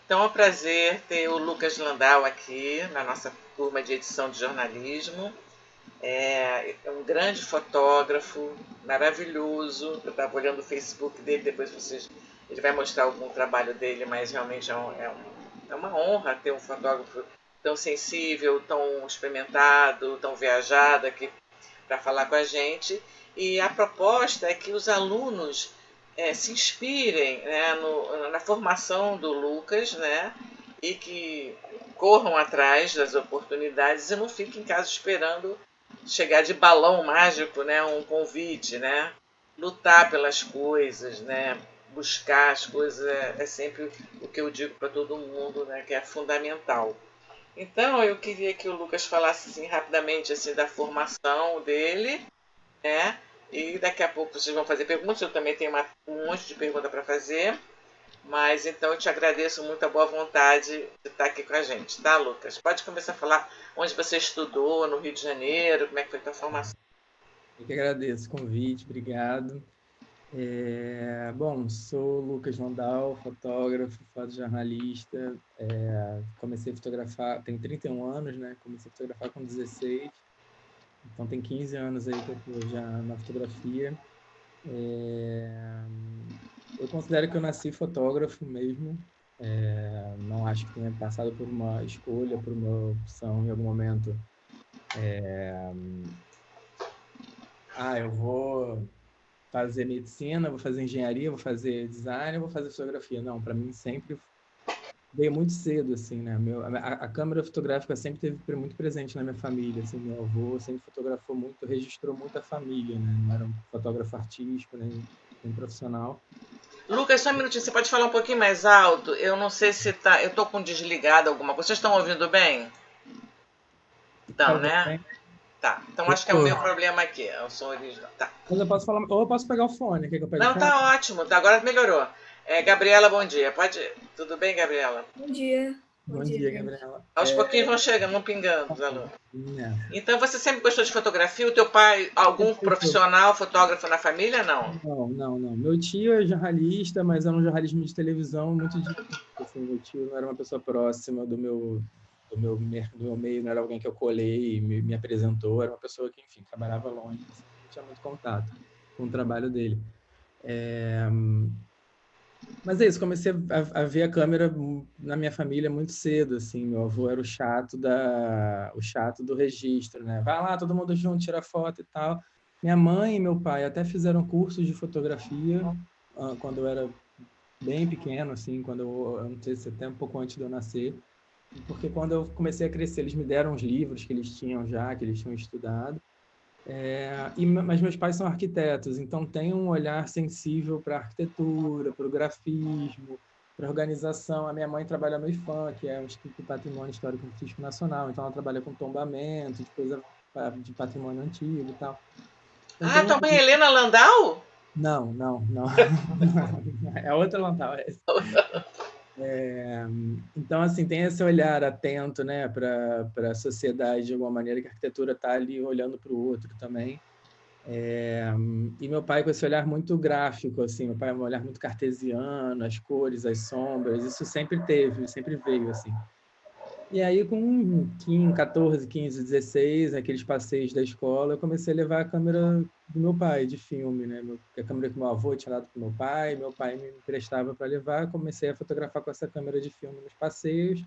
Então é um prazer ter o Lucas Landau aqui na nossa turma de edição de jornalismo. É um grande fotógrafo, maravilhoso. Eu estava olhando o Facebook dele, depois ele vai mostrar algum trabalho dele, mas realmente é uma honra ter um fotógrafo tão sensível, tão experimentado, tão viajado aqui para falar com a gente. E a proposta é que os alunos se inspirem, né, na formação do Lucas, né, e que corram atrás das oportunidades e não fiquem em casa esperando chegar de balão mágico, né, um convite, né, lutar pelas coisas, né, buscar as coisas é sempre o que eu digo para todo mundo, né, que é fundamental. Então eu queria que o Lucas falasse assim, rapidamente assim, da formação dele, né? E daqui a pouco vocês vão fazer perguntas. Eu também tenho um monte de pergunta para fazer. Mas então eu te agradeço muito a boa vontade de estar aqui com a gente, tá, Lucas? Pode começar a falar onde você estudou, no Rio de Janeiro, como é que foi a tua formação. Eu que agradeço o convite, obrigado. Bom, sou Lucas Landau, fotógrafo, fotojornalista. Comecei a fotografar, tenho 31 anos, né? Comecei a fotografar com 16, então tem 15 anos aí que eu estou já na fotografia. É, eu considero que eu nasci fotógrafo mesmo. Não acho que tenha passado por uma escolha, por uma opção em algum momento. Eu vou fazer medicina, vou fazer engenharia, vou fazer design, vou fazer fotografia. Não, para mim sempre veio muito cedo, assim, né? A câmera fotográfica sempre teve muito presente na minha família, assim, meu avô sempre fotografou muito, registrou muito a família, né? Não era um fotógrafo artístico, nem profissional. Lucas, só um minutinho, você pode falar um pouquinho mais alto? Eu não sei se tá. Eu tô com desligado alguma coisa. Vocês estão ouvindo bem? Tá Então, ouvindo né? bem? Tá. Então Eu acho que é o meu tô. problema aqui. É o som original. Tá. Mas eu posso falar, ou eu posso pegar o fone, quer que eu pegue o Não, fone? tá ótimo. Tá, agora melhorou. Gabriela, bom dia. Pode. Tudo bem, Gabriela? Bom dia. Bom Bom dia, dia, gente. Gabriela. Aos pouquinhos vão chegando, vão pingando os alunos. Nessa. Então você sempre gostou de fotografia? O teu pai, algum profissional fotógrafo na família? Não. Não. Meu tio é jornalista, mas é um jornalismo de televisão muito difícil. Assim, meu tio não era uma pessoa próxima do meu meio, não era alguém que eu colei e me apresentou, era uma pessoa que, enfim, trabalhava longe, assim, não tinha muito contato com o trabalho dele. É, Mas é isso, comecei a ver a câmera na minha família muito cedo, assim, meu avô era o chato do registro, né? Vai lá, todo mundo junto, tira foto e tal. Minha mãe e meu pai até fizeram cursos de fotografia quando eu era bem pequeno, assim, eu não sei se até um pouco antes de eu nascer, porque quando eu comecei a crescer, eles me deram os livros que eles tinham já, que eles tinham estudado. Mas meus pais são arquitetos, então tem um olhar sensível para arquitetura, para o grafismo, para organização. A minha mãe trabalha no IPHAN, que é o Instituto de Patrimônio Histórico e Artístico Nacional, então ela trabalha com tombamento, de coisa de patrimônio antigo e tal. Então Ah, tem tua mãe é Helena Landau? não. É outra Lantal. Então, assim, tem esse olhar atento, né, para a sociedade de alguma maneira, que a arquitetura está ali olhando para o outro também. E meu pai com esse olhar muito gráfico, assim, meu pai é um olhar muito cartesiano, as cores, as sombras, isso sempre veio, assim. E aí, com 15, 14, 15, 16, aqueles passeios da escola, eu comecei a levar a câmera do meu pai, de filme, né? A câmera que meu avô tinha dado para meu pai me emprestava para levar, comecei a fotografar com essa câmera de filme nos passeios,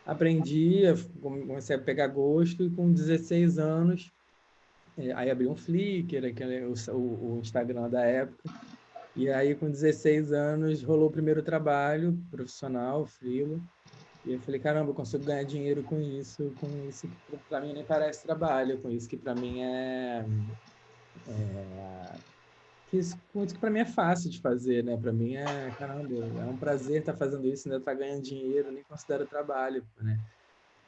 aprendi, comecei a pegar gosto, e com 16 anos aí abri um Flickr, o Instagram da época, e aí com 16 anos rolou o primeiro trabalho profissional, freelo, e eu falei, caramba, eu consigo ganhar dinheiro com isso que para mim nem parece trabalho, com isso que para mim com isso que para mim é fácil de fazer, né? Para mim caramba, é um prazer estar fazendo isso, ainda estar ganhando dinheiro, nem considero trabalho, né?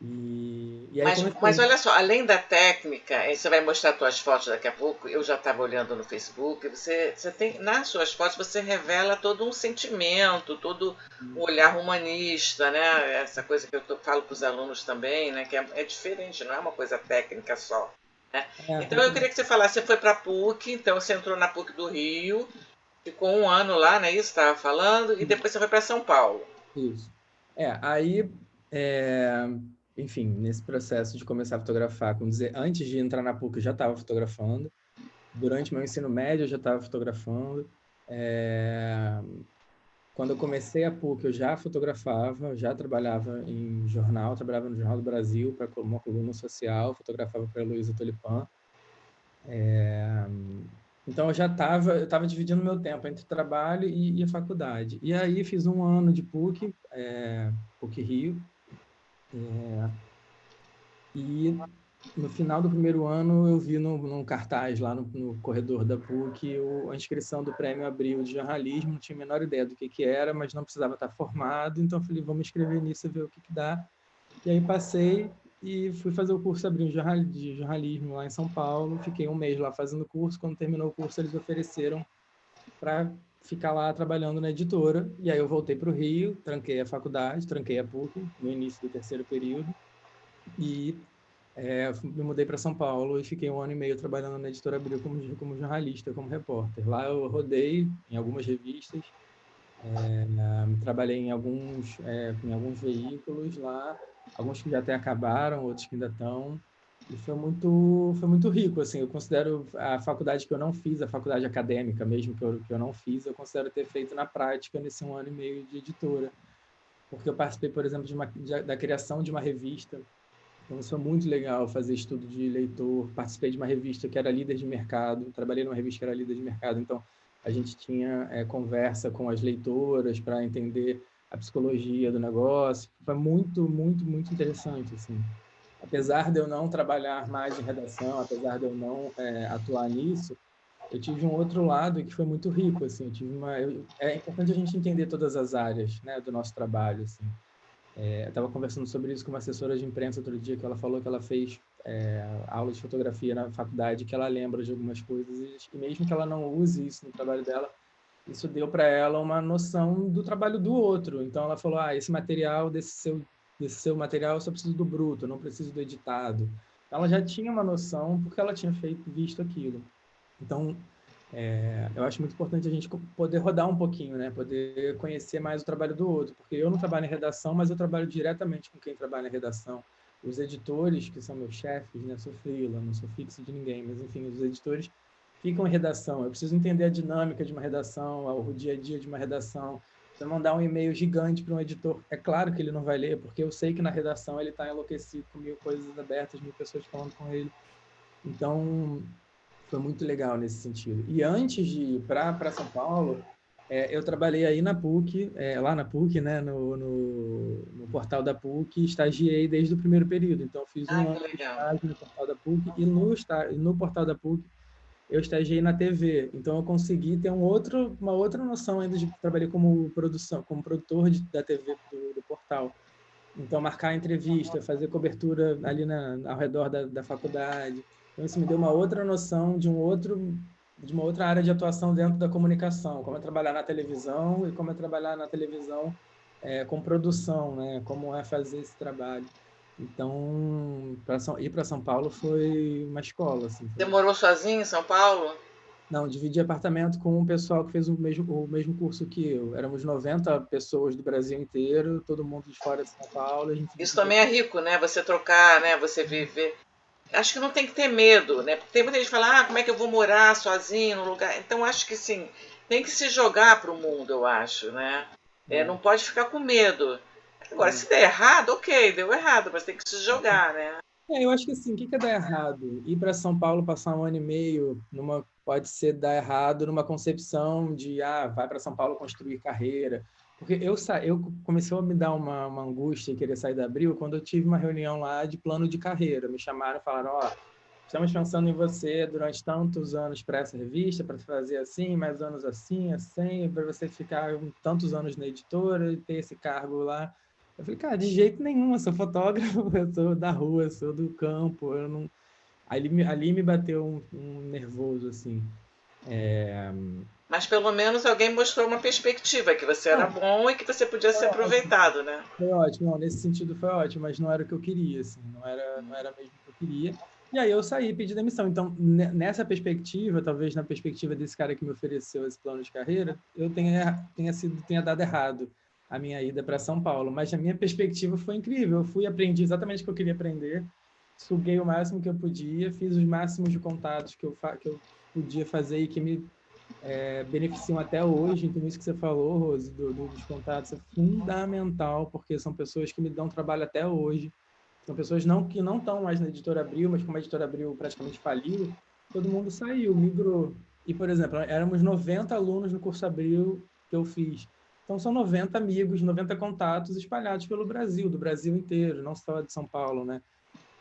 E aí Mas comecei. olha só, além da técnica, você vai mostrar suas fotos daqui a pouco, eu já estava olhando no Facebook, você tem, nas suas fotos você revela todo um sentimento, todo um olhar humanista, né? Essa coisa que falo para os alunos também, né? Que é diferente, não é uma coisa técnica só. Né? Então eu queria que você falasse, você foi para a PUC, então você entrou na PUC do Rio, ficou um ano lá, né? Isso estava falando, e depois você foi para São Paulo. Isso. Aí, é, enfim, nesse processo de começar a fotografar, antes de entrar na PUC eu já estava fotografando, durante meu ensino médio eu já estava fotografando, quando eu comecei a PUC eu já fotografava, já trabalhava em jornal, trabalhava no Jornal do Brasil, para uma coluna social, fotografava para a Heloísa Tolipan. Então eu estava dividindo meu tempo entre trabalho e a faculdade. E aí fiz um ano de PUC, PUC Rio, e no final do primeiro ano eu vi num cartaz lá no corredor da PUC a inscrição do Prêmio Abril de Jornalismo, não tinha a menor ideia do que era, mas não precisava estar formado, então eu falei, vamos escrever nisso e ver o que dá. E aí passei e fui fazer o curso Abril de Jornalismo lá em São Paulo, fiquei um mês lá fazendo o curso, quando terminou o curso eles ofereceram para ficar lá trabalhando na editora, e aí eu voltei para o Rio, tranquei a faculdade, tranquei a PUC no início do terceiro período, e me mudei para São Paulo e fiquei um ano e meio trabalhando na Editora Abril como jornalista, como repórter. Lá eu rodei em algumas revistas, trabalhei em alguns veículos lá, alguns que já até acabaram, outros que ainda estão. E foi muito rico, assim, eu considero a faculdade que eu não fiz, a faculdade acadêmica mesmo que eu não fiz, eu considero ter feito na prática nesse um ano e meio de editora. Porque eu participei, por exemplo, da criação de uma revista. Então, isso foi muito legal, fazer estudo de leitor. Participei de uma revista que era líder de mercado. Trabalhei numa revista que era líder de mercado. Então, a gente tinha conversa com as leitoras para entender a psicologia do negócio. Foi muito, muito, muito interessante, assim. Apesar de eu não trabalhar mais em redação, apesar de eu não atuar nisso, eu tive um outro lado que foi muito rico, assim. É importante a gente entender todas as áreas, né, do nosso trabalho, assim. Eu estava conversando sobre isso com uma assessora de imprensa outro dia, que ela falou que ela fez aula de fotografia na faculdade, que ela lembra de algumas coisas, e mesmo que ela não use isso no trabalho dela, isso deu para ela uma noção do trabalho do outro. Então, ela falou, esse material, desse seu material, eu só preciso do bruto, eu não preciso do editado. Ela já tinha uma noção, porque ela tinha visto aquilo. Então, eu acho muito importante a gente poder rodar um pouquinho, né? Poder conhecer mais o trabalho do outro, porque eu não trabalho em redação, mas eu trabalho diretamente com quem trabalha em redação. Os editores, que são meus chefes, né? Sou freela, não sou fixo de ninguém, mas enfim, os editores ficam em redação. Eu preciso entender a dinâmica de uma redação, o dia a dia de uma redação. Se eu mandar um e-mail gigante para um editor, é claro que ele não vai ler, porque eu sei que na redação ele está enlouquecido com 1000 coisas abertas, 1000 pessoas falando com ele. Então, foi muito legal nesse sentido. E antes de ir para São Paulo, eu trabalhei aí na PUC, lá na PUC, né, no portal da PUC, e estagiei desde o primeiro período. Então, fiz um Que ano de legal. estágio no portal da PUC e no portal da PUC eu estagiei na TV. Então, eu consegui ter uma outra noção ainda de que trabalhei como produtor da TV do portal. Então, marcar entrevista, fazer cobertura ali ao redor da faculdade. Então, isso me deu uma outra noção de uma outra área de atuação dentro da comunicação, como é trabalhar na televisão e como é trabalhar na televisão com produção, né? Como é fazer esse trabalho. Então, ir para São Paulo foi uma escola, assim. Você morou sozinho em São Paulo? Não, dividi apartamento com um pessoal que fez o mesmo curso que eu. Éramos 90 pessoas do Brasil inteiro, todo mundo de fora de São Paulo. A gente Isso dividiu. também é rico, né? Você trocar, né? Você viver. Acho que não tem que ter medo, né? Porque tem muita gente que fala, como é que eu vou morar sozinho no lugar? Então acho que sim, tem que se jogar para o mundo, eu acho, né? Não pode ficar com medo. Agora, É. se der errado, ok, deu errado, mas tem que se jogar, né? Eu acho que assim, o que é dar errado? Ir para São Paulo passar um ano e meio pode ser dar errado numa concepção de vai para São Paulo construir carreira. Porque eu comecei a me dar uma angústia e querer sair da Abril quando eu tive uma reunião lá de plano de carreira. Me chamaram e falaram, estamos pensando em você durante tantos anos para essa revista, para fazer assim, mais anos assim, assim, para você ficar tantos anos na editora e ter esse cargo lá. Eu falei, cara, de jeito nenhum, eu sou fotógrafo, eu sou da rua, eu sou do campo, eu não... Ali me bateu um nervoso, assim. Mas pelo menos alguém mostrou uma perspectiva, que você era Não, bom e que você podia ser aproveitado, né? foi ótimo, não, nesse sentido foi ótimo, mas não era o que eu queria, assim, não era mesmo o que eu queria. E aí eu saí e pedi demissão. Então, nessa perspectiva, talvez na perspectiva desse cara que me ofereceu esse plano de carreira, eu tenha dado errado. a minha ida para São Paulo. Mas a minha perspectiva foi incrível. Eu fui, aprendi exatamente o que eu queria aprender, suguei o máximo que eu podia, fiz os máximos de contatos que eu podia fazer e que me beneficiam até hoje. Então, isso que você falou, Rose, dos contatos é fundamental, porque são pessoas que me dão trabalho até hoje. São pessoas que não estão mais na Editora Abril, mas como a Editora Abril praticamente faliu, todo mundo saiu, migrou. E, por exemplo, éramos 90 alunos no curso Abril que eu fiz. Então, são 90 amigos, 90 contatos espalhados pelo Brasil, do Brasil inteiro, não só de São Paulo, né?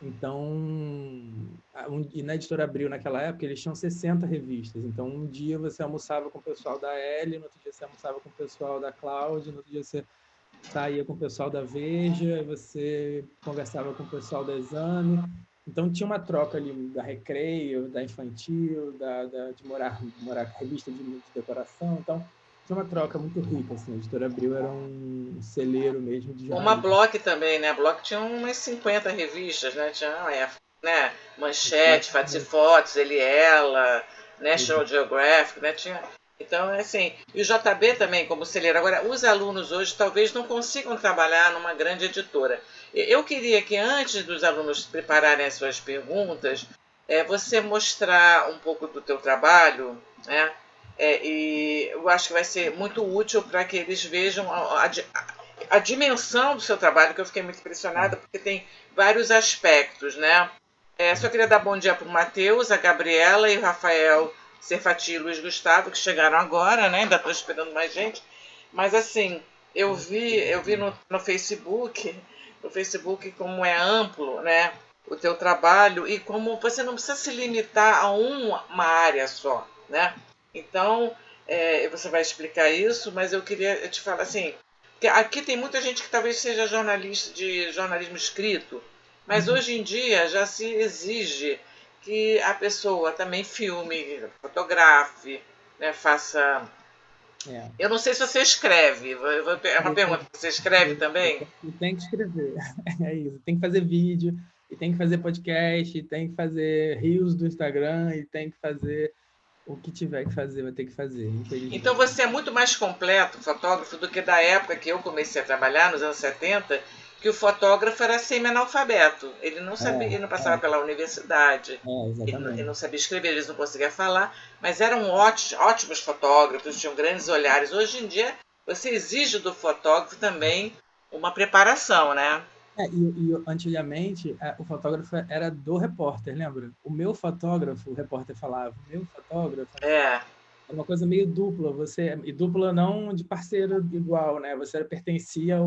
Então, e na Editora Abril, naquela época, eles tinham 60 revistas. Então, um dia você almoçava com o pessoal da L, no outro dia você almoçava com o pessoal da Cláudia, no outro dia você saía com o pessoal da Veja, você conversava com o pessoal da Exame. Então, tinha uma troca ali da Recreio, da Infantil, de morar revista de decoração. Então, tinha uma troca muito rica. Assim. A Editora Abril era um celeiro mesmo de Uma jornalismo. Block também, né? A Block tinha umas 50 revistas, né? Tinha, né? Manchete, Fatos e Fotos, Ele e Ela, National Geographic, né? Tinha... Então, assim, e o JB também, como celeiro. Agora, os alunos hoje talvez não consigam trabalhar numa grande editora. Eu queria que, antes dos alunos prepararem as suas perguntas, você mostrar um pouco do teu trabalho, né? E eu acho que vai ser muito útil para que eles vejam a dimensão do seu trabalho, que eu fiquei muito impressionada, porque tem vários aspectos, né? Só queria dar bom dia para o Matheus, a Gabriela e o Rafael Serfati e Luiz Gustavo, que chegaram agora, né? Ainda estou esperando mais gente. Mas, assim, eu vi no Facebook como é amplo, né? O teu trabalho e como você não precisa se limitar a uma área só, né? Então, você vai explicar isso, mas eu queria te falar assim, que aqui tem muita gente que talvez seja jornalista de jornalismo escrito, mas hoje em dia já se exige que a pessoa também filme, fotografe, né, faça... Eu não sei se você escreve, é uma pergunta, você escreve também? E tem que escrever, é isso. Tem que fazer vídeo, e tem que fazer podcast, e tem que fazer reels do Instagram, e tem que fazer o que tiver que fazer, vai ter que fazer, Então infelizmente. você é muito mais completo, fotógrafo, do que da época que eu comecei a trabalhar, nos anos 70, que o fotógrafo era semi-analfabeto. Ele não sabia, ele não passava pela universidade, ele não Exatamente. sabia escrever, eles não conseguiam falar, mas eram ótimos fotógrafos, tinham grandes olhares. Hoje em dia, você exige do fotógrafo também uma preparação, né? Antigamente, o fotógrafo era do repórter, lembra? O meu fotógrafo, o repórter falava, o meu fotógrafo É, era uma coisa meio dupla, e dupla não de parceiro igual, né? Você pertencia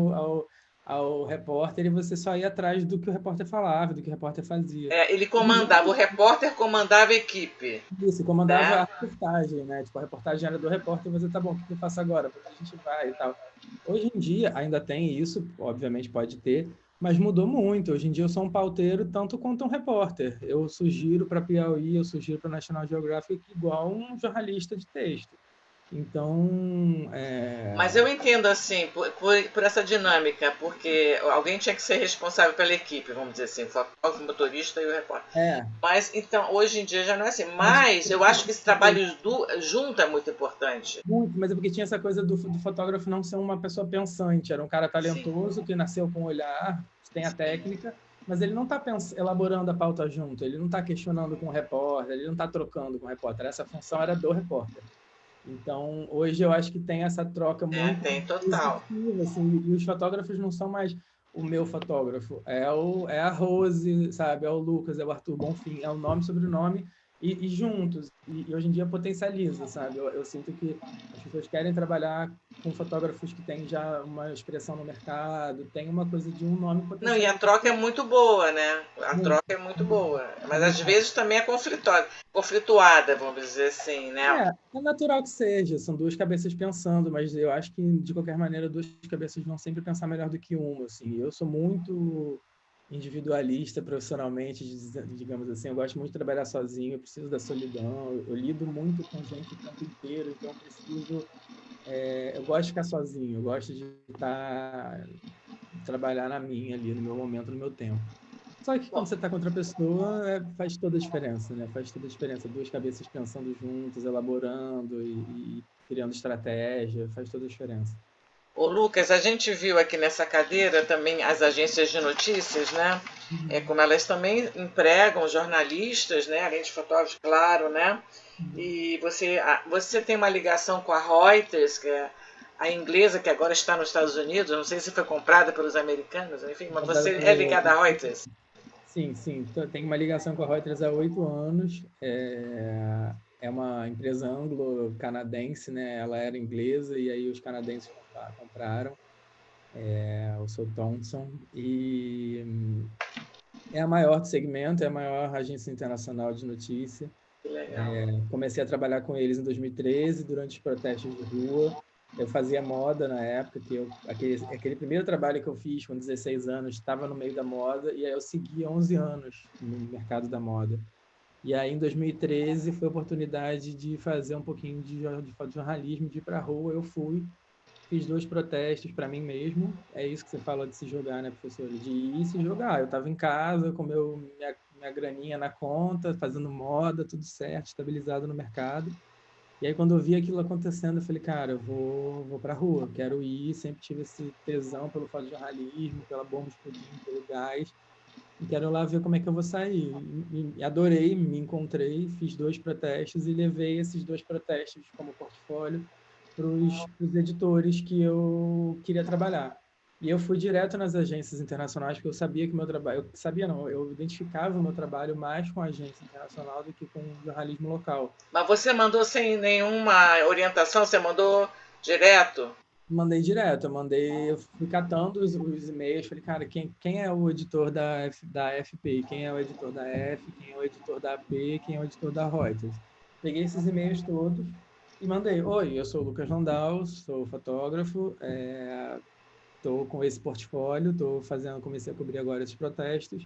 ao repórter e você só ia atrás do que o repórter falava, do que o repórter fazia. ele Hoje em dia, comandava, o repórter comandava a equipe, isso, comandava né? a reportagem, né? Tipo, a reportagem era do repórter e você, tá bom, o que eu faço agora? Para onde a gente vai e tal. Hoje em dia ainda tem isso, obviamente pode ter, mas mudou muito. Hoje em dia eu sou um pauteiro tanto quanto um repórter. Eu sugiro para Piauí, eu sugiro para National Geographic igual um jornalista de texto. Então, Mas eu entendo assim, por essa dinâmica, porque alguém tinha que ser responsável pela equipe, vamos dizer assim, o fotógrafo, o motorista e o repórter. é, Mas então, hoje em dia já não é assim. mas Mas eu acho que esse trabalho junto é muito importante. muito, mas é porque tinha essa coisa do fotógrafo não ser uma pessoa pensante, era um cara Sim, talentoso que nasceu com o olhar, tem a sim. técnica, mas ele não está elaborando a pauta junto, ele não está questionando com o repórter, ele não está trocando com o repórter, essa função era do repórter. Então, hoje eu acho que tem essa troca muito Tem total. positiva, assim, e os fotógrafos não são mais o meu fotógrafo, é a Rose, sabe, é o Lucas, é o Arthur Bonfim, é o nome, sobrenome, e juntos, e hoje em dia potencializa, sabe, eu sinto que as pessoas querem trabalhar com fotógrafos que têm já uma expressão no mercado, tem uma coisa de um nome Não, e a potencializado. troca é muito boa, né? A Muito, troca é muito boa. Mas às muito. vezes também é conflituada, vamos dizer assim, né? É natural que seja, são duas cabeças pensando, mas eu acho que, de qualquer maneira, duas cabeças vão sempre pensar melhor do que uma, assim. Eu sou muito individualista profissionalmente, digamos assim, eu gosto muito de trabalhar sozinho, eu preciso da solidão, eu lido muito com gente o tempo inteiro, então eu preciso, eu gosto de ficar sozinho, eu gosto de trabalhar na minha ali, no meu momento, no meu tempo. Só que quando Bom, você está com outra pessoa, faz toda a diferença, né? Faz toda a diferença. Duas cabeças pensando juntas, elaborando e criando estratégia, faz toda a diferença. Ô, Lucas, a gente viu aqui nessa cadeira também as agências de notícias, né? Uhum. Como elas também empregam jornalistas, né? Além de fotógrafos, claro, né? E você tem uma ligação com a Reuters, que é a inglesa que agora está nos Estados Unidos. Não sei se foi comprada pelos americanos, enfim, mas Comprada você é ligada à Reuters. Sim, sim. Tenho uma ligação com a Reuters há 8 anos. É uma empresa anglo-canadense, né? Ela era inglesa e aí os canadenses compraram. Eu sou Thomson e é a maior do segmento, é a maior agência internacional de notícia. Que legal. Comecei a trabalhar com eles em 2013, durante os protestos de rua. Eu fazia moda na época, aquele primeiro trabalho que eu fiz com 16 anos, estava no meio da moda, e aí eu segui 11 anos no mercado da moda. E aí, em 2013, foi a oportunidade de fazer um pouquinho de jornalismo, de ir para a rua. Eu fui, fiz 2 protestos para mim mesmo. É isso que você fala de se jogar, né, professora? De ir e se jogar. Eu estava em casa, com minha graninha na conta, fazendo moda, tudo certo, estabilizado no mercado. E aí, quando eu vi aquilo acontecendo, eu falei, cara, eu vou para a rua, eu quero ir. Sempre tive esse tesão pelo fotojornalismo, pela bomba explodindo, pelo gás. E quero lá ver como é que eu vou sair. E adorei, me encontrei, fiz 2 protestos e levei esses 2 protestos como portfólio para os editores que eu queria trabalhar. E eu fui direto nas agências internacionais, porque eu sabia que o meu trabalho, eu sabia não, eu identificava o meu trabalho mais com a agência internacional do que com o jornalismo local. Mas você mandou sem nenhuma orientação? Você mandou direto? Mandei direto, eu fui catando os e-mails, falei, cara, quem é o editor da FP, quem é o editor da F, quem é o editor da AP, quem é o editor da Reuters. Peguei esses e-mails todos e mandei, oi, eu sou o Lucas Landau, sou fotógrafo, estou com esse portfólio, comecei a cobrir agora esses protestos.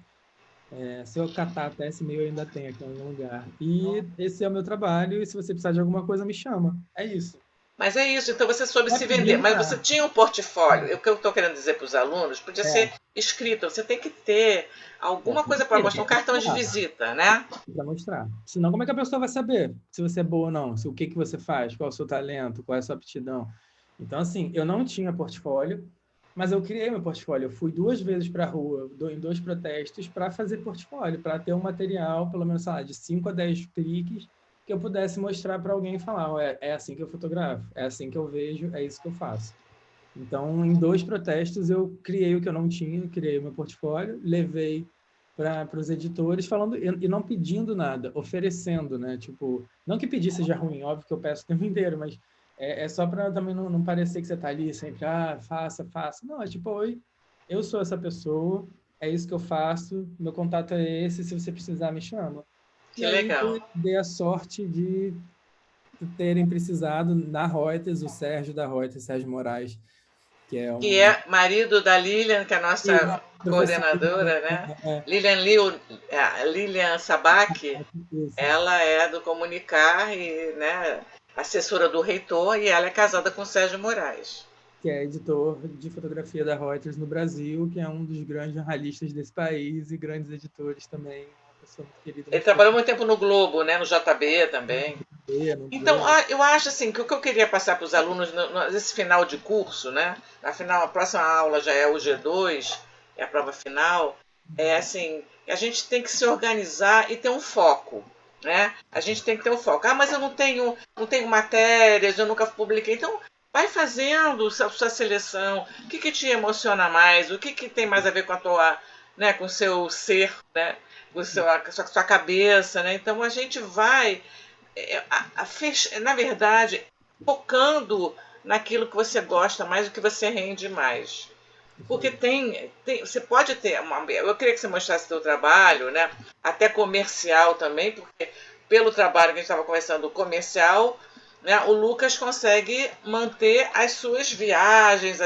Se eu catar até esse e-mail, eu ainda tenho aqui em algum lugar. E esse é o meu trabalho, e se você precisar de alguma coisa, me chama. É isso. Mas é isso, então você soube Não é se vender. pedindo Mas você nada. tinha um portfólio. O que eu estou querendo dizer para os alunos, podia ser É. escrito. Você tem que ter alguma Tem que coisa para ter, mostrar, um cartão de visita, né? para mostrar. Senão, como é que a pessoa vai saber se você é boa ou não? O que que você faz? Qual é o seu talento? Qual é a sua aptidão? Então, assim, eu não tinha portfólio, mas eu criei meu portfólio. Eu fui 2 vezes para a rua, em 2 protestos, para fazer portfólio, para ter um material, pelo menos, sei lá, de 5 a 10 cliques, que eu pudesse mostrar para alguém e falar: "Ó, é assim que eu fotografo, é assim que eu vejo, é isso que eu faço." Então, em 2 protestos, eu criei o que eu não tinha, criei o meu portfólio, levei para os editores falando e não pedindo nada, oferecendo, né? Tipo, não que pedir seja ruim, óbvio que eu peço o tempo inteiro, mas é só para também não parecer que você está ali sempre, faça, faça. Não, é tipo, oi, eu sou essa pessoa, é isso que eu faço, meu contato é esse, se você precisar, me chama. E Que aí legal. dei a sorte de terem precisado na Reuters, o Sérgio da Reuters, Sérgio Moraes, que é Que um é marido da Lilian, que é a nossa professor de coordenadora, né? Lilian Sabak, isso, ela é do Comunicar e, né, assessora do reitor, e ela é casada com Sérgio Moraes. que é editor de fotografia da Reuters no Brasil, que é um dos grandes jornalistas desse país e grandes editores também, uma pessoa muito querida, Ele muito trabalhou muito tempo no Globo, né, no JB também. querida, no Então, Globo. eu acho assim que o que eu queria passar para os alunos nesse final de curso, né? Afinal, a próxima aula já é o G2, é a prova final. É assim, a gente tem que se organizar e ter um foco, né? A gente tem que ter um foco. Ah, mas eu não tenho matérias, eu nunca publiquei. Então, vai fazendo sua seleção. O que, que te emociona mais? O que, que tem mais a ver com a tua, né, com o seu ser, né? Com a sua cabeça, né? Então, a gente vai na verdade, focando naquilo que você gosta mais, o que você rende mais. Isso Porque aí. você pode ter eu queria que você mostrasse seu trabalho, né? Até comercial também, porque pelo trabalho que a gente estava conversando, comercial, né? O Lucas consegue manter as suas viagens,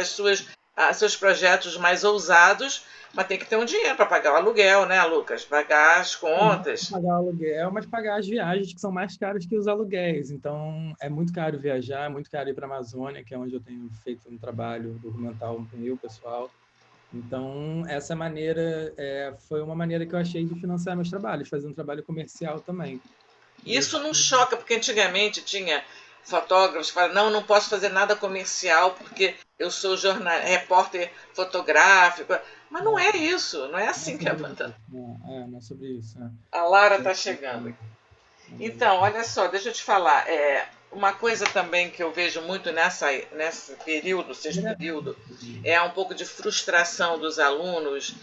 seus projetos mais ousados, mas tem que ter um dinheiro para pagar o aluguel, né, Lucas? Pagar as Não contas. pagar o aluguel, mas pagar as viagens que são mais caras que os aluguéis. Então, é muito caro viajar, é muito caro ir para a Amazônia, que é onde eu tenho feito um trabalho documental com o pessoal. Então, essa maneira foi uma maneira que eu achei de financiar meus trabalhos, fazer um trabalho comercial também. E Isso não choca, porque antigamente tinha fotógrafos que falavam, não posso fazer nada comercial, porque eu sou repórter fotográfico, mas não é isso, não é Não é assim que a sobre banda. isso. Não é sobre isso. A Lara É, está chegando. Então, olha só, deixa eu te falar. Uma coisa também que eu vejo muito nesse período, sexto período, é um pouco de frustração dos alunos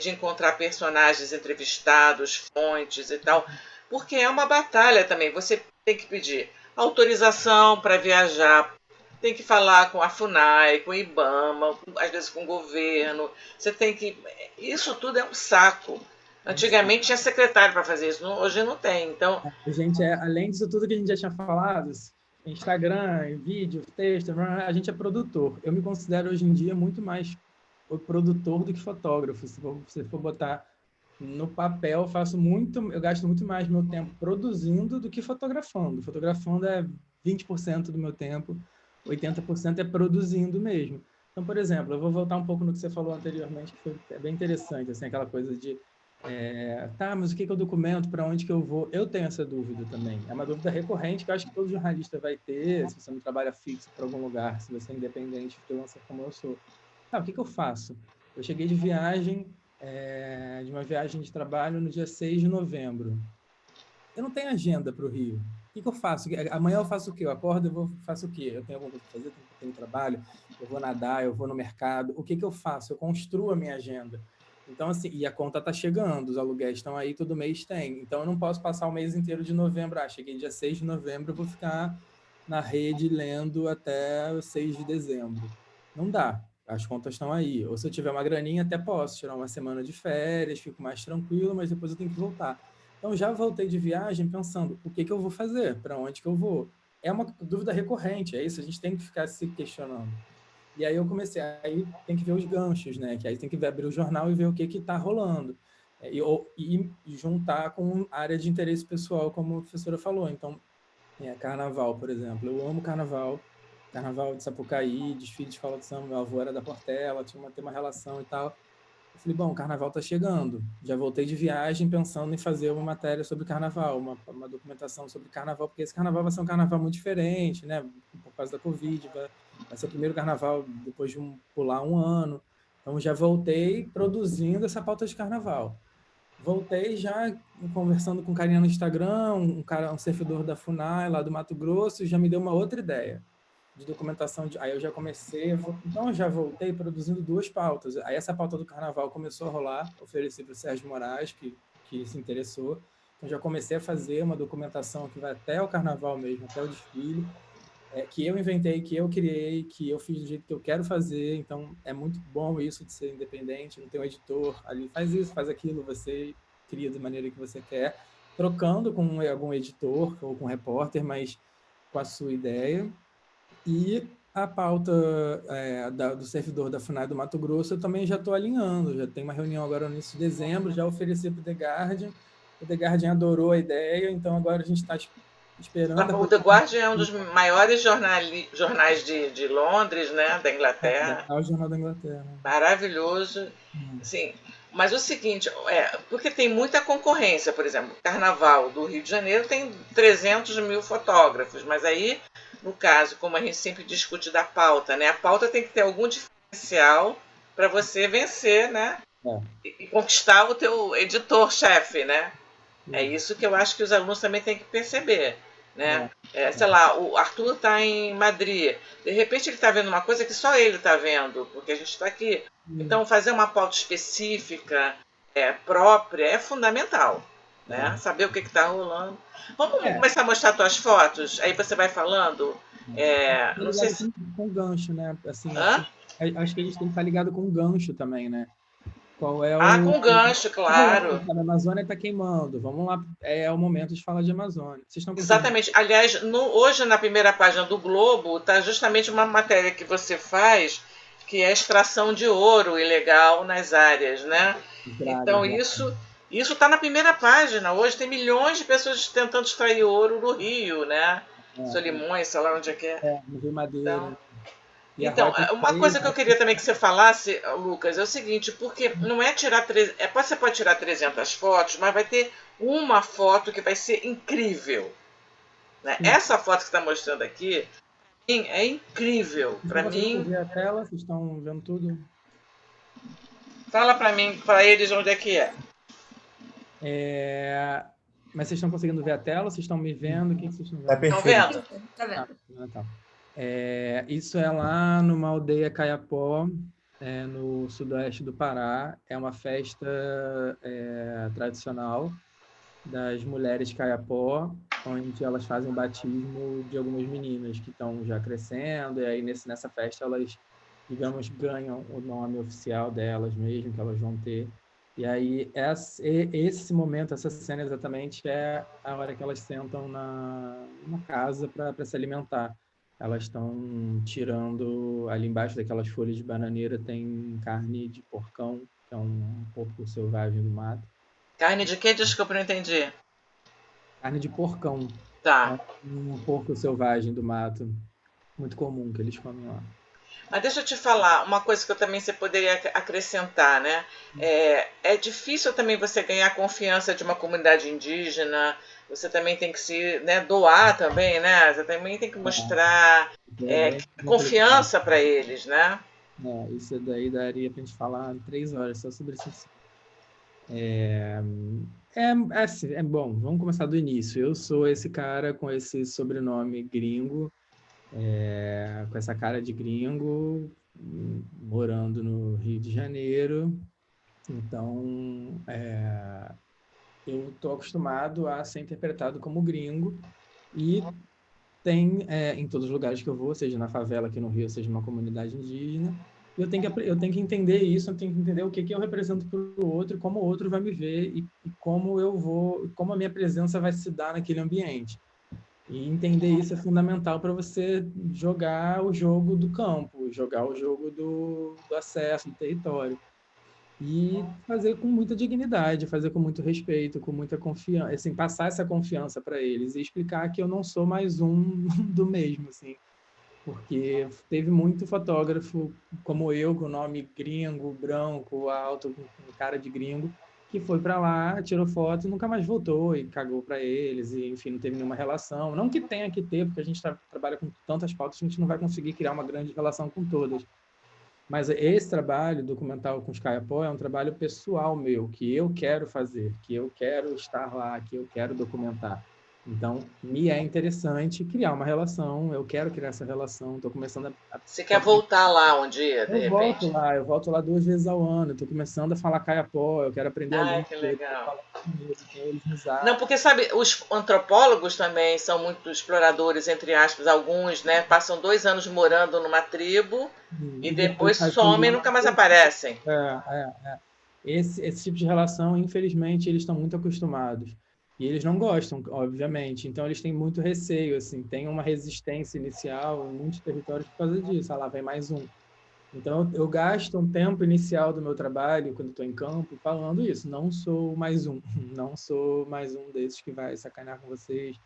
de encontrar personagens entrevistados, fontes e tal, porque é uma batalha também. Você tem que pedir autorização para viajar, tem que falar com a FUNAI, com o IBAMA, às vezes com o governo. Você tem que. Isso tudo é um saco. Antigamente tinha secretário para fazer isso, hoje não tem. Então, A gente além disso tudo que a gente já tinha falado, Instagram, vídeo, texto, a gente é produtor. Eu me considero hoje em dia muito mais o produtor do que fotógrafo. Se você for botar no papel, eu gasto muito mais meu tempo produzindo do que fotografando. Fotografando é 20% do meu tempo, 80% é produzindo mesmo. Então, por exemplo, eu vou voltar um pouco no que você falou anteriormente, que foi bem interessante, assim, aquela coisa de tá, mas o que eu documento, para onde que eu vou? Eu tenho essa dúvida também. É uma dúvida recorrente que eu acho que todo jornalista vai ter, se você não trabalha fixo para algum lugar, se você é independente, freelancer como eu sou. Ah, o que eu faço? Eu cheguei de viagem, de uma viagem de trabalho no dia 6 de novembro. Eu não tenho agenda para o Rio. O que eu faço? Amanhã eu faço o quê? Eu acordo, faço o quê? Eu tenho alguma coisa para fazer? Tenho trabalho? Eu vou nadar? Eu vou no mercado? O que eu faço? Eu construo a minha agenda. Então, assim, e a conta está chegando, os aluguéis estão aí, todo mês tem. Então, eu não posso passar o mês inteiro de novembro. Cheguei dia 6 de novembro, eu vou ficar na rede lendo até o 6 de dezembro. Não dá. As contas estão aí. Ou se eu tiver uma graninha, até posso tirar uma semana de férias, fico mais tranquilo, mas depois eu tenho que voltar. Então, já voltei de viagem pensando, o que eu vou fazer? Para onde que eu vou? É uma dúvida recorrente, é isso, a gente tem que ficar se questionando. E aí eu comecei, aí tem que ver os ganchos, né? Que aí tem que abrir o jornal e ver o que está rolando. E juntar com área de interesse pessoal, como a professora falou. Então, carnaval, por exemplo. Eu amo carnaval. Carnaval de Sapucaí, desfile de escola de samba. Meu avô era da Portela, tem uma relação e tal. Eu falei, bom, o carnaval está chegando. Já voltei de viagem pensando em fazer uma matéria sobre carnaval, uma documentação sobre carnaval, porque esse carnaval vai ser um carnaval muito diferente, né? Por causa da Covid, vai ser o primeiro carnaval depois de pular um ano. Então, já voltei produzindo essa pauta de carnaval. Voltei já conversando com um carinha no Instagram, um servidor da FUNAI, lá do Mato Grosso, já me deu uma outra ideia de documentação. Aí eu já comecei, então eu já voltei produzindo duas pautas. Aí essa pauta do carnaval começou a rolar, ofereci para o Sérgio Moraes, que se interessou. Então já comecei a fazer uma documentação que vai até o carnaval mesmo, até o desfile, que eu inventei, que eu criei, que eu fiz do jeito que eu quero fazer. Então é muito bom isso de ser independente, não ter um editor ali, faz isso, faz aquilo, você cria da maneira que você quer, trocando com algum editor ou com um repórter, mas com a sua ideia. E a pauta do servidor da FUNAI do Mato Grosso eu também já estou alinhando. Já tem uma reunião agora no início de dezembro, já ofereci para o The Guardian. O The Guardian adorou a ideia, então agora a gente está esperando a o The Guardian é um dos maiores jornais de Londres, né, da Inglaterra. o Jornal da Inglaterra. Maravilhoso. Sim. Mas o seguinte, porque tem muita concorrência, por exemplo, o Carnaval do Rio de Janeiro tem 300 mil fotógrafos, mas aí, no caso, como a gente sempre discute da pauta, né, a pauta tem que ter algum diferencial para você vencer, né, e conquistar o teu editor-chefe, né? É isso que eu acho que os alunos também têm que perceber, né? Sei lá, o Arthur está em Madrid. De repente ele está vendo uma coisa que só ele está vendo, porque a gente está aqui. Então fazer uma pauta específica, própria, é fundamental, né? Saber o que está rolando. Vamos começar a mostrar tuas fotos? Aí você vai falando. Não sei se... com gancho, né? Assim, Hã? acho que a gente tem que estar ligado com gancho também, né? Qual é Com gancho, claro. A Amazônia está queimando. Vamos lá, é o momento de falar de Amazônia. Vocês estão conseguindo? Exatamente. Aliás, hoje na primeira página do Globo está justamente uma matéria que você faz, que é a extração de ouro ilegal nas áreas, né? Então isso está na primeira página. Hoje tem milhões de pessoas tentando extrair ouro no Rio, né? Solimões, sei lá onde é que é. No Rio Madeira. Então, uma coisa que eu queria também que você falasse, Lucas, é o seguinte, porque não é tirar... Você pode tirar 300 fotos, mas vai ter uma foto que vai ser incrível. Né? Essa foto que está mostrando aqui É incrível. Vocês Para estão conseguindo mim, ver a tela? Vocês estão vendo tudo? fala para mim, para eles onde é que é. Mas vocês estão conseguindo ver a tela? Vocês estão me vendo? O que vocês estão Tá vendo? Estão perfeito. vendo? Tá Ah, vendo? tá. Isso é lá numa aldeia Caiapó, no sudoeste do Pará. É uma festa tradicional das mulheres Caiapó, onde elas fazem o batismo de algumas meninas que estão já crescendo, e aí nessa festa elas, digamos, ganham o nome oficial delas mesmo, que elas vão ter. E aí esse momento, essa cena exatamente é a hora que elas sentam numa casa para se alimentar. Elas estão tirando, ali embaixo daquelas folhas de bananeira tem carne de porcão, que é um porco selvagem do mato. Carne de quê? Desculpa, não entendi. Carne de porcão. Tá. É um porco selvagem do mato. Muito comum que eles comem lá. Mas deixa eu te falar, uma coisa que eu também você poderia acrescentar, né? É difícil também você ganhar confiança de uma comunidade indígena, você também tem que se doar também, né? Você também tem que mostrar confiança para eles, né? Isso daí daria para a gente falar 3 horas só sobre isso. Assim, bom, vamos começar do início. Eu sou esse cara com esse sobrenome gringo, com essa cara de gringo, morando no Rio de Janeiro. Então, eu estou acostumado a ser interpretado como gringo e tem em todos os lugares que eu vou, seja na favela aqui no Rio, seja numa comunidade indígena, eu tenho que entender isso, eu tenho que entender o que eu represento para o outro, como o outro vai me ver e como a minha presença vai se dar naquele ambiente. E entender isso é fundamental para você jogar o jogo do campo, jogar o jogo do acesso, do território. E fazer com muita dignidade, fazer com muito respeito, com muita confiança, assim, passar essa confiança para eles e explicar que eu não sou mais um do mesmo, assim, porque teve muito fotógrafo como eu, com nome gringo, branco, alto, com cara de gringo, que foi para lá, tirou foto e nunca mais voltou e cagou para eles e, enfim, não teve nenhuma relação. Não que tenha que ter, porque a gente trabalha com tantas fotos, a gente não vai conseguir criar uma grande relação com todas. Mas esse trabalho documental com os Caiapó é um trabalho pessoal meu, que eu quero fazer, que eu quero estar lá, que eu quero documentar. Então, me é interessante criar uma relação, eu quero criar essa relação, estou começando a... Você quer voltar lá um dia, de repente? Eu volto lá 2 vezes ao ano, estou começando a falar Caiapó, eu quero aprender a língua, Que legal. eles me usar. Não, porque sabe, os antropólogos também são muito exploradores, entre aspas, alguns, né? Passam 2 anos morando numa tribo e depois somem e nunca mais aparecem. Esse tipo de relação, infelizmente, eles estão muito acostumados. E eles não gostam, obviamente. Então, eles têm muito receio, assim. Tem uma resistência inicial em muitos territórios por causa disso. Ah, lá vem mais um. Então, eu gasto um tempo inicial do meu trabalho, quando estou em campo, falando isso. Não sou mais um. Não sou mais um desses que vai sacanear com vocês,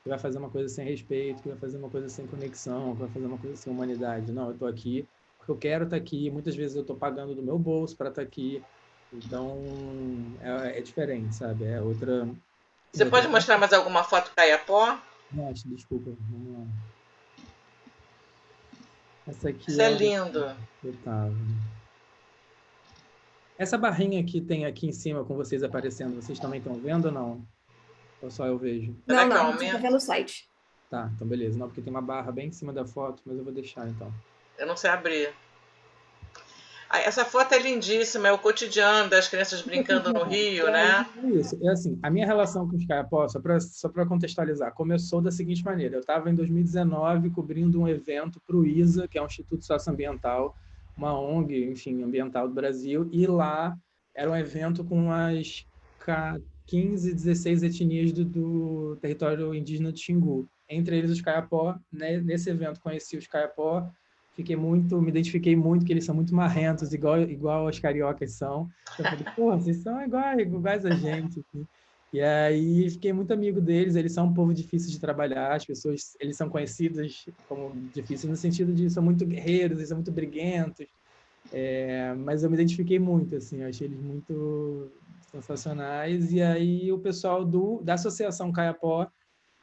que vai fazer uma coisa sem respeito, que vai fazer uma coisa sem conexão, que vai fazer uma coisa sem humanidade. Não, eu estou aqui porque eu quero estar aqui. Muitas vezes eu estou pagando do meu bolso para estar aqui. Então, é diferente, sabe? É outra... Você pode mostrar mais alguma foto Caiapó? Nossa, desculpa. Vamos lá. Essa aqui Isso é lindo. Essa barrinha que tem aqui em cima com vocês aparecendo, vocês também estão vendo ou não? Ou só eu vejo? Não, você tá vendo o site. Tá, então beleza. Não, porque tem uma barra bem em cima da foto, mas eu vou deixar então. Eu não sei abrir. Essa foto é lindíssima, é o cotidiano das crianças brincando no rio, né? Isso, assim, a minha relação com os Caiapó, só para contextualizar, começou da seguinte maneira. Eu estava em 2019 cobrindo um evento para o ISA, que é um Instituto Socioambiental, uma ONG, enfim, ambiental do Brasil, e lá era um evento com umas 15, 16 etnias do território indígena de Xingu, entre eles os Caiapó. Né? Nesse evento conheci os Caiapó, me identifiquei muito, que eles são muito marrentos, igual os cariocas são. Eu falei, porra, vocês são iguais a gente. Assim. E aí fiquei muito amigo deles, eles são um povo difícil de trabalhar, as pessoas, eles são conhecidos como difíceis no sentido de são muito guerreiros, eles são muito briguentos, mas eu me identifiquei muito, assim, eu achei eles muito sensacionais, e aí o pessoal da Associação Caiapó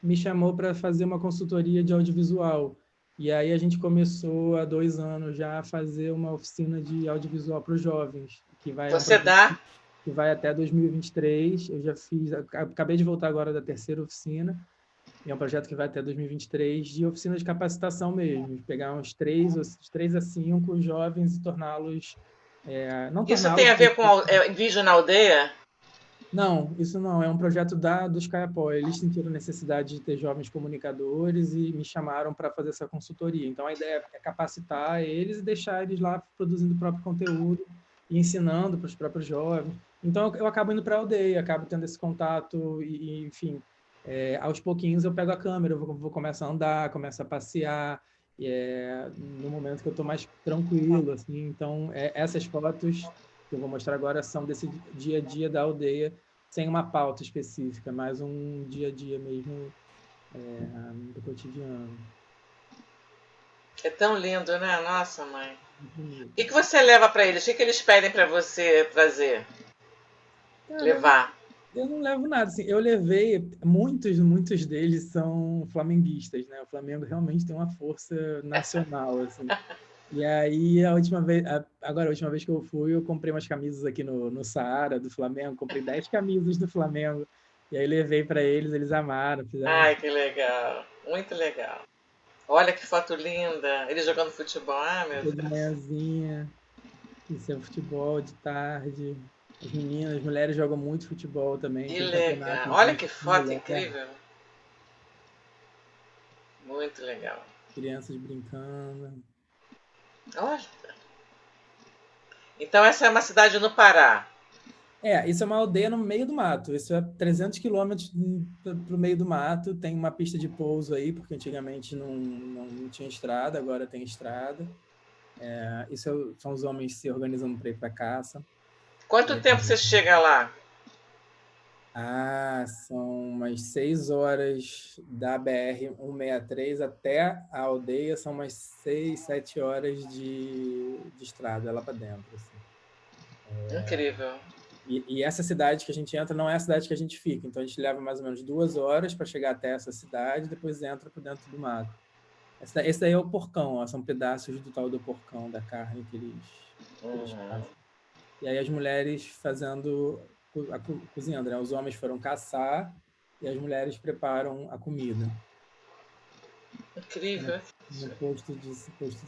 me chamou para fazer uma consultoria de audiovisual. E aí a gente começou há 2 anos já a fazer uma oficina de audiovisual para os jovens, que vai, Você dá? que vai até 2023. Eu já fiz, acabei de voltar agora da terceira oficina, e é um projeto que vai até 2023, de oficina de capacitação mesmo, de pegar uns 3 a 5 jovens e torná-los, não Isso torná-los... tem a ver com vídeo na aldeia? Não, isso não. É um projeto dos Caiapó. Eles sentiram necessidade de ter jovens comunicadores e me chamaram para fazer essa consultoria. Então, a ideia é capacitar eles e deixar eles lá produzindo o próprio conteúdo e ensinando para os próprios jovens. Então, eu acabo indo para a aldeia, acabo tendo esse contato e enfim, aos pouquinhos eu pego a câmera, eu vou começar a andar, começo a passear, no momento que eu estou mais tranquilo, assim. Então, essas fotos que eu vou mostrar agora são desse dia a dia da aldeia, sem uma pauta específica, mas um dia a dia mesmo do cotidiano. É tão lindo, né? Nossa, mãe. O que você leva para eles? O que eles pedem para você trazer? Cara, Levar? eu não levo nada. Assim, eu levei... Muitos deles são flamenguistas, né? O Flamengo realmente tem uma força nacional, assim. E aí, a última vez que eu fui, eu comprei umas camisas aqui no Saara, do Flamengo. Comprei 10 camisas do Flamengo. E aí levei para eles, eles amaram, fizeram Ai, que legal. Muito legal. Olha que foto linda. Eles jogando futebol. Ah, meu de Deus. manhãzinha, isso é futebol de tarde. As mulheres jogam muito futebol também. Que Tem legal. campeonato Olha de que foto mulher, incrível. Muito legal. crianças brincando. Olha. Então essa é uma cidade no Pará. Isso é uma aldeia no meio do mato. Isso é 300 quilômetros para o meio do mato. Tem uma pista de pouso aí, porque antigamente não tinha estrada, agora tem estrada. São os homens se organizando para ir para caça. Quanto tempo você chega lá? São umas 6 horas da BR-163 até a aldeia, são umas 6, 7 horas de estrada lá para dentro. Assim. Incrível. E essa cidade que a gente entra não é a cidade que a gente fica, então a gente leva mais ou menos 2 horas para chegar até essa cidade, depois entra por dentro do mato. Esse daí é o porcão, ó, são pedaços do tal do porcão, da carne que eles fazem. E aí as mulheres cozinhando, né? Os homens foram caçar e as mulheres preparam a comida. Incrível. No posto de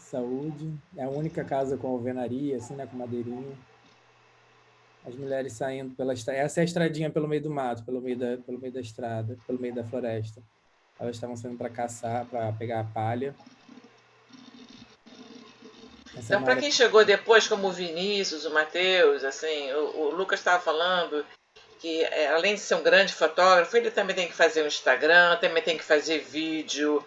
saúde, é a única casa com alvenaria, assim, né? Com madeirinha. As mulheres saindo pela estrada. Essa é a estradinha pelo meio do mato, pelo meio da estrada, pelo meio da floresta. Elas estavam saindo para caçar, para pegar a palha. Então, para quem chegou depois, como o Vinícius, o Matheus, assim, o Lucas estava falando que, além de ser um grande fotógrafo, ele também tem que fazer um Instagram, também tem que fazer vídeo,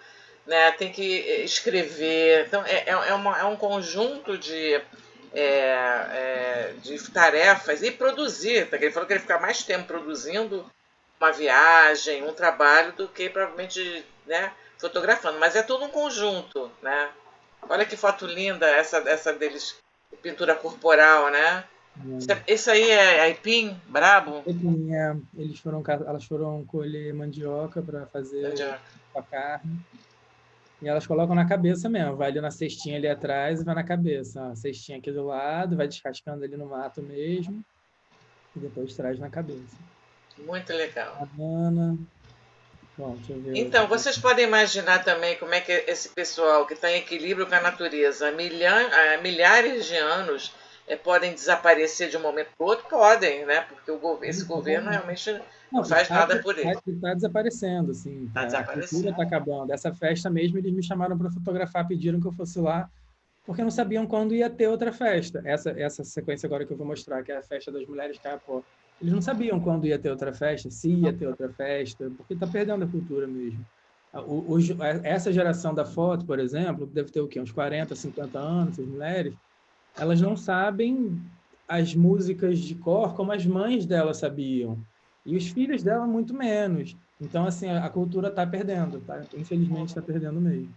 né? Tem que escrever. Então, é um conjunto de tarefas e produzir. Ele falou que ele fica mais tempo produzindo uma viagem, um trabalho, do que provavelmente, né, fotografando. Mas é tudo um conjunto, né? Olha que foto linda essa deles, pintura corporal, né? Esse aí é aipim, brabo? Elas foram colher mandioca para fazer a carne. E elas colocam na cabeça mesmo. Vai ali na cestinha ali atrás e vai na cabeça. A cestinha aqui do lado, vai descascando ali no mato mesmo. E depois traz na cabeça. Muito legal. Banana. Bom, deixa eu ver. Então, vocês podem imaginar também como é que esse pessoal que está em equilíbrio com a natureza há milhares de anos podem desaparecer de um momento para o outro? Podem, né? Porque esse governo realmente não faz nada por ele. Está desaparecendo, assim. A cultura está acabando. Essa festa mesmo, eles me chamaram para fotografar, pediram que eu fosse lá, porque não sabiam quando ia ter outra festa. Essa sequência agora que eu vou mostrar, que é a festa das mulheres Caiapó. Eles não sabiam quando ia ter outra festa, se ia ter outra festa, porque está perdendo a cultura mesmo. Essa geração da foto, por exemplo, deve ter o quê? Uns 40, 50 anos, as mulheres, elas não sabem as músicas de cor como as mães delas sabiam. E os filhos dela muito menos. Então, assim, a cultura está perdendo, tá? Infelizmente está perdendo mesmo.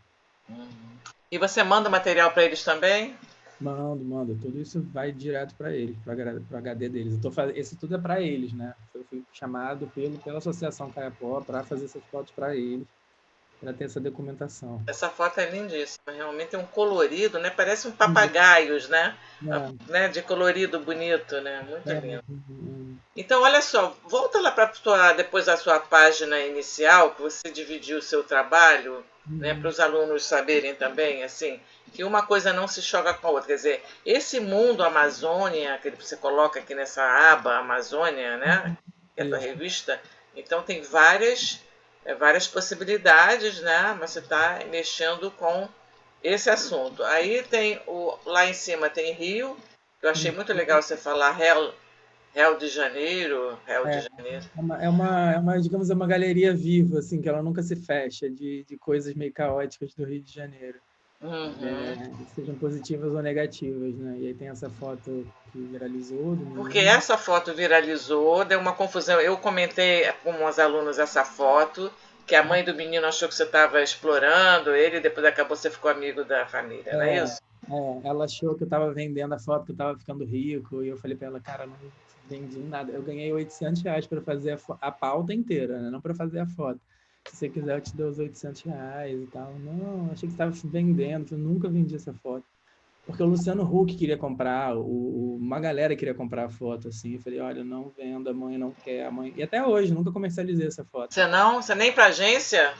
E você manda material para eles também? Mando. Tudo isso vai direto para eles, para o HD deles. Esse tudo é para eles, né? Eu fui chamado pela Associação Caiapó para fazer essas fotos para eles. para ter essa documentação. Essa foto é lindíssima, realmente tem um colorido, né? Parece um papagaios, né? É, Né? De colorido bonito, né? Muito é, lindo. Então, olha só, volta lá para depois da sua página inicial, que você dividiu o seu trabalho, né, para os alunos saberem também, assim, que uma coisa não se choca com a outra. Quer dizer, esse mundo Amazônia, que você coloca aqui nessa aba Amazônia, né, que é a tua isso. revista, então tem várias possibilidades, né, mas você está mexendo com esse assunto. Aí tem lá em cima tem Rio, que eu achei muito legal você falar Rio de Janeiro, Rio de É, Janeiro. digamos, é uma galeria viva, assim, que ela nunca se fecha, de coisas meio caóticas do Rio de Janeiro, Uhum. sejam positivas ou negativas, né? E aí tem essa foto que viralizou do Porque menino. essa foto viralizou, deu uma confusão. Eu comentei com os alunos essa foto, que a mãe do menino achou que você estava explorando ele, depois acabou você ficou amigo da família, não é É, isso? ela achou que eu estava vendendo a foto, que eu estava ficando rico, e eu falei para ela, cara, não vendi nada. Eu ganhei R$ 800 para fazer a pauta inteira, né? Não para fazer a foto. Se você quiser, eu te dou os R$ 800 e tal. Não, achei que você estava vendendo, eu nunca vendi essa foto. Porque o Luciano Huck queria comprar, uma galera queria comprar a foto, assim. Eu falei, olha, não vendo, a mãe não quer, a mãe... E até hoje, nunca comercializei essa foto. Você não? Você nem para agência?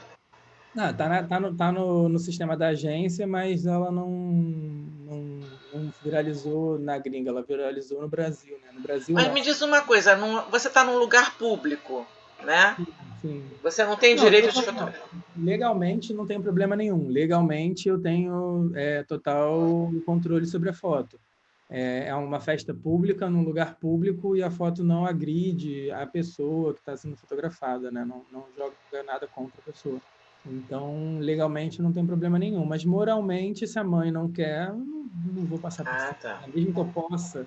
Não, tá no sistema da agência, mas ela não viralizou na gringa, ela viralizou no Brasil, né? No Brasil, Mas não. me diz uma coisa, você está num lugar público, né? Sim. Você não tem Não, direito de fotografar. legalmente não tem problema nenhum. Legalmente eu tenho total controle sobre a foto. É uma festa pública, num lugar público, e a foto não agride a pessoa que está sendo fotografada, né? Não joga nada contra a pessoa. Então, legalmente não tem problema nenhum. Mas moralmente, se a mãe não quer, eu não vou passar por Ah, cima, tá. né? Mesmo que eu possa,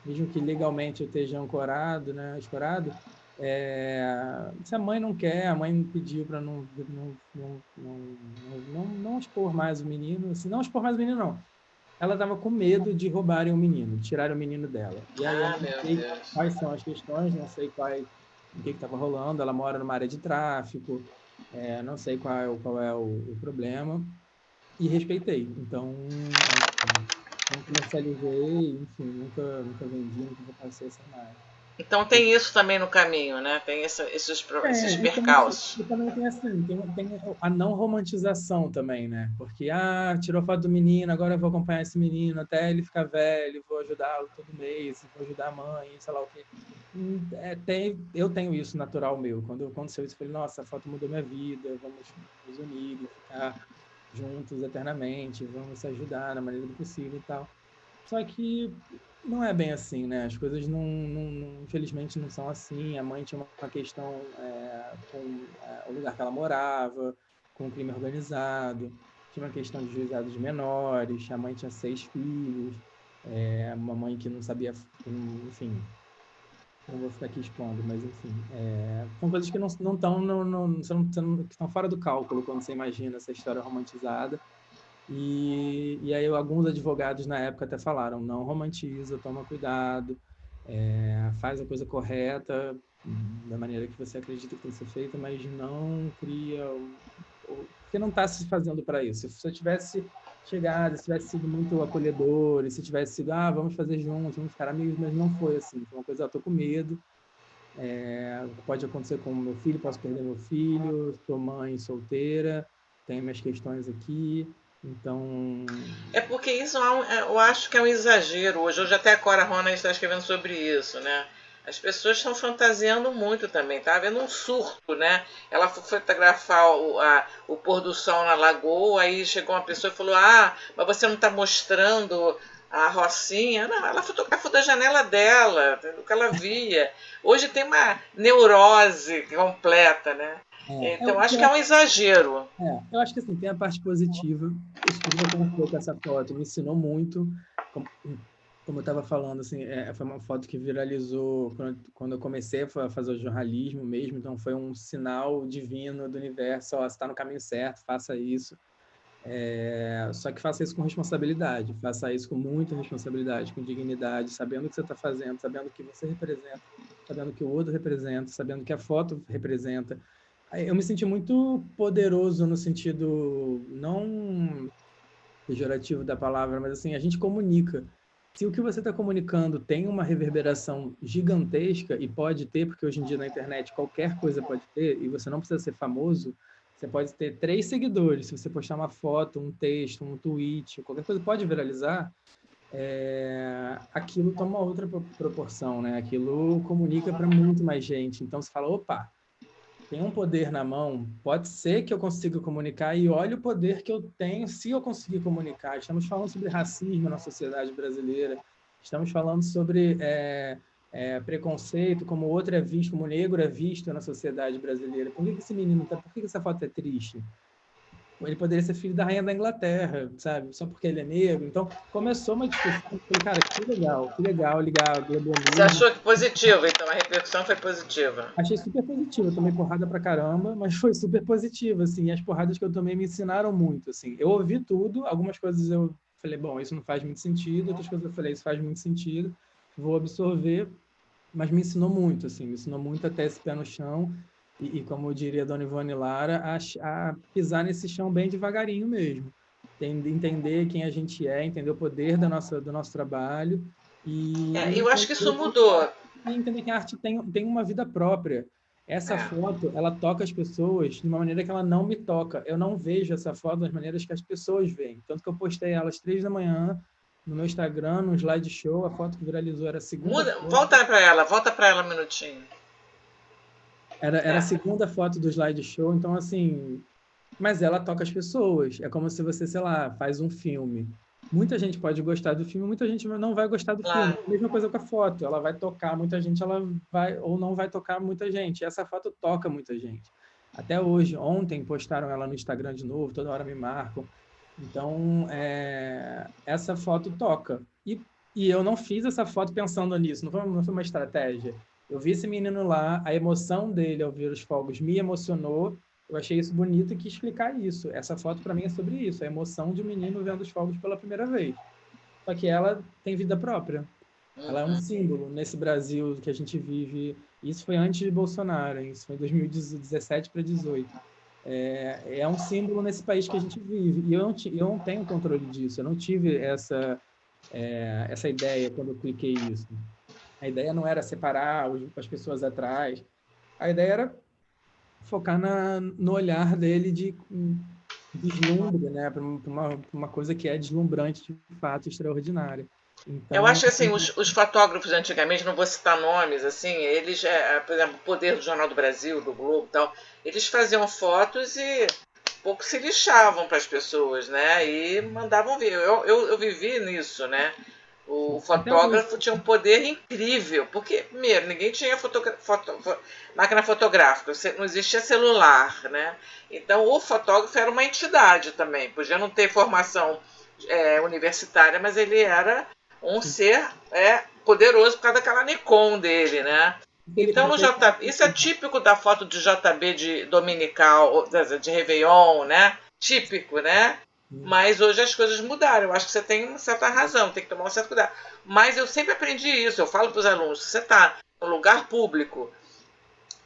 mesmo que legalmente eu esteja ancorado, né? Escorado, se a mãe não quer, a mãe pediu para não expor mais o menino, assim, não expor mais o menino, não. Ela estava com medo de roubarem o menino, de tirarem o menino dela. E aí eu Ah, não meu sei Deus. quais são as questões, não sei o que estava rolando. Ela mora numa área de tráfico, não sei qual é o problema, e respeitei. Então, não comercializei, enfim, nunca vendi, nunca repassei essa imagem. Então tem isso também no caminho, né? Tem esses E tem isso, percalços. e também tem assim, tem a não romantização também, né? Porque, tirou foto do menino, agora eu vou acompanhar esse menino até ele ficar velho, vou ajudá-lo todo mês, vou ajudar a mãe, sei lá o quê. Eu tenho isso natural meu. Quando aconteceu isso, eu falei, nossa, a foto mudou minha vida, vamos nos unir e ficar juntos eternamente, vamos se ajudar na maneira do possível e tal. Só que não é bem assim, né? As coisas infelizmente não são assim. A mãe tinha uma questão com o lugar que ela morava, com o crime organizado, tinha uma questão de juizado de menores, a mãe tinha 6 filhos, uma mãe que não sabia, enfim, não vou ficar aqui expondo, mas enfim, são coisas que não estão que estão fora do cálculo quando você imagina essa história romantizada. E aí alguns advogados na época até falaram, não romantiza, toma cuidado, faz a coisa correta, da maneira que você acredita que tem que ser feita, mas não cria... Porque não está se fazendo para isso. Se você tivesse chegado, se tivesse sido muito acolhedor, e se tivesse sido, vamos fazer juntos, vamos ficar amigos, mas não foi assim. Foi uma coisa, eu tô com medo, o que pode acontecer com o meu filho, posso perder meu filho, sou mãe solteira, tenho minhas questões aqui, então... É porque isso eu acho que é um exagero hoje. Hoje até a Cora Rona está escrevendo sobre isso, né? As pessoas estão fantasiando muito também. Tá havendo um surto, né? Ela foi fotografar o pôr do sol na lagoa, aí chegou uma pessoa e falou: mas você não está mostrando a rocinha? Não, ela fotografou da janela dela, do que ela via. Hoje tem uma neurose completa, né? Então acho que é um exagero. Eu acho que assim, tem a parte positiva. Isso que aconteceu com essa foto me ensinou muito. Como eu estava falando, assim, foi uma foto que viralizou quando eu comecei a fazer o jornalismo mesmo. Então, foi um sinal divino do universo. Você está no caminho certo, faça isso. Só que faça isso com responsabilidade. Faça isso com muita responsabilidade, com dignidade, sabendo o que você está fazendo, sabendo o que você representa, sabendo o que o outro representa, sabendo o que a foto representa. Eu me senti muito poderoso no sentido não pejorativo da palavra, mas assim, a gente comunica. Se o que você está comunicando tem uma reverberação gigantesca, e pode ter, porque hoje em dia na internet qualquer coisa pode ter, e você não precisa ser famoso, você pode ter 3 seguidores. Se você postar uma foto, um texto, um tweet, qualquer coisa pode viralizar, aquilo toma outra proporção, né? Aquilo comunica para muito mais gente. Então você fala, opa, tem um poder na mão, pode ser que eu consiga comunicar, e olha o poder que eu tenho se eu conseguir comunicar. Estamos falando sobre racismo na sociedade brasileira, estamos falando sobre preconceito, como o outro é visto, como o negro é visto na sociedade brasileira. Por que esse menino tá, por que essa foto é triste? Ele poderia ser filho da rainha da Inglaterra, sabe? Só porque ele é negro. Então, começou uma discussão. Eu falei, cara, que legal ligar a Globo Você News. achou que positivo, então a repercussão foi positiva. Achei super positivo. Eu tomei porrada pra caramba, mas foi super positivo, assim. As porradas que eu tomei me ensinaram muito, assim. Eu ouvi tudo, algumas coisas eu falei, bom, isso não faz muito sentido. Outras coisas eu falei, isso faz muito sentido. Vou absorver, mas me ensinou muito, assim. Me ensinou muito até esse pé no chão. E como diria a Dona Ivone Lara, a pisar nesse chão bem devagarinho mesmo. Entender quem a gente é, entender o poder do nosso trabalho e Eu acho que isso entender mudou. entender que a arte tem uma vida própria. Essa foto, ela toca as pessoas de uma maneira que ela não me toca. Eu não vejo essa foto das maneiras que as pessoas veem. Tanto que eu postei ela às 3 da manhã no meu Instagram, no slideshow. A foto que viralizou era a segunda Muda, foto. volta para ela um minutinho. Era a segunda foto do slideshow. Então, assim, mas ela toca as pessoas. É como se você, sei lá, faz um filme. Muita gente pode gostar do filme, muita gente não vai gostar do filme. Claro. Mesma coisa com a foto. Ela vai tocar muita gente, ela vai ou não vai tocar muita gente. E essa foto toca muita gente. Até hoje, ontem postaram ela no Instagram de novo, toda hora me marcam. Então, essa foto toca. E eu não fiz essa foto pensando nisso, não foi uma estratégia. Eu vi esse menino lá, a emoção dele ao ver os fogos me emocionou. Eu achei isso bonito e quis explicar isso. Essa foto, para mim, é sobre isso, a emoção de um menino vendo os fogos pela primeira vez. Só que ela tem vida própria. Ela é um símbolo nesse Brasil que a gente vive. Isso foi antes de Bolsonaro, hein? Isso foi em 2017 para 2018. É um símbolo nesse país que a gente vive. E eu não tenho controle disso. Eu não tive essa ideia quando eu cliquei isso. A ideia não era separar as pessoas atrás. A ideia era focar no olhar dele de deslumbre, né? Para uma coisa que é deslumbrante, de fato, extraordinária. Eu Então, acho que assim, os fotógrafos antigamente, não vou citar nomes, assim, eles, por exemplo, o Poder do Jornal do Brasil, do Globo e tal, eles faziam fotos e pouco se lixavam para as pessoas, né? E mandavam ver. Eu vivi nisso, né? O até hoje, fotógrafo tinha um poder incrível, porque, primeiro, ninguém tinha máquina fotográfica, não existia celular, né? Então, o fotógrafo era uma entidade também, podia não ter formação universitária, mas ele era um ser poderoso por causa daquela Nikon dele, né? Então, no JB, isso é típico da foto de JB de dominical, de Réveillon, né? Típico, né? Mas hoje as coisas mudaram. Eu acho que você tem uma certa razão, tem que tomar um certo cuidado. Mas eu sempre aprendi isso. Eu falo para os alunos: se você está no lugar público,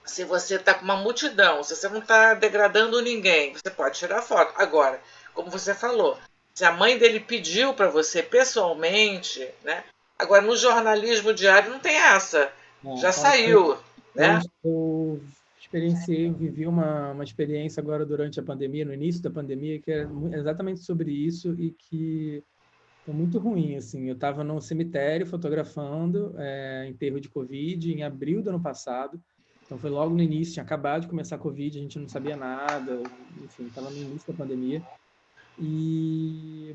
se você está com uma multidão, se você não está degradando ninguém, você pode tirar foto. Agora, como você falou, se a mãe dele pediu para você pessoalmente, né? Agora, no jornalismo diário não tem essa. Já saiu, né? eu vivi uma experiência agora durante a pandemia, no início da pandemia, que é exatamente sobre isso e que foi muito ruim, assim. Eu estava no cemitério fotografando enterro de Covid em abril do ano passado. Então foi logo no início, tinha acabado de começar a Covid, a gente não sabia nada, enfim, estava no início da pandemia. E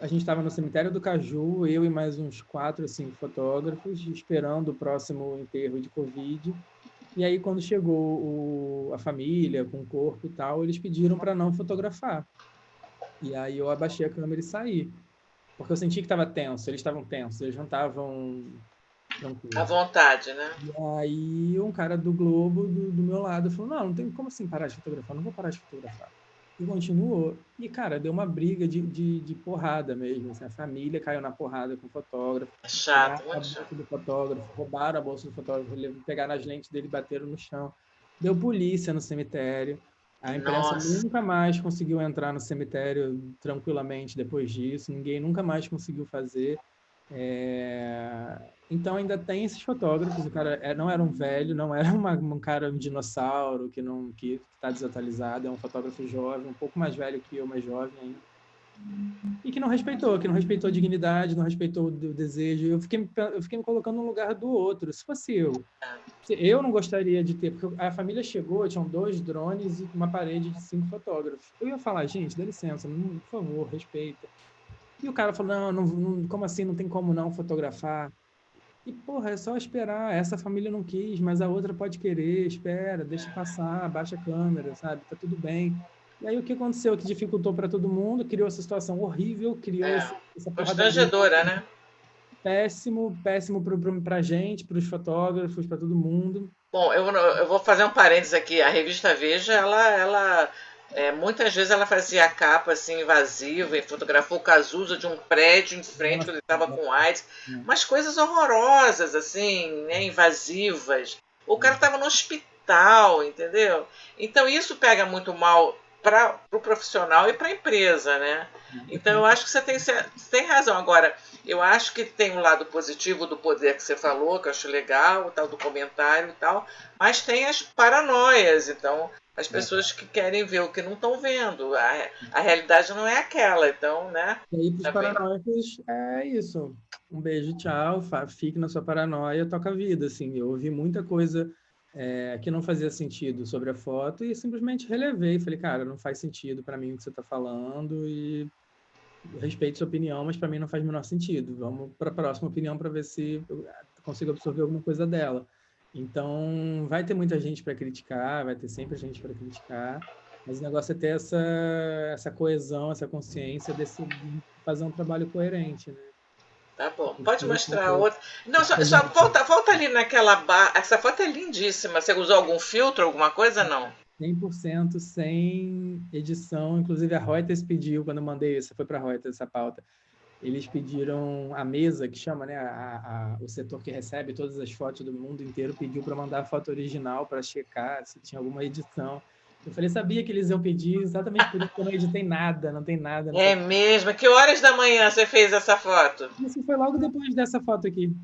a gente estava no cemitério do Caju, eu e mais uns 4, 5 fotógrafos, esperando o próximo enterro de Covid. E aí, quando chegou a família com o corpo e tal, eles pediram para não fotografar. E aí eu abaixei a câmera e saí, porque eu senti que estava tenso, eles estavam tensos, eles não estavam À tranquilos. vontade, né? E aí um cara do Globo, do meu lado, falou, não tem como assim parar de fotografar, não vou parar de fotografar. E continuou. E, cara, deu uma briga de porrada mesmo. Assim, a família caiu na porrada com o fotógrafo, É pegaram chato, a muito chato. bolsa do fotógrafo, roubaram a bolsa do fotógrafo, pegaram as lentes dele e bateram no chão. deu polícia no cemitério. A imprensa Nossa. nunca mais conseguiu entrar no cemitério tranquilamente depois disso, ninguém nunca mais conseguiu fazer. Então ainda tem esses fotógrafos, o cara não era um velho, não era um cara, um dinossauro que está desatualizado, é um fotógrafo jovem, um pouco mais velho que eu, mais jovem ainda. E que não respeitou a dignidade, não respeitou o desejo. Eu fiquei me colocando no lugar do outro. Se fosse eu não gostaria de ter, porque a família chegou, tinham 2 drones e uma parede de 5 fotógrafos. Eu ia falar, gente, dá licença, por favor, respeita. E o cara falou, não, como assim, não tem como não fotografar? E, porra, é só esperar. Essa família não quis, mas a outra pode querer. Espera, deixa passar, baixa a câmera, sabe? Tá tudo bem. E aí o que aconteceu? Que dificultou para todo mundo, criou essa situação horrível, criou essa porradaria. Constrangedora, né? Péssimo, péssimo para a gente, para os fotógrafos, para todo mundo. Bom, eu vou fazer um parênteses aqui. A revista Veja, muitas vezes ela fazia a capa assim invasiva e fotografou o Cazuza de um prédio em frente quando ele estava com AIDS, mas coisas horrorosas assim, né, invasivas. O cara estava no hospital, entendeu? Então isso pega muito mal para o profissional e para a empresa, né? Então eu acho que você tem razão. Agora, eu acho que tem um lado positivo do poder que você falou, que eu acho legal, o tal do comentário e tal, mas tem as paranoias, então as pessoas que querem ver o que não estão vendo. A realidade não é aquela, então, né? E aí, para os paranoicos, é isso. Um beijo, tchau, fique na sua paranoia, toca a vida, assim. Eu ouvi muita coisa que não fazia sentido sobre a foto e simplesmente relevei. Falei, cara, não faz sentido para mim o que você está falando e eu respeito sua opinião, mas para mim não faz o menor sentido. Vamos para a próxima opinião para ver se eu consigo absorver alguma coisa dela. Então, vai ter muita gente para criticar, vai ter sempre gente para criticar, mas o negócio é ter essa coesão, essa consciência de fazer um trabalho coerente, né? Tá bom, pode mostrar outra. Não, só volta ali naquela barra. Essa foto é lindíssima. Você usou algum filtro, alguma coisa? Não. 100% sem edição. Inclusive, a Reuters pediu, quando eu mandei isso, foi para a Reuters essa pauta, eles pediram a mesa, que chama, né, o setor que recebe todas as fotos do mundo inteiro, pediu para mandar a foto original para checar se tinha alguma edição. Eu falei, sabia que eles iam pedir, exatamente por isso que eu não editei nada, não tem nada. É mesmo? Que horas da manhã você fez essa foto? Isso foi logo depois dessa foto aqui,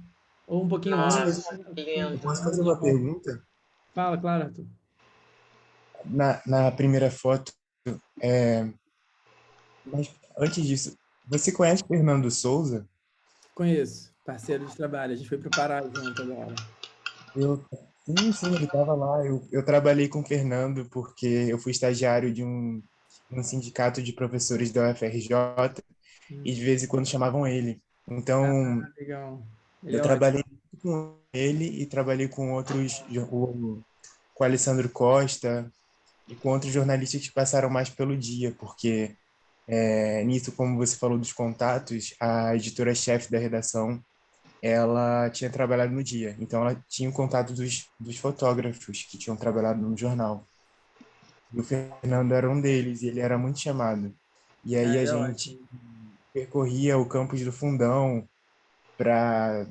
ou um pouquinho antes. Nossa, que lindo. Posso fazer uma pergunta? Fala, claro, Arthur. Na primeira foto, mas antes disso, você conhece Fernando Souza? Conheço, parceiro de trabalho, a gente foi pro Pará junto agora. Sim, ele estava lá. Eu trabalhei com o Fernando porque eu fui estagiário de um sindicato de professores da UFRJ e de vez em quando chamavam ele. Então, legal. eu trabalhei com ele e trabalhei com outros, com o Alessandro Costa e com outros jornalistas que passaram mais pelo dia, porque nisso, como você falou dos contatos, a editora-chefe da redação, ela tinha trabalhado no dia, então ela tinha o contato dos fotógrafos que tinham trabalhado no jornal. E o Fernando era um deles, e ele era muito chamado. E aí a gente percorria o campus do Fundão para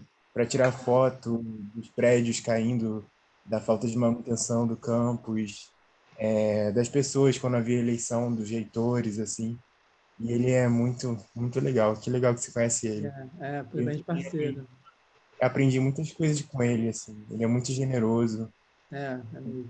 tirar foto dos prédios caindo, da falta de manutenção do campus, das pessoas quando havia eleição dos reitores, assim. E ele é muito, muito legal. Que legal que você conhece ele. Foi bem de parceiro. Aprendi muitas coisas com ele, assim. Ele é muito generoso. É mesmo.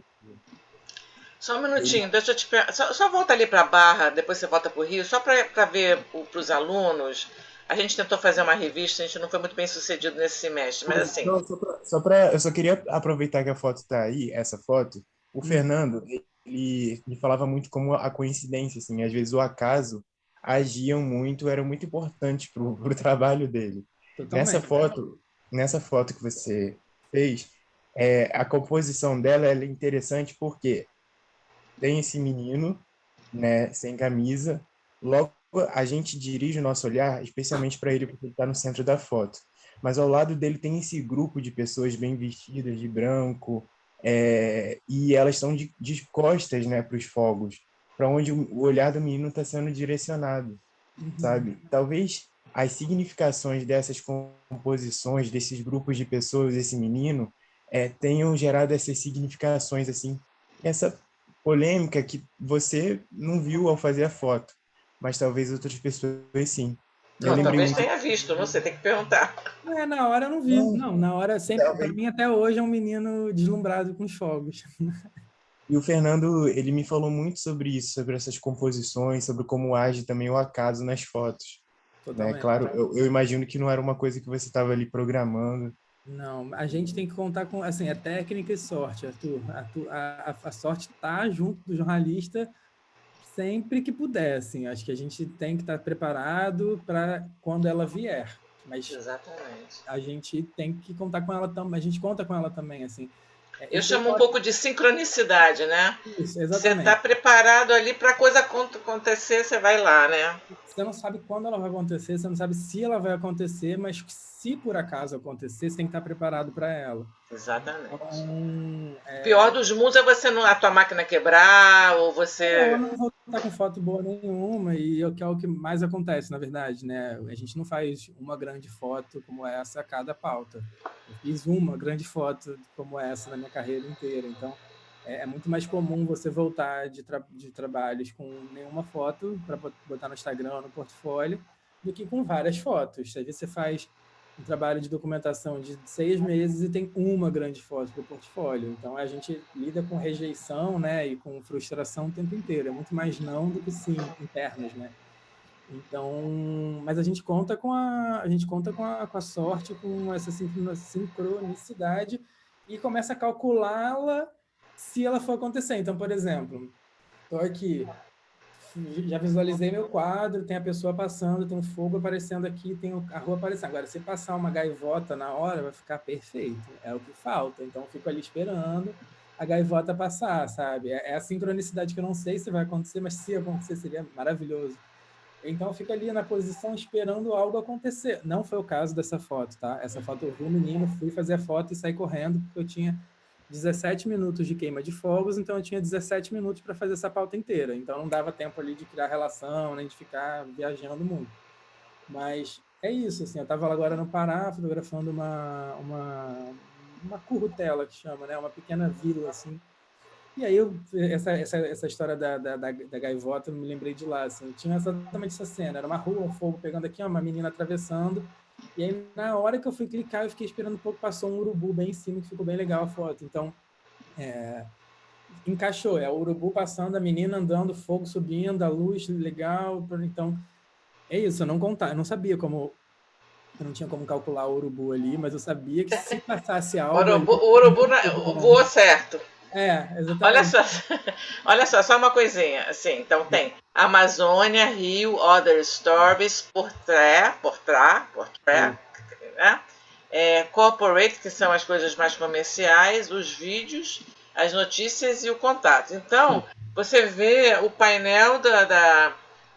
Só um minutinho, deixa eu te perguntar. Só volta ali para a Barra, depois você volta para o Rio, só para ver para os alunos. A gente tentou fazer uma revista, a gente não foi muito bem sucedido nesse semestre, mas assim. Não, eu só queria aproveitar que a foto está aí, essa foto. O Fernando, ele falava muito como a coincidência, assim, às vezes o acaso agiam muito, era muito importante para o trabalho dele. Totalmente. Nessa foto que você fez, a composição dela é interessante porque tem esse menino, né, sem camisa, logo a gente dirige o nosso olhar especialmente para ele porque ele está no centro da foto, mas ao lado dele tem esse grupo de pessoas bem vestidas de branco, e elas estão de costas, né, para os fogos, para onde o olhar do menino está sendo direcionado, sabe? Talvez as significações dessas composições, desses grupos de pessoas, desse menino, tenham gerado essas significações assim Essa polêmica que você não viu ao fazer a foto, mas talvez outras pessoas sim. Eu Não, lembrei talvez muito. tenha visto, não sei, tem que perguntar. Na hora eu não vi. Não, Não, na hora sempre, para talvez. mim até hoje é um menino deslumbrado com os fogos. E o Fernando, ele me falou muito sobre isso, sobre essas composições, sobre como age também o acaso nas fotos, né? Totalmente. Claro, eu imagino que não era uma coisa que você estava ali programando. Não, a gente tem que contar com, assim, é técnica e sorte, Arthur. A sorte está junto do jornalista sempre que puder, assim. Acho que a gente tem que estar preparado para quando ela vier. Mas Exatamente. a gente tem que contar com ela também. A gente conta com ela também, assim. Eu Isso chamo um pouco de sincronicidade, né? isso, Você está exatamente. preparado ali para a coisa acontecer, você vai lá, né? Você não sabe quando ela vai acontecer, você não sabe se ela vai acontecer, mas se por acaso acontecer, você tem que estar preparado para ela. Exatamente. Então, O pior dos mundos é você não, a tua máquina quebrar, ou eu você. não vou estar com foto boa nenhuma, e que é o que mais acontece, na verdade, né? A gente não faz uma grande foto como essa a cada pauta. Eu fiz uma grande foto como essa na minha carreira inteira, então é muito mais comum você voltar de trabalhos com nenhuma foto para botar no Instagram ou no portfólio do que com várias fotos. Às vezes você faz um trabalho de documentação de 6 meses e tem uma grande foto para o portfólio. Então, a gente lida com rejeição, né, e com frustração o tempo inteiro. É muito mais não do que sim internos, né? Então, mas a gente conta com a sorte, com essa sincronicidade e começa a calculá-la se ela for acontecer. Então, por exemplo, estou aqui, já visualizei meu quadro, tem a pessoa passando, tem um fogo aparecendo aqui, tem a rua aparecendo. Agora, se passar uma gaivota na hora, vai ficar perfeito. É o que falta. Então, eu fico ali esperando a gaivota passar, sabe? É a sincronicidade que eu não sei se vai acontecer, mas se acontecer, seria maravilhoso. Então, eu fico ali na posição esperando algo acontecer. Não foi o caso dessa foto, tá? Essa foto eu vi o menino, fui fazer a foto e saí correndo, porque eu tinha 17 minutos de queima de fogos, então eu tinha 17 minutos para fazer essa pauta inteira. Então, não dava tempo ali de criar relação, nem de ficar viajando muito. Mas é isso, assim, eu estava agora no Pará, fotografando uma currutela, que chama, né? Uma pequena vila, assim, e aí, essa história da gaivota, eu me lembrei de lá, assim, tinha exatamente essa cena, era uma rua, um fogo pegando aqui, uma menina atravessando, e aí, na hora que eu fui clicar, eu fiquei esperando um pouco, passou um urubu bem em cima, que ficou bem legal a foto, então, encaixou, é o urubu passando, a menina andando, fogo subindo, a luz legal, então, é isso, eu não sabia como, eu não tinha como calcular o urubu ali, mas eu sabia que se passasse algo ali, O urubu voou certo. Olha exatamente. só, olha só uma coisinha. Assim, então tem Amazônia, Rio, Other Stories, Portrait, né? Corporate, que são as coisas mais comerciais, os vídeos, as notícias e o contato. Então, você vê o painel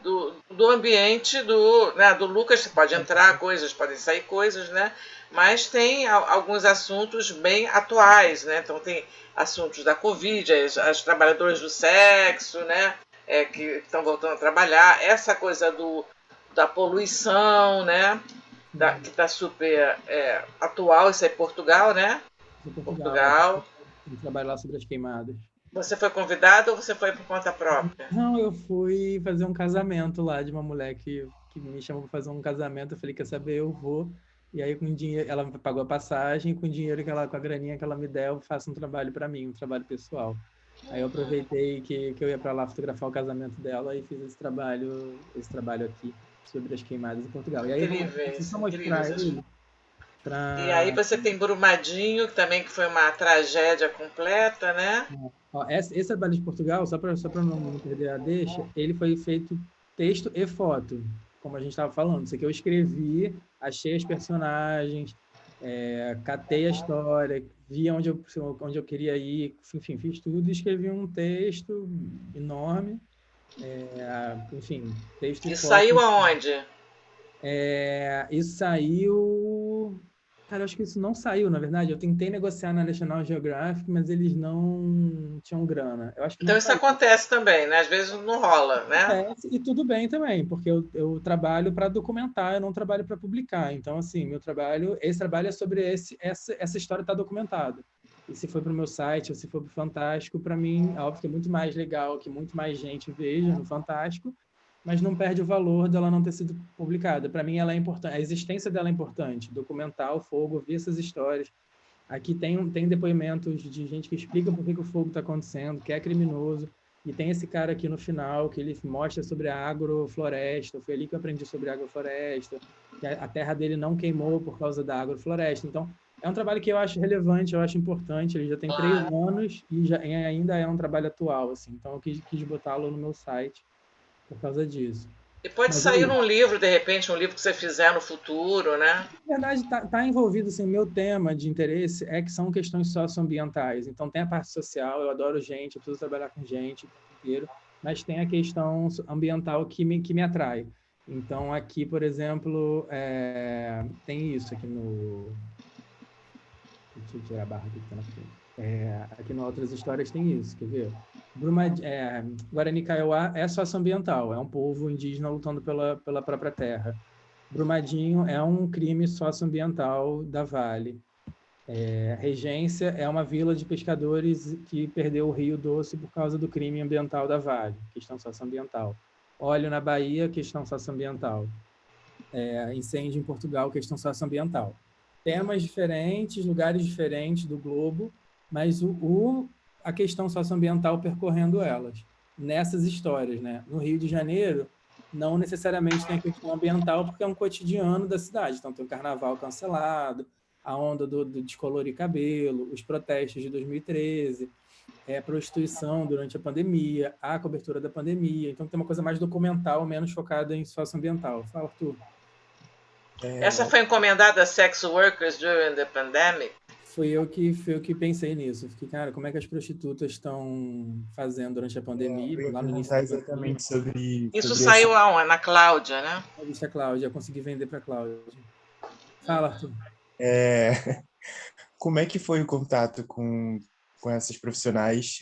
do ambiente do Lucas, pode entrar coisas, podem sair coisas, né? Mas tem alguns assuntos bem atuais, né? Então tem assuntos da Covid, as trabalhadoras do sexo, né? Que estão voltando a trabalhar, essa coisa da poluição, né? Que está super atual, isso é Portugal, né? De Portugal, Portugal. eu trabalho lá sobre as queimadas. Você foi convidado ou você foi por conta própria? Não, eu fui fazer um casamento lá de uma mulher que me chamou para fazer um casamento. Eu falei, quer saber, eu vou. E aí, com dinheiro, ela me pagou a passagem, com o dinheiro com a graninha que ela me der, eu faço um trabalho para mim, um trabalho pessoal. Aí eu aproveitei que eu ia para lá fotografar o casamento dela e fiz esse trabalho aqui sobre as queimadas em Portugal. E aí eu vou Incríveis, só mostrar incríveis. ele E aí para. você tem Brumadinho, que também que foi uma tragédia completa, né? Esse trabalho de Portugal, só para não perder a deixa, ele foi feito texto e foto, como a gente estava falando. Isso aqui eu escrevi, achei os personagens, catei a história, vi onde eu queria ir, enfim, fiz tudo e escrevi um texto enorme, enfim, texto e E foto. saiu aonde? Isso saiu. Cara, eu acho que isso não saiu, na verdade. Eu tentei negociar na National Geographic, mas eles não tinham grana. Eu acho que não Então isso saiu. acontece também, né? Às vezes não rola, né? Acontece, e tudo bem também, porque eu trabalho para documentar, eu não trabalho para publicar. Então, assim, esse trabalho é sobre essa história está documentada. e se for para o meu site ou se for para o Fantástico, para mim, é óbvio que é muito mais legal que muito mais gente veja no Fantástico, mas não perde o valor dela não ter sido publicada. Para mim, ela é importante, a existência dela é importante. Documentar o fogo, ouvir essas histórias. Aqui tem depoimentos de gente que explica por que o fogo está acontecendo, que é criminoso. E tem esse cara aqui no final, que ele mostra sobre a agrofloresta. Foi ali que eu aprendi sobre a agrofloresta, que a terra dele não queimou por causa da agrofloresta. Então, é um trabalho que eu acho relevante, eu acho importante. Ele já tem 3 anos e ainda é um trabalho atual. Assim. Então, eu quis botá-lo no meu site por causa disso. E pode sair num livro, de repente, um livro que você fizer no futuro, né? Na verdade, tá envolvido, assim, o meu tema de interesse é que são questões socioambientais. Então, tem a parte social, eu adoro gente, eu preciso trabalhar com gente o tempo inteiro, mas tem a questão ambiental que me atrai. Então, aqui, por exemplo, tem isso aqui no... Deixa eu tirar a barra aqui que está na frente. Aqui no Outras Histórias tem isso, quer ver? Guarani Kaiowá é socioambiental, é um povo indígena lutando pela própria terra. Brumadinho é um crime socioambiental da Vale. Regência é uma vila de pescadores que perdeu o Rio Doce por causa do crime ambiental da Vale, questão socioambiental. Óleo na Bahia, questão socioambiental. Incêndio em Portugal, questão socioambiental. Temas diferentes, lugares diferentes do globo, mas a questão socioambiental percorrendo elas, nessas histórias, né? No Rio de Janeiro, não necessariamente tem a questão ambiental, porque é um cotidiano da cidade. Então, tem o carnaval cancelado, a onda do descolorir cabelo, os protestos de 2013, prostituição durante a pandemia, a cobertura da pandemia. Então, tem uma coisa mais documental, menos focada em socioambiental. Fala, Arthur. Essa foi encomendada a Sex Workers During the Pandemic? Fui eu que pensei nisso. Fiquei, cara, como é que as prostitutas estão fazendo durante a pandemia? Eu ia Lá no início perguntar exatamente sobre Isso saiu aonde? Na Cláudia, né? A revista Cláudia, eu consegui vender para a Cláudia. Fala, Arthur. Como é que foi o contato com essas profissionais?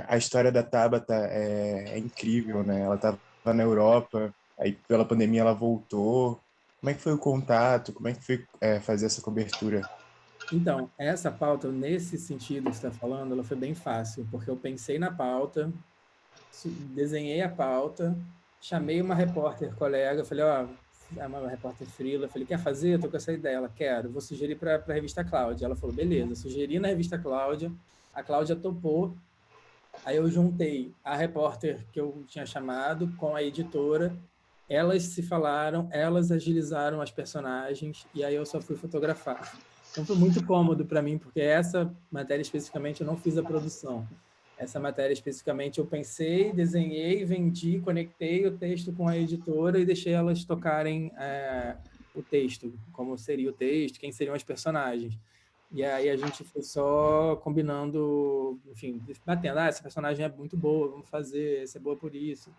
A história da Tabata é incrível, né? Ela estava na Europa, aí pela pandemia ela voltou. Como é que foi o contato? Como é que foi fazer essa cobertura? Então, essa pauta, nesse sentido que você está falando, ela foi bem fácil, porque eu pensei na pauta, desenhei a pauta, chamei uma repórter colega, falei, uma repórter freela, falei, quer fazer? Eu tô com essa ideia. Ela, quero, vou sugerir para a revista Cláudia. Ela falou, beleza, sugeri na revista Cláudia, a Cláudia topou, aí eu juntei a repórter que eu tinha chamado com a editora, elas se falaram, elas agilizaram as personagens, e aí eu só fui fotografar. Então foi muito cômodo para mim, porque essa matéria especificamente eu não fiz a produção. Essa matéria especificamente eu pensei, desenhei, vendi, conectei o texto com a editora e deixei elas tocarem o texto, como seria o texto, quem seriam as personagens. E aí a gente foi só combinando, enfim, batendo, essa personagem é muito boa, vamos fazer, essa é boa por isso.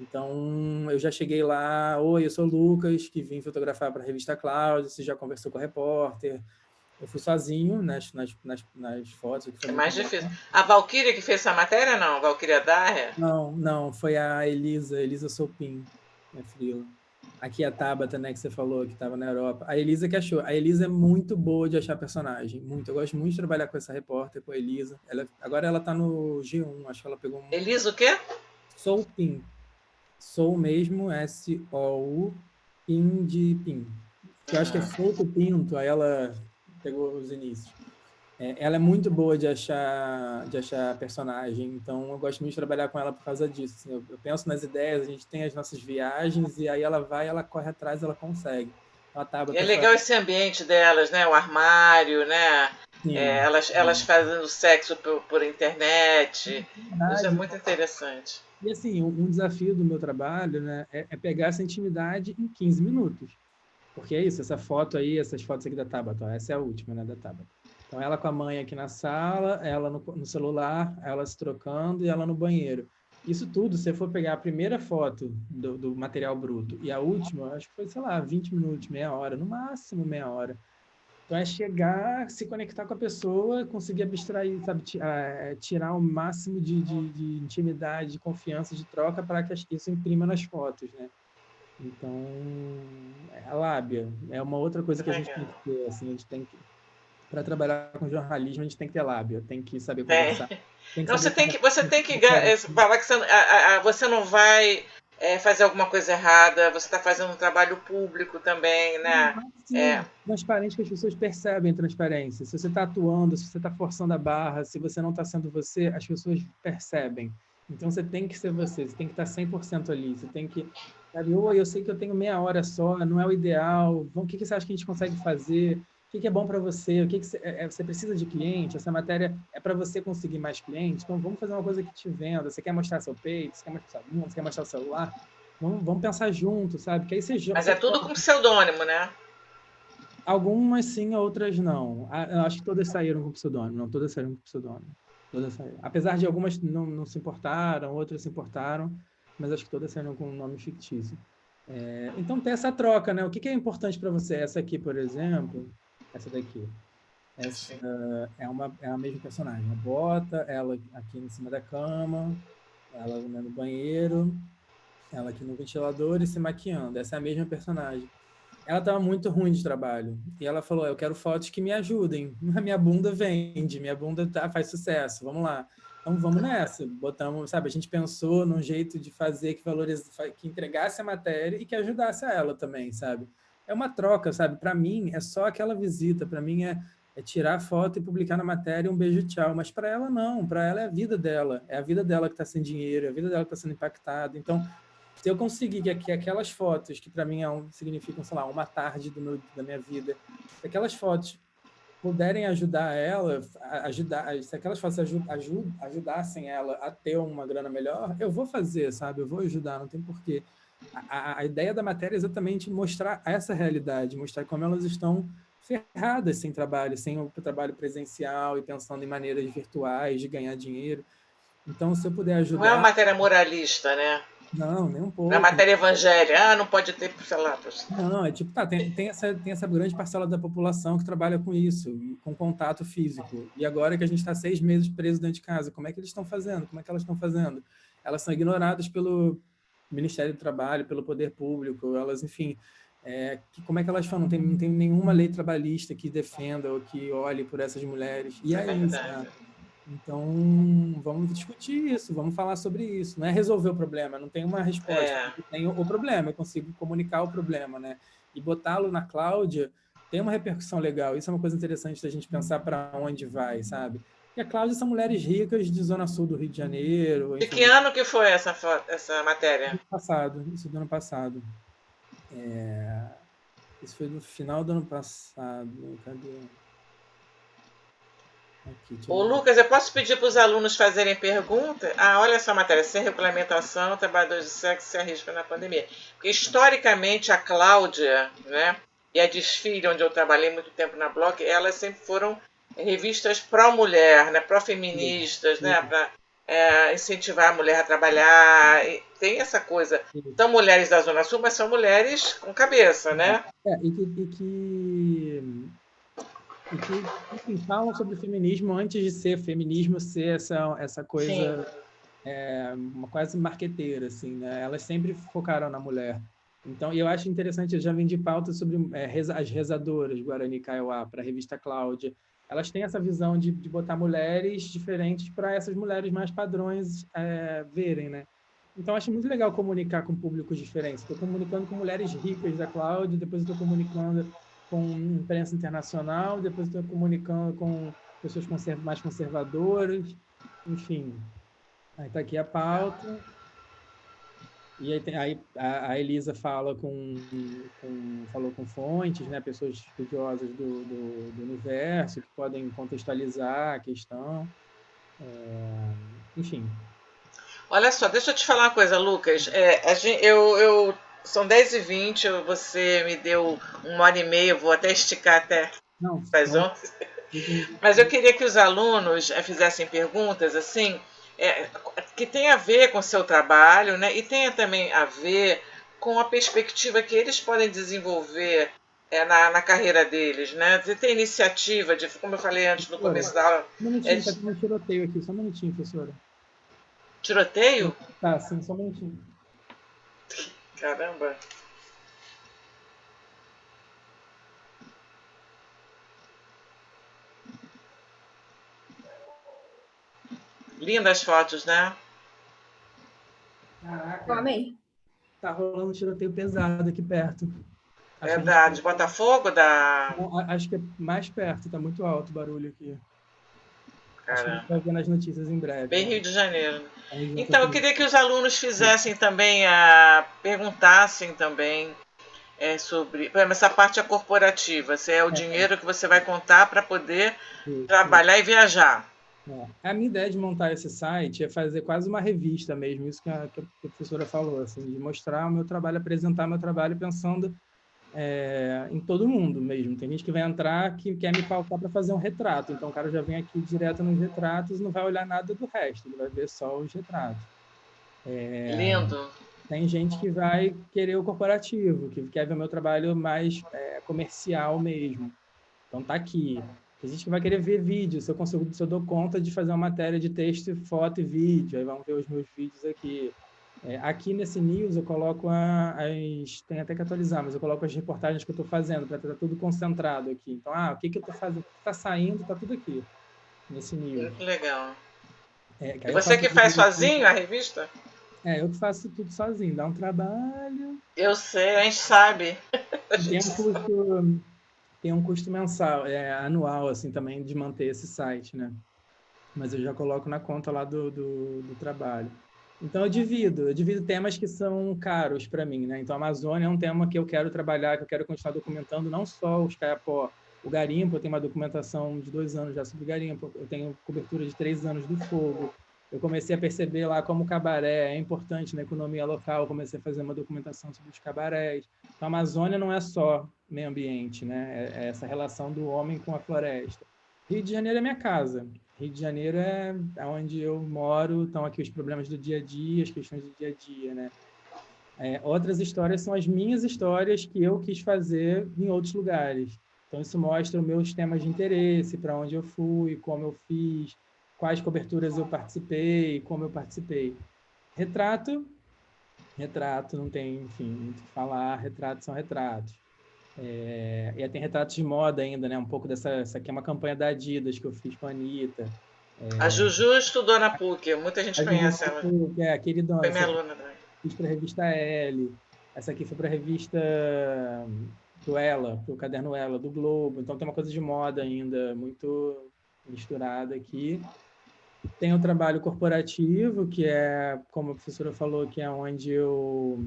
Então, eu já cheguei lá, oi, eu sou o Lucas, que vim fotografar para a revista Cláudia, você já conversou com o repórter. Eu fui sozinho nas fotos. Que foi mais difícil. A Valquíria que fez essa matéria, não? Valquíria Daher? Não, foi a Elisa Sopin, minha frila. Aqui a Tabata, né, que você falou, que estava na Europa. A Elisa que achou. A Elisa é muito boa de achar personagem, muito. Eu gosto muito de trabalhar com essa repórter, com a Elisa. Agora ela está no G1, acho que ela pegou... Elisa o quê? Sopin. Sou mesmo, S-O-U, Pin de Pin. Que eu acho que é Souto Pinto, aí ela pegou os inícios. Ela é muito boa de achar personagem, então eu gosto muito de trabalhar com ela por causa disso. Assim, eu penso nas ideias, a gente tem as nossas viagens, e aí ela vai, ela corre atrás, ela consegue. É legal esse ambiente delas, né? O armário, né? Elas fazendo sexo por internet. Isso é muito interessante. E assim, um desafio do meu trabalho, né, é pegar essa intimidade em 15 minutos. Porque é isso, essa foto aí, essas fotos aqui da Tabata, essa é a última, né, da Tabata. Então, ela com a mãe aqui na sala, ela no celular, ela se trocando e ela no banheiro. Isso tudo, se você for pegar a primeira foto do material bruto e a última, acho que foi, sei lá, 20 minutos, meia hora, no máximo meia hora. Então, é chegar, se conectar com a pessoa, conseguir abstrair, sabe, tirar o máximo de intimidade, de confiança, de troca, para que isso imprima nas fotos, né? Então, a lábia é uma outra coisa que a gente tem que ter, assim, a gente tem que para trabalhar com jornalismo, a gente tem que ter lábia, tem que saber É. conversar. Tem que Não, saber você tem que falar que você não vai fazer alguma coisa errada, você está fazendo um trabalho público também, né? Sim, transparente, que as pessoas percebem transparência. Se você está atuando, se você está forçando a barra, se você não está sendo você, as pessoas percebem. Então você tem que ser você tem que estar 100% ali, você tem que, sabe, eu sei que eu tenho meia hora só, não é o ideal, o que você acha que a gente consegue fazer? O que é bom para você? O que você, você precisa de cliente? Essa matéria é para você conseguir mais clientes? Então vamos fazer uma coisa que te venda. Você quer mostrar seu peito? Você quer mostrar sua bunda? Você quer mostrar o celular? Vamos pensar junto, sabe? Que aí Mas é tudo com pseudônimo, né? Algumas sim, outras não. Eu acho que todas saíram com pseudônimo. Não, todas saíram com pseudônimo. Todas saíram. Apesar de algumas não se importaram, outras se importaram, mas acho que todas saíram com um nome fictício. Então tem essa troca, né? O que é importante para você? Essa aqui, por exemplo, essa daqui. Essa é a mesma personagem. A Bota, ela aqui em cima da cama, ela no banheiro, ela aqui no ventilador e se maquiando. Essa é a mesma personagem. Ela estava muito ruim de trabalho. E ela falou: eu quero fotos que me ajudem. A minha bunda vende, minha bunda faz sucesso, vamos lá. Então vamos nessa. Botamos, sabe, a gente pensou num jeito de fazer que entregasse a matéria e que ajudasse a ela também, sabe? É uma troca, sabe? Para mim é só aquela visita, para mim é tirar a foto e publicar na matéria um beijo tchau, mas para ela não, para ela é a vida dela, é a vida dela que está sem dinheiro, é a vida dela que está sendo impactada. Então se eu conseguir que aquelas fotos, que para mim significam, sei lá, uma tarde da minha vida, se aquelas fotos puderem ajudar ela, se aquelas fotos ajudassem ela a ter uma grana melhor, eu vou fazer, sabe? Eu vou ajudar, não tem porquê. A ideia da matéria é exatamente mostrar essa realidade, mostrar como elas estão ferradas sem trabalho, sem o trabalho presencial e pensando em maneiras virtuais de ganhar dinheiro. Então, se eu puder Não é uma ajudar... matéria moralista, né? Não, nem um Não é pouco. matéria evangélica. Não pode ter, sei lá. Não, é tipo, tem essa grande parcela da população que trabalha com isso, com contato físico. E agora que a gente está 6 meses preso dentro de casa, como é que eles estão fazendo? Como é que elas estão fazendo? Elas são ignoradas pelo Ministério do Trabalho, pelo poder público, elas, enfim, como é que elas falam? Não tem nenhuma lei trabalhista que defenda ou que olhe por essas mulheres. E aí, sabe? Então, vamos discutir isso, vamos falar sobre isso. Não é resolver o problema, não tem uma resposta. Tem o problema, eu consigo comunicar o problema, né? E botá-lo na Cláudia tem uma repercussão legal. Isso é uma coisa interessante da gente pensar para onde vai, sabe? E a Cláudia são mulheres ricas de Zona Sul do Rio de Janeiro. De Enfim, que ano que foi essa matéria? isso do ano passado. Isso foi no final do ano passado. Cadê? Aqui, deixa eu Ô, ver. Lucas, eu posso pedir para os alunos fazerem pergunta? Olha essa matéria, sem regulamentação, trabalhadores de sexo se arriscam na pandemia. Porque, historicamente, a Cláudia, né, e a Desfile, onde eu trabalhei muito tempo na Block, elas sempre foram revistas pró-mulher, né, pró-feministas, né, para incentivar a mulher a trabalhar. E tem essa coisa. São mulheres da Zona Sul, mas são mulheres com cabeça, né? E que enfim, falam sobre feminismo antes de ser feminismo, ser essa Sim. coisa uma quase marqueteira, assim, né? Elas sempre focaram na mulher. Então, eu acho interessante, eu já vendi pauta sobre as rezadoras Guarani Kaiowá para a revista Cláudia. Elas têm essa visão de botar mulheres diferentes para essas mulheres mais padrões verem, né? Então, acho muito legal comunicar com públicos diferentes. Estou comunicando com mulheres ricas da Cláudia, depois estou comunicando com imprensa internacional, depois estou comunicando com pessoas mais conservadoras, enfim. Aí está aqui a pauta. E aí a Elisa falou com fontes, né, pessoas estudiosas do universo que podem contextualizar a questão. Enfim. Olha só, deixa eu te falar uma coisa, Lucas. São 10h20, você me deu 1h30, eu vou até esticar até Não, as 11. Mas eu queria que os alunos fizessem perguntas assim, que tenha a ver com o seu trabalho, né? E tenha também a ver com a perspectiva que eles podem desenvolver na carreira deles, né? Você tem iniciativa de, como eu falei antes no começo da aula. Um minutinho, tá tendo um tiroteio aqui, só um minutinho, professora. Tiroteio? Tá, sim, só um minutinho. Caramba. Lindas fotos, né? Caraca, Eu amei. tá rolando um tiroteio pesado aqui perto. Acho É que a gente de Botafogo, da... não, acho que é mais perto, tá muito alto o barulho aqui. Acho que a gente Cara, vai ver nas notícias em breve. bem Rio de Janeiro. A região Então, eu aqui. queria que os alunos fizessem também, perguntassem também sobre, por exemplo, essa parte corporativa, se é o dinheiro que você vai contar para poder trabalhar e viajar. A minha ideia de montar esse site é fazer quase uma revista mesmo, isso que a professora falou, assim, de mostrar o meu trabalho, apresentar meu trabalho pensando em todo mundo mesmo. Tem gente que vai entrar que quer me pautar para fazer um retrato, então o cara já vem aqui direto nos retratos e não vai olhar nada do resto, ele vai ver só os retratos. Lindo. Tem gente que vai querer o corporativo, que quer ver o meu trabalho mais comercial mesmo. Então tá aqui. Tem gente que vai querer ver vídeo, se eu dou conta de fazer uma matéria de texto, foto e vídeo, aí vão ver os meus vídeos aqui. Aqui nesse news eu coloco tem até que atualizar, mas eu coloco as reportagens que eu estou fazendo, para estar tudo concentrado aqui. Então, o que eu estou fazendo, o que está saindo, está tudo aqui, nesse news. Muito legal. Que E aí eu você faço que faz vídeo aqui. sozinho a revista? Eu que faço tudo sozinho, dá um trabalho. Eu sei, a gente sabe. Tem um custo mensal, anual, assim, também, de manter esse site, né? Mas eu já coloco na conta lá do trabalho. Então, eu divido temas que são caros para mim, né? Então, a Amazônia é um tema que eu quero trabalhar, que eu quero continuar documentando, não só os caiapó, o garimpo, eu tenho uma documentação de 2 anos já sobre o garimpo, eu tenho cobertura de 3 anos do fogo, eu comecei a perceber lá como o cabaré é importante na economia local, eu comecei a fazer uma documentação sobre os cabarés. Então, a Amazônia não é só meio ambiente, né? É essa relação do homem com a floresta. Rio de Janeiro é minha casa. Rio de Janeiro é onde eu moro, estão aqui os problemas do dia a dia, as questões do dia a dia, né? Outras histórias são as minhas histórias que eu quis fazer em outros lugares. Então, isso mostra os meus temas de interesse, para onde eu fui, como eu fiz, quais coberturas eu participei, como eu participei. Retrato, não tem, enfim, muito o que falar, retratos são retratos. E aí tem retratos de moda ainda, né? Um pouco essa aqui é uma campanha da Adidas que eu fiz com a Anitta. A Juju estudou na PUC, muita gente A Juju conhece ela. queridona, Foi minha essa aqui aluna também. fiz para a revista Elle, essa aqui foi para a revista do Ela, para o caderno Ela, do Globo. Então tem uma coisa de moda ainda, muito misturada aqui. Tem o trabalho corporativo, que é, como a professora falou, que é onde eu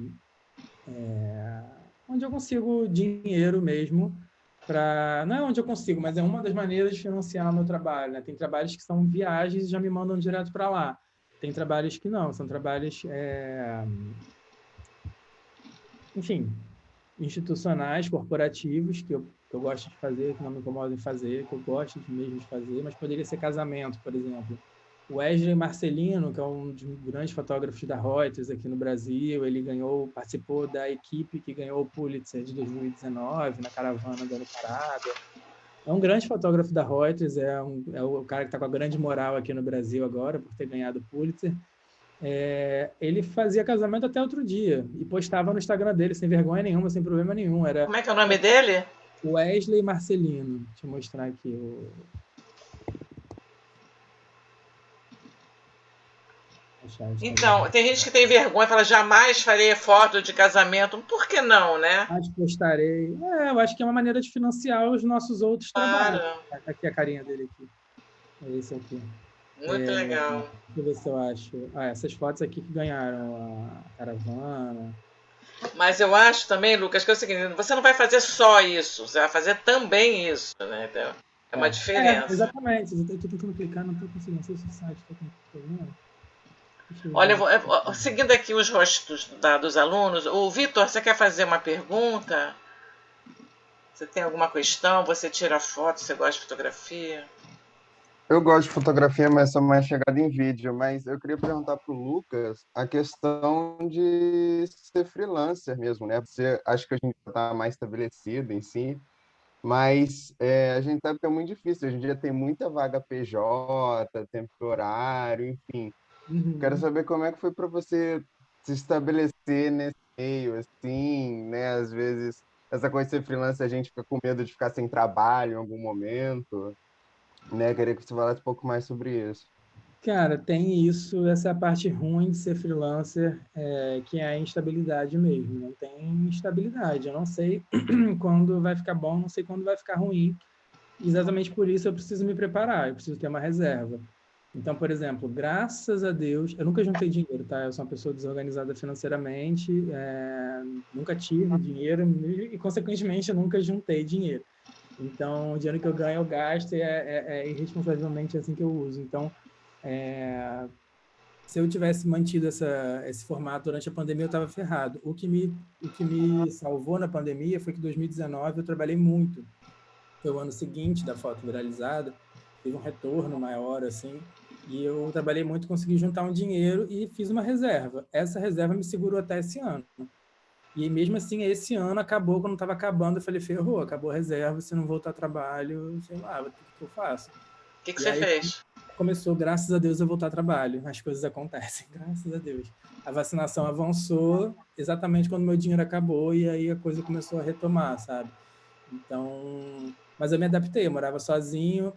consigo dinheiro mesmo não é onde eu consigo, mas é uma das maneiras de financiar o meu trabalho, né? Tem trabalhos que são viagens e já me mandam direto para lá. Tem trabalhos que não, são trabalhos, enfim, institucionais, corporativos, que eu gosto de fazer, que não me incomodam em fazer, que eu gosto mesmo de fazer, mas poderia ser casamento, por exemplo. O Wesley Marcelino, que é um dos grandes fotógrafos da Reuters aqui no Brasil, ele participou da equipe que ganhou o Pulitzer de 2019, na caravana do ano parada. É um grande fotógrafo da Reuters, é o cara que está com a grande moral aqui no Brasil agora, por ter ganhado o Pulitzer. Ele fazia casamento até outro dia e postava no Instagram dele, sem vergonha nenhuma, sem problema nenhum. Como é que é o nome dele? Wesley Marcelino. Deixa eu mostrar aqui. Então, tem gente que tem vergonha e fala, jamais farei foto de casamento. Por que não, né? Mas postarei. Eu acho que é uma maneira de financiar os nossos outros trabalhos. Aqui a carinha dele aqui. É esse aqui. Muito legal. Deixa eu ver se eu acho. Essas fotos aqui que ganharam a caravana. Mas eu acho também, Lucas, que é o seguinte, você não vai fazer só isso, você vai fazer também isso, né? Então, é uma diferença. Exatamente. Eu estou tentando clicar, não estou conseguindo. Não sei se o site está com problema. Olha, seguindo aqui os rostos dos alunos, o Vitor, você quer fazer uma pergunta? Você tem alguma questão? Você tira foto? Você gosta de fotografia? Eu gosto de fotografia, mas sou mais chegado em vídeo. Mas eu queria perguntar para o Lucas a questão de ser freelancer mesmo, né? Você acha que a gente está mais estabelecido em si, mas a gente sabe que é muito difícil. Hoje em dia tem muita vaga PJ, temporário, enfim. Quero saber como é que foi para você se estabelecer nesse meio, assim, né? Às vezes, essa coisa de ser freelancer, a gente fica com medo de ficar sem trabalho em algum momento, né? Queria que você falasse um pouco mais sobre isso. Cara, tem isso, essa é a parte ruim de ser freelancer, que é a instabilidade mesmo. Não tem estabilidade. Eu não sei quando vai ficar bom, não sei quando vai ficar ruim. Exatamente por isso eu preciso me preparar, eu preciso ter uma reserva. Então, por exemplo, graças a Deus, eu nunca juntei dinheiro, tá? Eu sou uma pessoa desorganizada financeiramente, nunca tive dinheiro e, consequentemente, eu nunca juntei dinheiro. Então, o dinheiro que eu ganho, eu gasto e é irresponsavelmente assim que eu uso. Então, se eu tivesse mantido esse formato durante a pandemia, eu estava ferrado. O que me salvou na pandemia foi que em 2019 eu trabalhei muito. Foi o ano seguinte da foto viralizada, teve um retorno maior, assim, e eu trabalhei muito, consegui juntar um dinheiro e fiz uma reserva. Essa reserva me segurou até esse ano. E mesmo assim, esse ano acabou, quando estava acabando, eu falei, ferrou, acabou a reserva, se não voltar ao trabalho, sei lá, o que eu faço? O que E você aí fez? começou, graças a Deus, a voltar ao trabalho. As coisas acontecem, graças a Deus. A vacinação avançou exatamente quando meu dinheiro acabou e aí a coisa começou a retomar, sabe? Então, mas eu me adaptei, eu morava sozinho,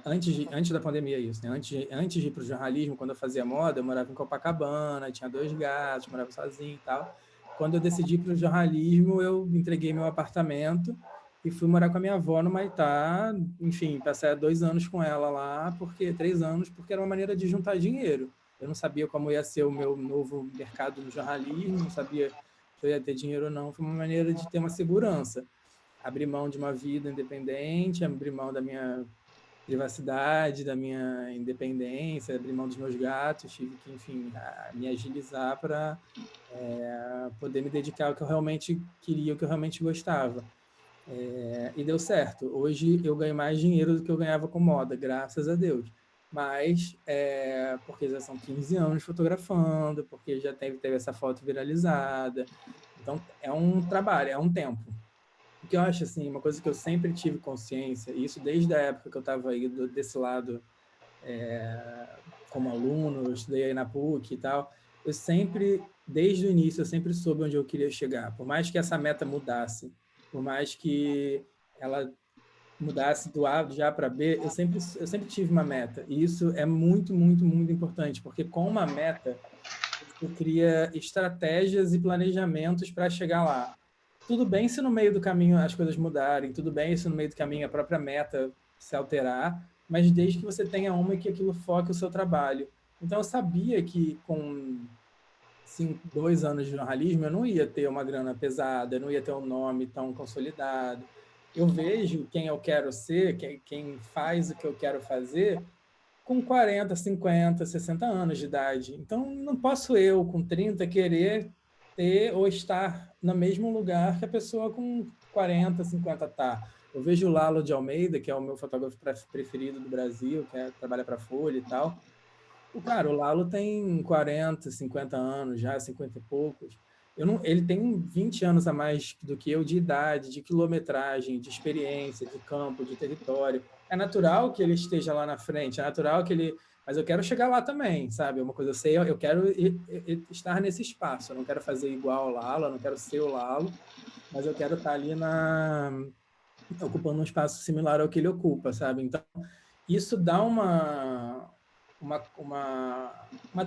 antes da pandemia isso, né? Antes de ir para o jornalismo, quando eu fazia moda, eu morava em Copacabana, tinha 2 gatos, morava sozinho e tal. Quando eu decidi para o jornalismo, eu entreguei meu apartamento e fui morar com a minha avó no Maitá. Enfim, passei 2 anos com ela lá, 3 anos, porque era uma maneira de juntar dinheiro. Eu não sabia como ia ser o meu novo mercado no jornalismo, não sabia se eu ia ter dinheiro ou não. Foi uma maneira de ter uma segurança. Abrir mão de uma vida independente, abrir mão da minha privacidade, da minha independência, abrir mão dos meus gatos, tive que, enfim, me agilizar para poder me dedicar ao que eu realmente queria, ao que eu realmente gostava. E deu certo. Hoje eu ganho mais dinheiro do que eu ganhava com moda, graças a Deus. Mas, porque já são 15 anos fotografando, porque já teve essa foto viralizada. Então, é um trabalho, é um tempo. O que eu acho, assim, uma coisa que eu sempre tive consciência, e isso desde a época que eu estava aí desse lado como aluno, eu estudei aí na PUC e tal, eu sempre, desde o início, eu sempre soube onde eu queria chegar. Por mais que essa meta mudasse, por mais que ela mudasse do A já para B, eu sempre tive uma meta. E isso é muito, muito, muito importante, porque com uma meta, você cria estratégias e planejamentos para chegar lá. Tudo bem se no meio do caminho as coisas mudarem, tudo bem se no meio do caminho a própria meta se alterar, mas desde que você tenha uma e que aquilo foque o seu trabalho. Então, eu sabia que com 2 anos de jornalismo eu não ia ter uma grana pesada, eu não ia ter um nome tão consolidado. Eu vejo quem eu quero ser, quem faz o que eu quero fazer, com 40, 50, 60 anos de idade. Então, não posso eu, com 30, querer ter ou estar no mesmo lugar que a pessoa com 40, 50 está. Eu vejo o Lalo de Almeida, que é o meu fotógrafo preferido do Brasil, trabalha para a Folha e tal. O Lalo tem 40, 50 anos já, 50 e poucos. Ele tem 20 anos a mais do que eu de idade, de quilometragem, de experiência, de campo, de território. É natural que ele esteja lá na frente, é natural que ele... Mas eu quero chegar lá também, sabe? Uma coisa eu sei, eu quero estar nesse espaço. Eu não quero fazer igual o Lalo, eu não quero ser o Lalo, mas eu quero estar ali ocupando um espaço similar ao que ele ocupa, sabe? Então, isso dá uma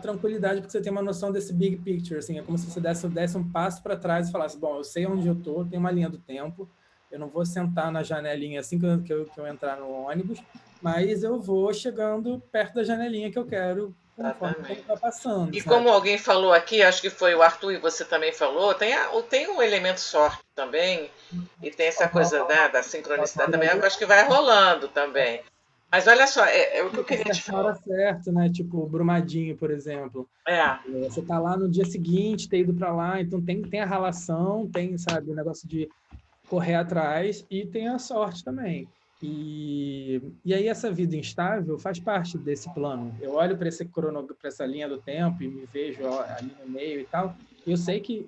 tranquilidade, porque você tem uma noção desse big picture, assim, é como se você desse um passo para trás e falasse, bom, eu sei onde eu estou, tem uma linha do tempo, eu não vou sentar na janelinha assim que eu entrar no ônibus, mas eu vou chegando perto da janelinha que eu quero, conforme o tempo Exatamente. vai passando, E sabe? como alguém falou aqui, acho que foi o Arthur e você também falou, tem um elemento sorte também, e tem essa coisa da sincronicidade também, eu acho que vai rolando também. Mas olha só, é o que eu queria te Na hora falar. certa, né? Tipo, Brumadinho, por exemplo. É, Você tá lá no dia seguinte, ter ido para lá, então tem a relação, tem, sabe, o negócio de correr atrás e tem a sorte também. E aí essa vida instável faz parte desse plano. Eu olho para essa linha do tempo e me vejo ali no meio e tal. E eu sei que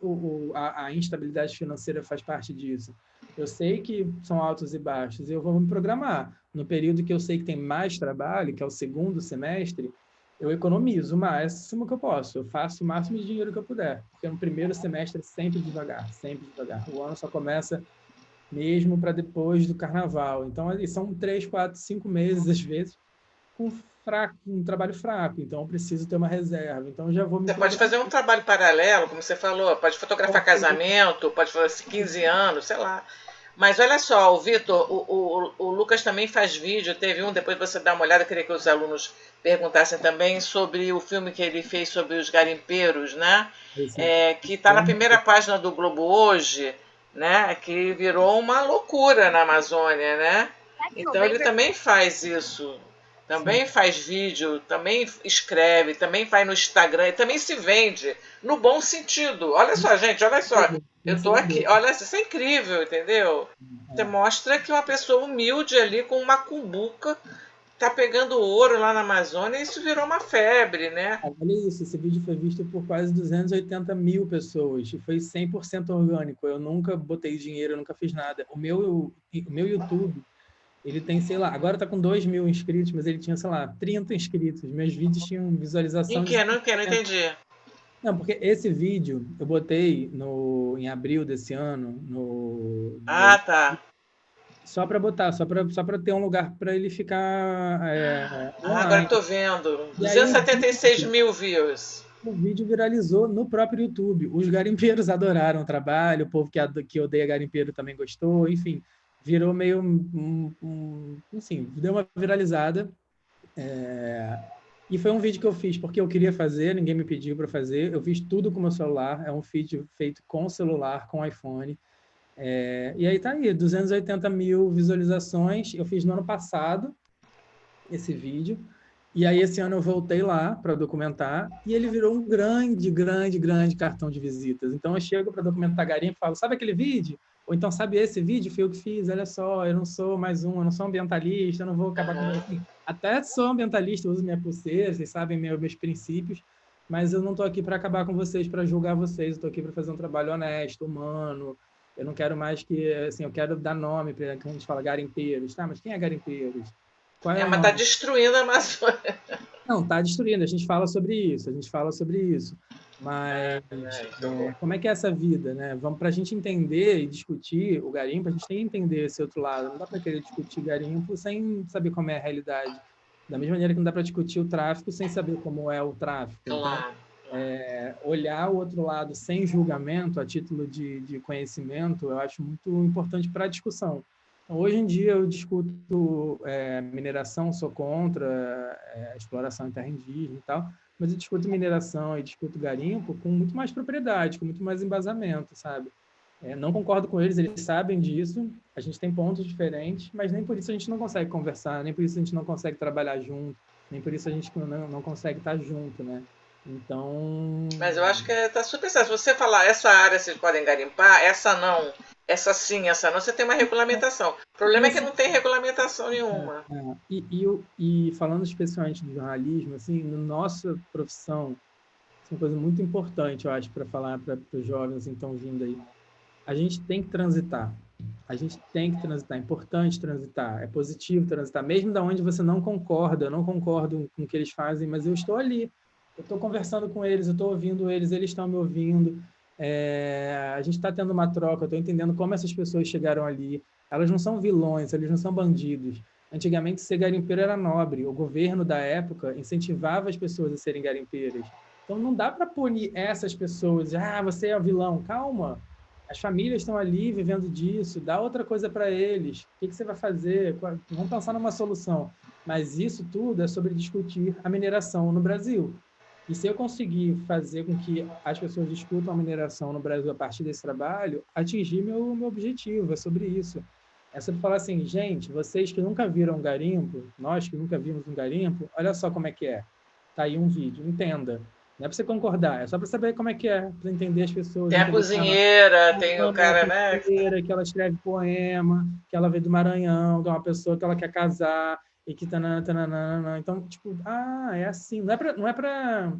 a instabilidade financeira faz parte disso. Eu sei que são altos e baixos. E eu vou me programar. No período que eu sei que tem mais trabalho, que é o segundo semestre, eu economizo o máximo que eu posso. Eu faço o máximo de dinheiro que eu puder. Porque no primeiro semestre é sempre devagar, sempre devagar. O ano só começa mesmo para depois do carnaval. Então, ali são 3, 4, 5 meses, às vezes, com fraco, um trabalho fraco, então eu preciso ter uma reserva. Então já vou me Você pode fazer um trabalho paralelo, como você falou, pode fotografar casamento, pode fazer 15 anos, sei lá. Mas olha só, o Vitor, o Lucas também faz vídeo, teve um, depois você dá uma olhada, eu queria que os alunos perguntassem também sobre o filme que ele fez sobre os garimpeiros, né? Que está na primeira página do Globo hoje, né? Que virou uma loucura na Amazônia, né? Então ele também faz isso, também faz vídeo, também escreve, também faz no Instagram, e também se vende, no bom sentido. Olha só, gente, olha só. Eu tô aqui, olha, isso é incrível, entendeu? Você mostra que uma pessoa humilde ali com uma cumbuca tá pegando ouro lá na Amazônia e isso virou uma febre, né? Olha isso, esse vídeo foi visto por quase 280 mil pessoas e foi 100% orgânico. Eu nunca botei dinheiro, eu nunca fiz nada. O meu YouTube, ele tem, sei lá, agora tá com 2 mil inscritos, mas ele tinha, sei lá, 30 inscritos. Meus vídeos tinham visualização de... Não entendi. Não, porque esse vídeo eu botei em abril desse ano, tá. Só para botar, só para ter um lugar para ele ficar. Agora estou vendo. 276 mil views. O vídeo viralizou no próprio YouTube. Os garimpeiros adoraram o trabalho, o povo que odeia garimpeiro também gostou, enfim, virou meio. Enfim, deu uma viralizada. E foi um vídeo que eu fiz porque eu queria fazer, ninguém me pediu para fazer. Eu fiz tudo com o meu celular. É um vídeo feito com celular, com iPhone. E aí tá aí, 280 mil visualizações. Eu fiz no ano passado esse vídeo. E aí esse ano eu voltei lá para documentar e ele virou um grande, grande, grande cartão de visitas. Então eu chego para documentar garimpo e falo, sabe aquele vídeo? Ou então, sabe esse vídeo? Foi eu que fiz, olha só, eu não sou mais eu não sou ambientalista, eu não vou acabar com... Assim, até sou ambientalista, uso minha pulseira, vocês sabem meus princípios, mas eu não estou aqui para acabar com vocês, para julgar vocês, eu estou aqui para fazer um trabalho honesto, humano. Eu não quero mais que, assim, eu quero dar nome para quando a gente fala garimpeiros, tá? Mas quem é garimpeiros? Mas está destruindo a Amazônia. Não, está destruindo, a gente fala sobre isso, Mas como é que é essa vida, né? Para a gente entender e discutir o garimpo, a gente tem que entender esse outro lado. Não dá para querer discutir garimpo sem saber como é a realidade. Da mesma maneira que não dá para discutir o tráfico sem saber como é o tráfico. Claro. Então, olhar o outro lado sem julgamento, a título de conhecimento, eu acho muito importante para a discussão. Então, hoje em dia eu discuto mineração, sou contra a exploração em terra indígena e tal, mas eu discuto mineração e discuto garimpo com muito mais propriedade, com muito mais embasamento, sabe? Não concordo com eles, eles sabem disso, a gente tem pontos diferentes, mas nem por isso a gente não consegue conversar, nem por isso a gente não consegue trabalhar junto, nem por isso a gente não consegue estar junto, né? Então... Mas eu acho que está super certo. Se você falar, essa área vocês podem garimpar, essa não, essa sim, essa não, você tem uma regulamentação. O problema é que não tem regulamentação nenhuma. E falando especialmente do jornalismo, assim, na nossa profissão, é uma coisa muito importante, eu acho, para falar para os jovens assim, que estão vindo aí. A gente tem que transitar. A gente tem que transitar. É importante transitar. É positivo transitar. Mesmo da onde você não concorda, eu não concordo com o que eles fazem, mas eu estou ali. Eu estou conversando com eles, eu estou ouvindo eles estão me ouvindo. A gente está tendo uma troca, eu estou entendendo como essas pessoas chegaram ali. Elas não são vilões, eles não são bandidos. Antigamente, ser garimpeiro era nobre. O governo da época incentivava as pessoas a serem garimpeiras. Então, não dá para punir essas pessoas. Você é o vilão. Calma. As famílias estão ali vivendo disso. Dá outra coisa para eles. O que você vai fazer? Vamos pensar numa solução. Mas isso tudo é sobre discutir a mineração no Brasil. E se eu conseguir fazer com que as pessoas discutam a mineração no Brasil a partir desse trabalho, atingir meu objetivo, é sobre isso. É sobre falar assim, gente, vocês que nunca viram um garimpo, nós que nunca vimos um garimpo, olha só como é que é. Tá aí um vídeo, entenda. Não é para você concordar, é só para saber como é que é, para entender as pessoas. Tem a cozinheira, tem o cara, né? Que ela escreve poema, que ela veio do Maranhão, de uma pessoa que ela quer casar, e que tananana. Então, tipo, é assim. Não é para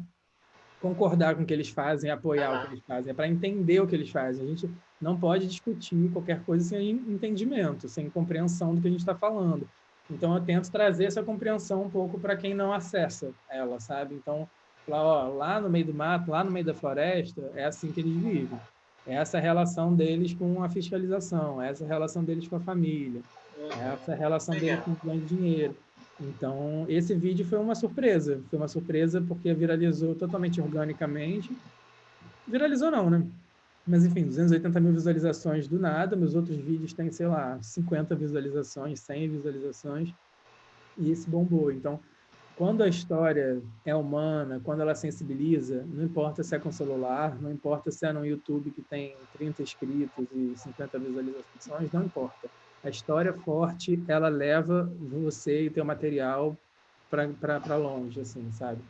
concordar com o que eles fazem, apoiar o que eles fazem, é para entender o que eles fazem. A gente não pode discutir qualquer coisa sem entendimento, sem compreensão do que a gente está falando. Então, eu tento trazer essa compreensão um pouco para quem não acessa ela, sabe? Então, lá no meio do mato, lá no meio da floresta, é assim que eles vivem. É essa relação deles com a fiscalização, é essa relação deles com a família, é essa relação deles com o ganho de dinheiro. Então, esse vídeo foi uma surpresa. Foi uma surpresa porque viralizou totalmente organicamente. Viralizou não, né? Mas, enfim, 280 mil visualizações do nada. Meus outros vídeos têm, sei lá, 50 visualizações, 100 visualizações. E esse bombou. Então, quando a história é humana, quando ela sensibiliza, não importa se é com celular, não importa se é no YouTube que tem 30 inscritos e 50 visualizações, não importa. A história forte, ela leva você e teu material para longe, assim, sabe?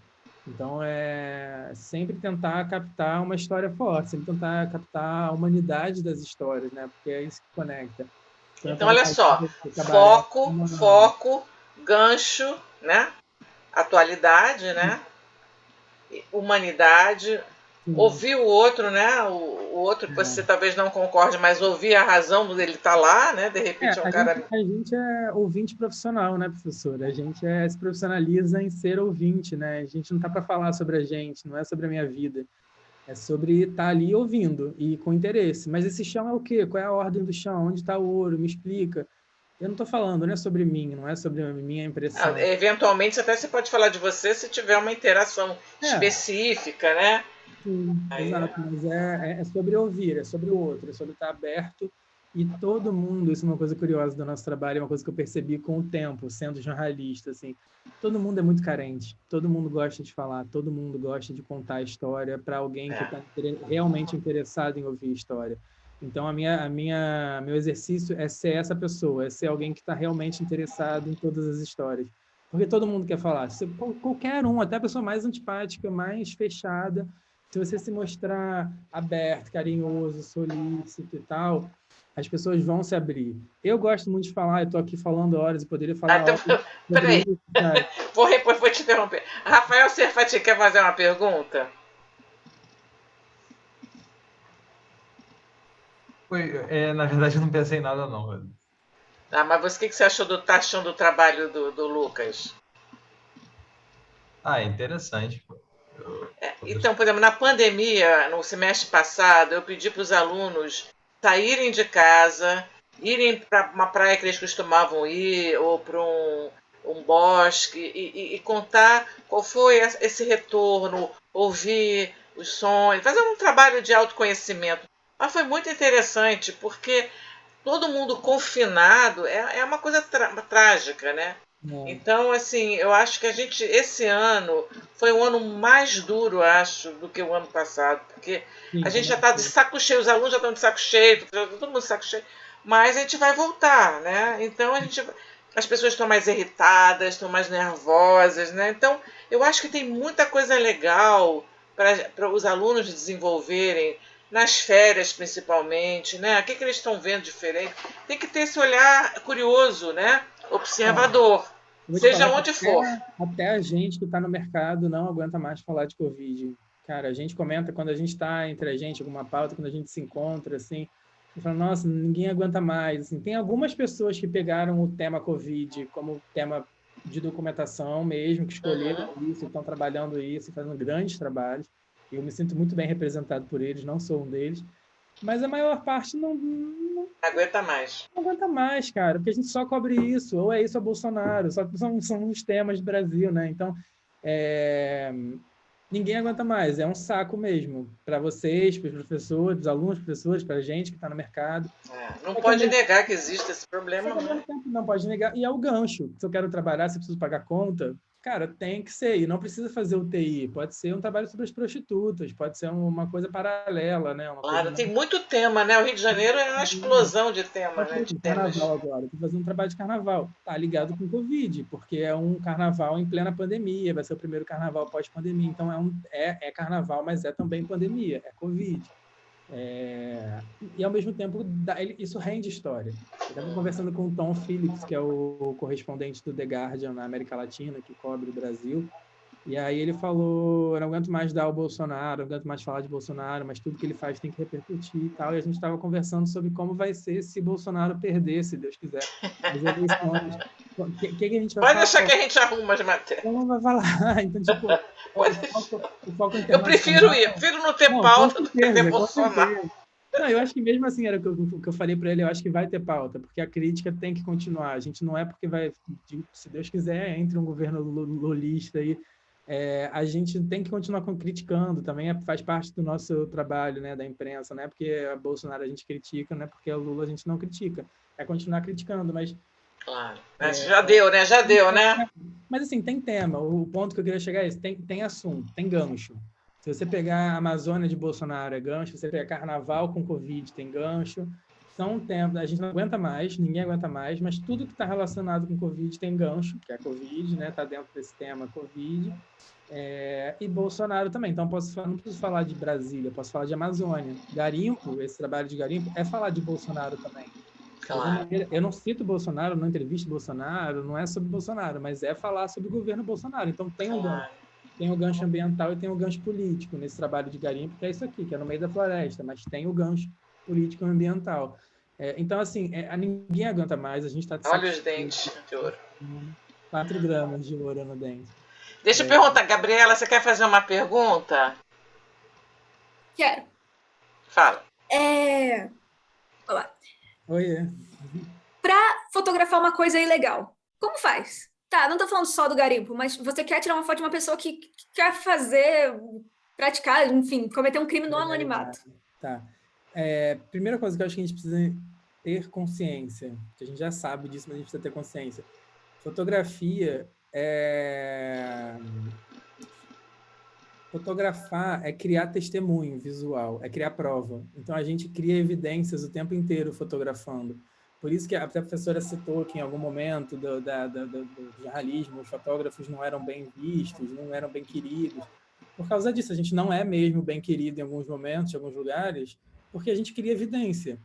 Então, é sempre tentar captar uma história forte, sempre tentar captar a humanidade das histórias, né? Porque é isso que conecta. Então, olha só, foco, gancho, né? Atualidade, né? Humanidade, ouvir o outro, né? O outro que você talvez não concorde, mas ouvir a razão dele estar lá, né? De repente é um cara... A gente é ouvinte profissional, né, professora? A gente se profissionaliza em ser ouvinte, né? A gente não está para falar sobre a gente, não é sobre a minha vida. É sobre estar ali ouvindo e com interesse. Mas esse chão é o quê? Qual é a ordem do chão? Onde está o ouro? Me explica. Eu não estou falando, não é sobre mim, não é sobre a minha impressão. Eventualmente, até você pode falar de você se tiver uma interação específica, né? Sim, exato. Mas é sobre ouvir, é sobre o outro, é sobre estar aberto. E todo mundo, isso é uma coisa curiosa do nosso trabalho, é uma coisa que eu percebi com o tempo, sendo jornalista, assim. Todo mundo é muito carente, todo mundo gosta de falar, todo mundo gosta de contar a história para alguém que está realmente interessado em ouvir a história. Então, meu exercício é ser essa pessoa, é ser alguém que está realmente interessado em todas as histórias. Porque todo mundo quer falar. Qualquer um, até a pessoa mais antipática, mais fechada, se você se mostrar aberto, carinhoso, solícito e tal, as pessoas vão se abrir. Eu gosto muito de falar, eu estou aqui falando horas e poderia falar horas. Peraí, vou te interromper. Rafael Serfati quer fazer uma pergunta? Na verdade, eu não pensei em nada, não. Mas o que você achou do trabalho do Lucas? É interessante. Então, por exemplo, na pandemia, no semestre passado, eu pedi para os alunos saírem de casa, irem para uma praia que eles costumavam ir, ou para um bosque, e contar qual foi esse retorno, ouvir os sons, fazer um trabalho de autoconhecimento. Mas foi muito interessante, porque todo mundo confinado é uma coisa trágica, né? Então, assim, eu acho que esse ano foi um ano mais duro, acho, do que o ano passado, porque a gente já está de saco cheio, os alunos já estão de saco cheio, todo mundo de saco cheio, mas a gente vai voltar, né? Então, as pessoas estão mais irritadas, estão mais nervosas, né? Então, eu acho que tem muita coisa legal para os alunos desenvolverem, nas férias principalmente, né? O que eles estão vendo diferente? Tem que ter esse olhar curioso, né? Observador, seja onde for. Até a gente que está no mercado não aguenta mais falar de Covid. Cara, a gente comenta quando a gente está entre a gente, alguma pauta, quando a gente se encontra, assim, e fala, nossa, ninguém aguenta mais. Assim, tem algumas pessoas que pegaram o tema Covid como tema de documentação mesmo, que escolheram isso, estão trabalhando isso, fazendo grandes trabalhos. Eu me sinto muito bem representado por eles, não sou um deles. Mas a maior parte não aguenta mais. Não aguenta mais, cara, porque a gente só cobre isso, ou é isso ou Bolsonaro, só que são os temas do Brasil, né? Então, ninguém aguenta mais, é um saco mesmo, para vocês, para os professores, para os alunos, professores, para a gente que está no mercado. Não pode negar que existe esse problema, né? Não pode negar, e é o gancho. Se eu quero trabalhar, se eu preciso pagar conta, cara, tem que ser, e não precisa fazer UTI, pode ser um trabalho sobre as prostitutas, pode ser uma coisa paralela, né? Claro, tem muito tema, né? O Rio de Janeiro é uma explosão de temas, né? De carnaval agora, estou fazendo um trabalho de carnaval, tá ligado com Covid, porque é um carnaval em plena pandemia, vai ser o primeiro carnaval pós-pandemia, então é carnaval, mas é também pandemia, é Covid. E ao mesmo tempo isso rende história. Eu estava conversando com o Tom Phillips, que é o correspondente do The Guardian na América Latina, que cobre o Brasil, e aí ele falou, eu não aguento mais dar o Bolsonaro, não aguento mais falar de Bolsonaro, mas tudo que ele faz tem que repercutir e tal, e a gente estava conversando sobre como vai ser se Bolsonaro perder, se Deus quiser, as eleições. O que a gente vai falar? Pode deixar que a gente arruma as matérias. Não vai falar, então tipo... o foco eu prefiro não ter pauta do que ter Bolsonaro. Não, eu acho que mesmo assim, era o que eu falei para ele, eu acho que vai ter pauta, porque a crítica tem que continuar. A gente não é porque vai, se Deus quiser, entre um governo lulista aí, a gente tem que continuar criticando, também faz parte do nosso trabalho, né, da imprensa, não é porque a Bolsonaro a gente critica, não é porque a Lula a gente não critica, é continuar criticando, mas... Claro. Já deu, né? Já deu, né? Mas assim, tem tema, o ponto que eu queria chegar é esse, tem assunto, tem gancho. Se você pegar a Amazônia de Bolsonaro, é gancho. Se você pegar Carnaval com Covid, tem gancho. São tempos, a gente não aguenta mais, ninguém aguenta mais, mas tudo que está relacionado com Covid tem gancho, que é a Covid, né? Está dentro desse tema Covid. E Bolsonaro também. Então, não preciso falar de Brasília, posso falar de Amazônia. Garimpo, esse trabalho de garimpo, é falar de Bolsonaro também. Claro. Eu não cito Bolsonaro, não entrevisto Bolsonaro, não é sobre Bolsonaro, mas é falar sobre o governo Bolsonaro. Então, tem um gancho. Tem o gancho ambiental e tem o gancho político nesse trabalho de garimpo, que é isso aqui, que é no meio da floresta, mas tem o gancho político e ambiental. Então, assim, ninguém aguenta mais, a gente está... Olha os dentes de ouro. 4 gramas de ouro no dente. Deixa eu perguntar, Gabriela, você quer fazer uma pergunta? Quero. Fala. Olá. Oi. Para fotografar uma coisa ilegal, como faz? Tá, não tô falando só do garimpo, mas você quer tirar uma foto de uma pessoa que quer praticar, enfim, cometer um crime no anonimato. Tá. Primeira coisa que eu acho que a gente precisa ter consciência, que a gente já sabe disso, mas a gente precisa ter consciência. Fotografia Fotografar é criar testemunho visual, é criar prova. Então, a gente cria evidências o tempo inteiro fotografando. Por isso que a professora citou que em algum momento do jornalismo, os fotógrafos não eram bem vistos, não eram bem queridos. Por causa disso, a gente não é mesmo bem querido em alguns momentos, em alguns lugares, porque a gente cria evidência.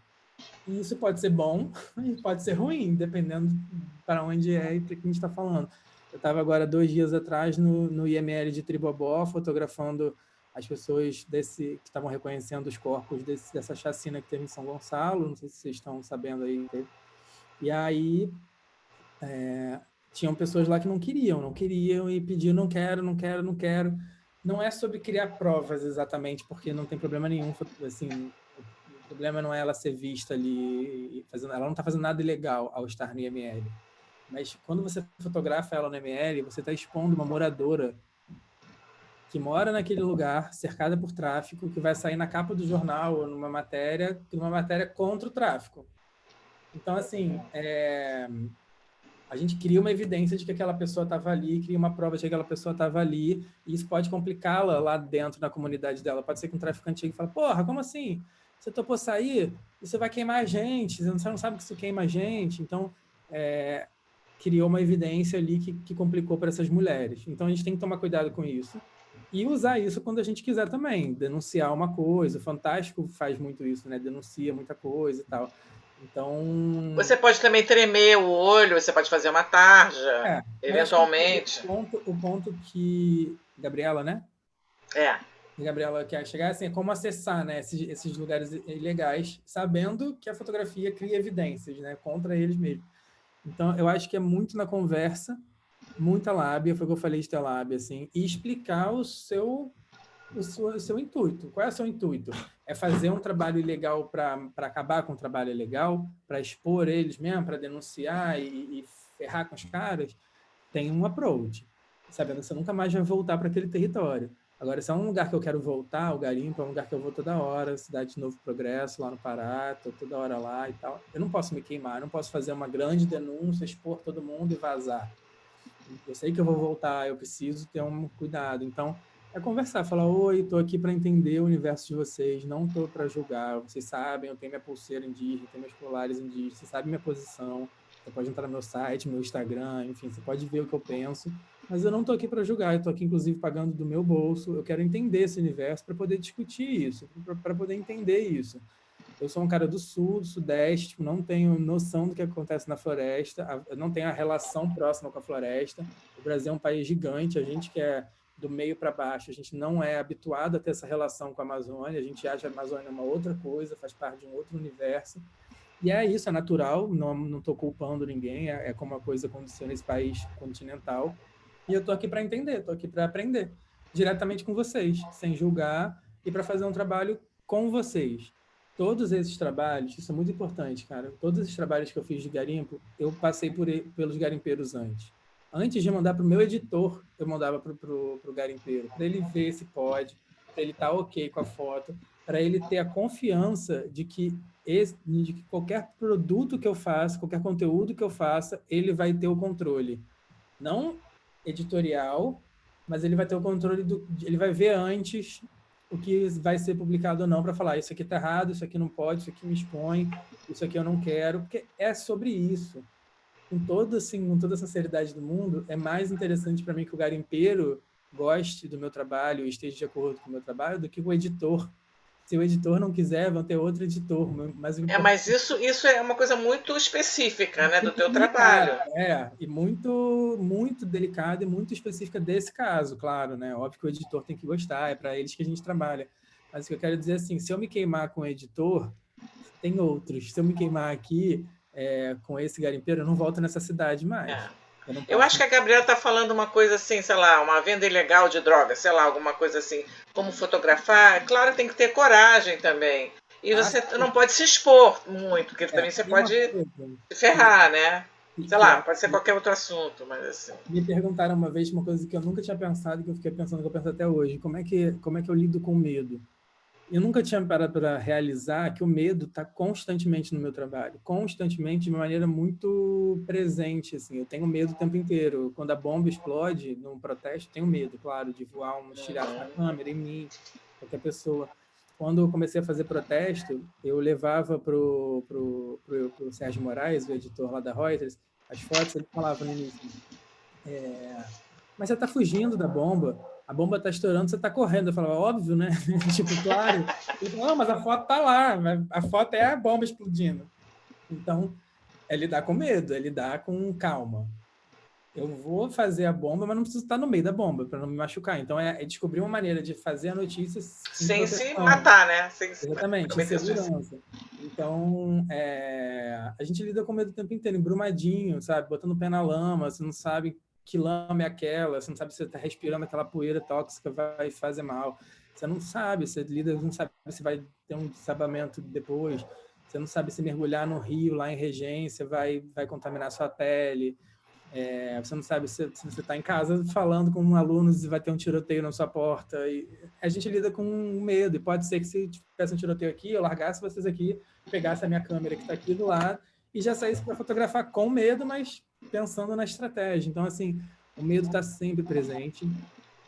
E isso pode ser bom e pode ser ruim, dependendo para onde é e para que a gente está falando. Eu estava agora 2 dias atrás no IML de Tribobó, fotografando as pessoas que estavam reconhecendo os corpos dessa chacina que teve em São Gonçalo, não sei se vocês estão sabendo aí. E aí tinham pessoas lá que não queriam e pediam, não quero. Não é sobre criar provas exatamente, porque não tem problema nenhum, assim, o problema não é ela ser vista ali, ela não está fazendo nada ilegal ao estar no IML. Mas quando você fotografa ela no ML, você está expondo uma moradora que mora naquele lugar, cercada por tráfico, que vai sair na capa do jornal ou numa matéria contra o tráfico. Então, assim, a gente cria uma evidência de que aquela pessoa estava ali, cria uma prova de que aquela pessoa estava ali, e isso pode complicá-la lá dentro na comunidade dela. Pode ser que um traficante chegue e fale, porra, como assim? Você topou sair? Isso vai queimar a gente, você não sabe que isso queima a gente. Então, criou uma evidência ali que complicou para essas mulheres. Então, a gente tem que tomar cuidado com isso e usar isso quando a gente quiser também, denunciar uma coisa. O Fantástico faz muito isso, né? Denuncia muita coisa e tal. Então... Você pode também tremer o olho, você pode fazer uma tarja, eventualmente. O ponto que... Gabriela, né? Gabriela quer chegar assim, é como acessar, né, esses lugares ilegais, sabendo que a fotografia cria evidências, né, contra eles mesmos. Então, eu acho que é muito na conversa, muita lábia, foi o que eu falei de ter lábia, assim, e explicar o seu intuito. Qual é o seu intuito? É fazer um trabalho ilegal para acabar com o trabalho ilegal, para expor eles mesmo, para denunciar e ferrar com os caras? Tem um approach, sabendo que você nunca mais vai voltar para aquele território. Agora, se é um lugar que eu quero voltar, o garimpo é um lugar que eu vou toda hora, cidade de Novo Progresso, lá no Pará, estou toda hora lá e tal. Eu não posso me queimar, eu não posso fazer uma grande denúncia, expor todo mundo e vazar. Eu sei que eu vou voltar, eu preciso ter um cuidado. Então, é conversar, falar, oi, estou aqui para entender o universo de vocês, não estou para julgar, vocês sabem, eu tenho minha pulseira indígena, tenho meus colares indígenas, vocês sabem minha posição, você pode entrar no meu site, meu Instagram, enfim, você pode ver o que eu penso, mas eu não estou aqui para julgar, eu estou aqui, inclusive, pagando do meu bolso, eu quero entender esse universo para poder discutir isso, para poder entender isso. Eu sou um cara do sul, do sudeste, tipo, não tenho noção do que acontece na floresta, eu não tenho a relação próxima com a floresta. O Brasil é um país gigante, a gente que é do meio para baixo, a gente não é habituado a ter essa relação com a Amazônia, a gente acha a Amazônia uma outra coisa, faz parte de um outro universo. E é isso, é natural, não estou culpando ninguém, é como a coisa aconteceu nesse país continental. E eu estou aqui para entender, estou aqui para aprender diretamente com vocês, sem julgar, e para fazer um trabalho com vocês. todos esses trabalhos, isso é muito importante, cara. Todos esses trabalhos que eu fiz de garimpo, eu passei pelos garimpeiros antes. Antes de mandar para o meu editor, eu mandava para o garimpeiro, para ele ver se pode, para ele estar ok com a foto, para ele ter a confiança de que qualquer produto que eu faça, qualquer conteúdo que eu faça, ele vai ter o controle. Não editorial, mas ele vai ter o controle ele vai ver antes o que vai ser publicado ou não para falar isso aqui está errado, isso aqui não pode, isso aqui me expõe, isso aqui eu não quero, porque é sobre isso. Com toda a sinceridade do mundo, é mais interessante para mim que o garimpeiro goste do meu trabalho e esteja de acordo com o meu trabalho do que o editor. Se o editor não quiser, vão ter outro editor, mas o Mas isso é uma coisa muito específica, né, do teu delicado, trabalho. e muito, muito delicada e muito específica desse caso, claro, né? Óbvio que o editor tem que gostar, é para eles que a gente trabalha. Mas o que eu quero dizer é assim, se eu me queimar com o editor, tem outros. Se eu me queimar aqui com esse garimpeiro, eu não volto nessa cidade mais. É. Eu não Eu posso. acho que a Gabriela está falando uma coisa assim, sei lá, uma venda ilegal de drogas, sei lá, alguma coisa assim, como fotografar. Claro, tem que ter coragem também. E você não pode se expor muito, porque também você Tem uma pode coisa se ferrar, né? Sei que lá, é pode ser qualquer outro assunto, mas assim. me perguntaram uma vez uma coisa que eu nunca tinha pensado, que eu fiquei pensando, que eu penso até hoje. Como é que eu lido com o medo? Eu nunca tinha parado para realizar que o medo está constantemente no meu trabalho, constantemente, de uma maneira muito presente. Assim. Eu tenho medo o tempo inteiro. Quando a bomba explode num protesto, tenho medo, claro, de voar um estilhaço na câmera, em mim, qualquer pessoa. Quando eu comecei a fazer protesto, eu levava pro Sérgio Moraes, o editor lá da Reuters, as fotos, ele falava no início, mas você está fugindo da bomba, a bomba está estourando, você está correndo. Eu falava, óbvio, né? Tipo, claro. Ele falou, não, mas a foto está lá, a foto é a bomba explodindo. Então, é lidar com medo, é lidar com calma. Eu vou fazer a bomba, mas não preciso estar no meio da bomba para não me machucar. Então, é descobrir uma maneira de fazer a notícia com Sem se proteção. matar, né? Sem se Exatamente, em cometer suicídio. segurança. Então, a gente lida com medo o tempo inteiro, embrumadinho, sabe? Botando o pé na lama, você não sabe que lama é aquela, você não sabe se você está respirando aquela poeira tóxica, vai fazer mal. Você não sabe, você lida, não sabe se vai ter um desabamento depois, você não sabe se mergulhar no rio, lá em Regência, vai contaminar sua pele. Você não sabe se você está em casa falando com alunos e vai ter um tiroteio na sua porta. E a gente lida com medo. E pode ser que se tivesse um tiroteio aqui, eu largasse vocês aqui, pegasse a minha câmera que está aqui do lado e já saísse para fotografar com medo, mas pensando na estratégia. Então, assim, o medo está sempre presente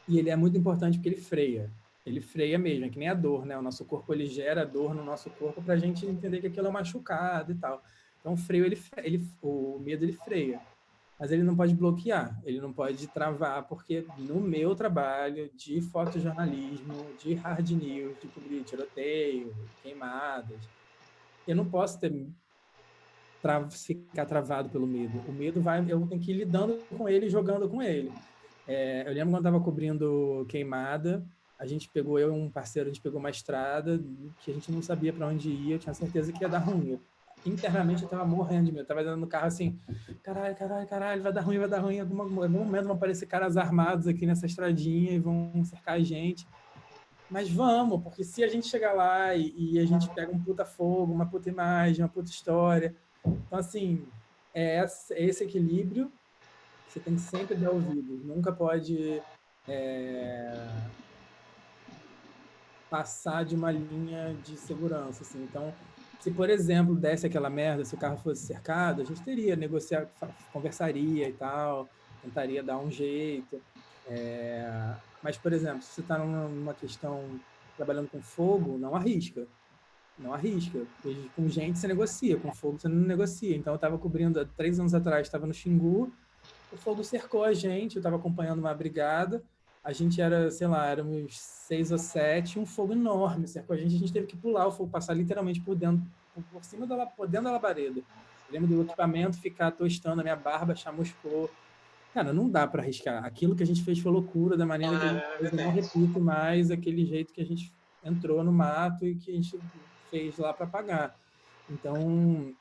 e ele é muito importante porque ele freia. Ele freia mesmo, é que nem a dor, né? O nosso corpo, ele gera dor no nosso corpo para a gente entender que aquilo é machucado e tal. Então, o freio, o medo, ele freia. Mas ele não pode bloquear, ele não pode travar, porque no meu trabalho de fotojornalismo, de hard news, de cobrir tiroteio, queimadas, eu não posso ficar travado pelo medo. O medo eu tenho que ir lidando com ele, jogando com ele. Eu lembro quando estava cobrindo queimada, eu e um parceiro, a gente pegou uma estrada que a gente não sabia para onde ia, eu tinha certeza que ia dar ruim. Internamente eu estava morrendo de medo, eu estava andando no carro assim, caralho, vai dar ruim, em algum momento vão aparecer caras armados aqui nessa estradinha e vão cercar a gente. Mas vamos, porque se a gente chegar lá e a gente pega um puta fogo, uma puta imagem, uma puta história. Então, assim, esse equilíbrio que você tem que sempre dar ouvido. Nunca pode passar de uma linha de segurança. Assim. Então, se, por exemplo, desse aquela merda, se o carro fosse cercado, a gente teria negociar, conversaria e tal, tentaria dar um jeito. Mas, por exemplo, se você está numa questão trabalhando com fogo, não arrisca. Não arrisca. Porque com gente você negocia, com fogo você não negocia. Então, eu estava cobrindo, há 3 anos atrás, estava no Xingu, o fogo cercou a gente, eu estava acompanhando uma brigada, a gente era, sei lá, éramos 6 ou 7, um fogo enorme cercou a gente teve que pular o fogo, passar literalmente por cima por dentro da labareda. Eu lembro do equipamento ficar tostando a minha barba, chamuscou. Cara, não dá para arriscar. Aquilo que a gente fez foi loucura, da maneira que a gente fez. Eu não repito mais aquele jeito que a gente entrou no mato e que a gente fez lá para pagar. Então,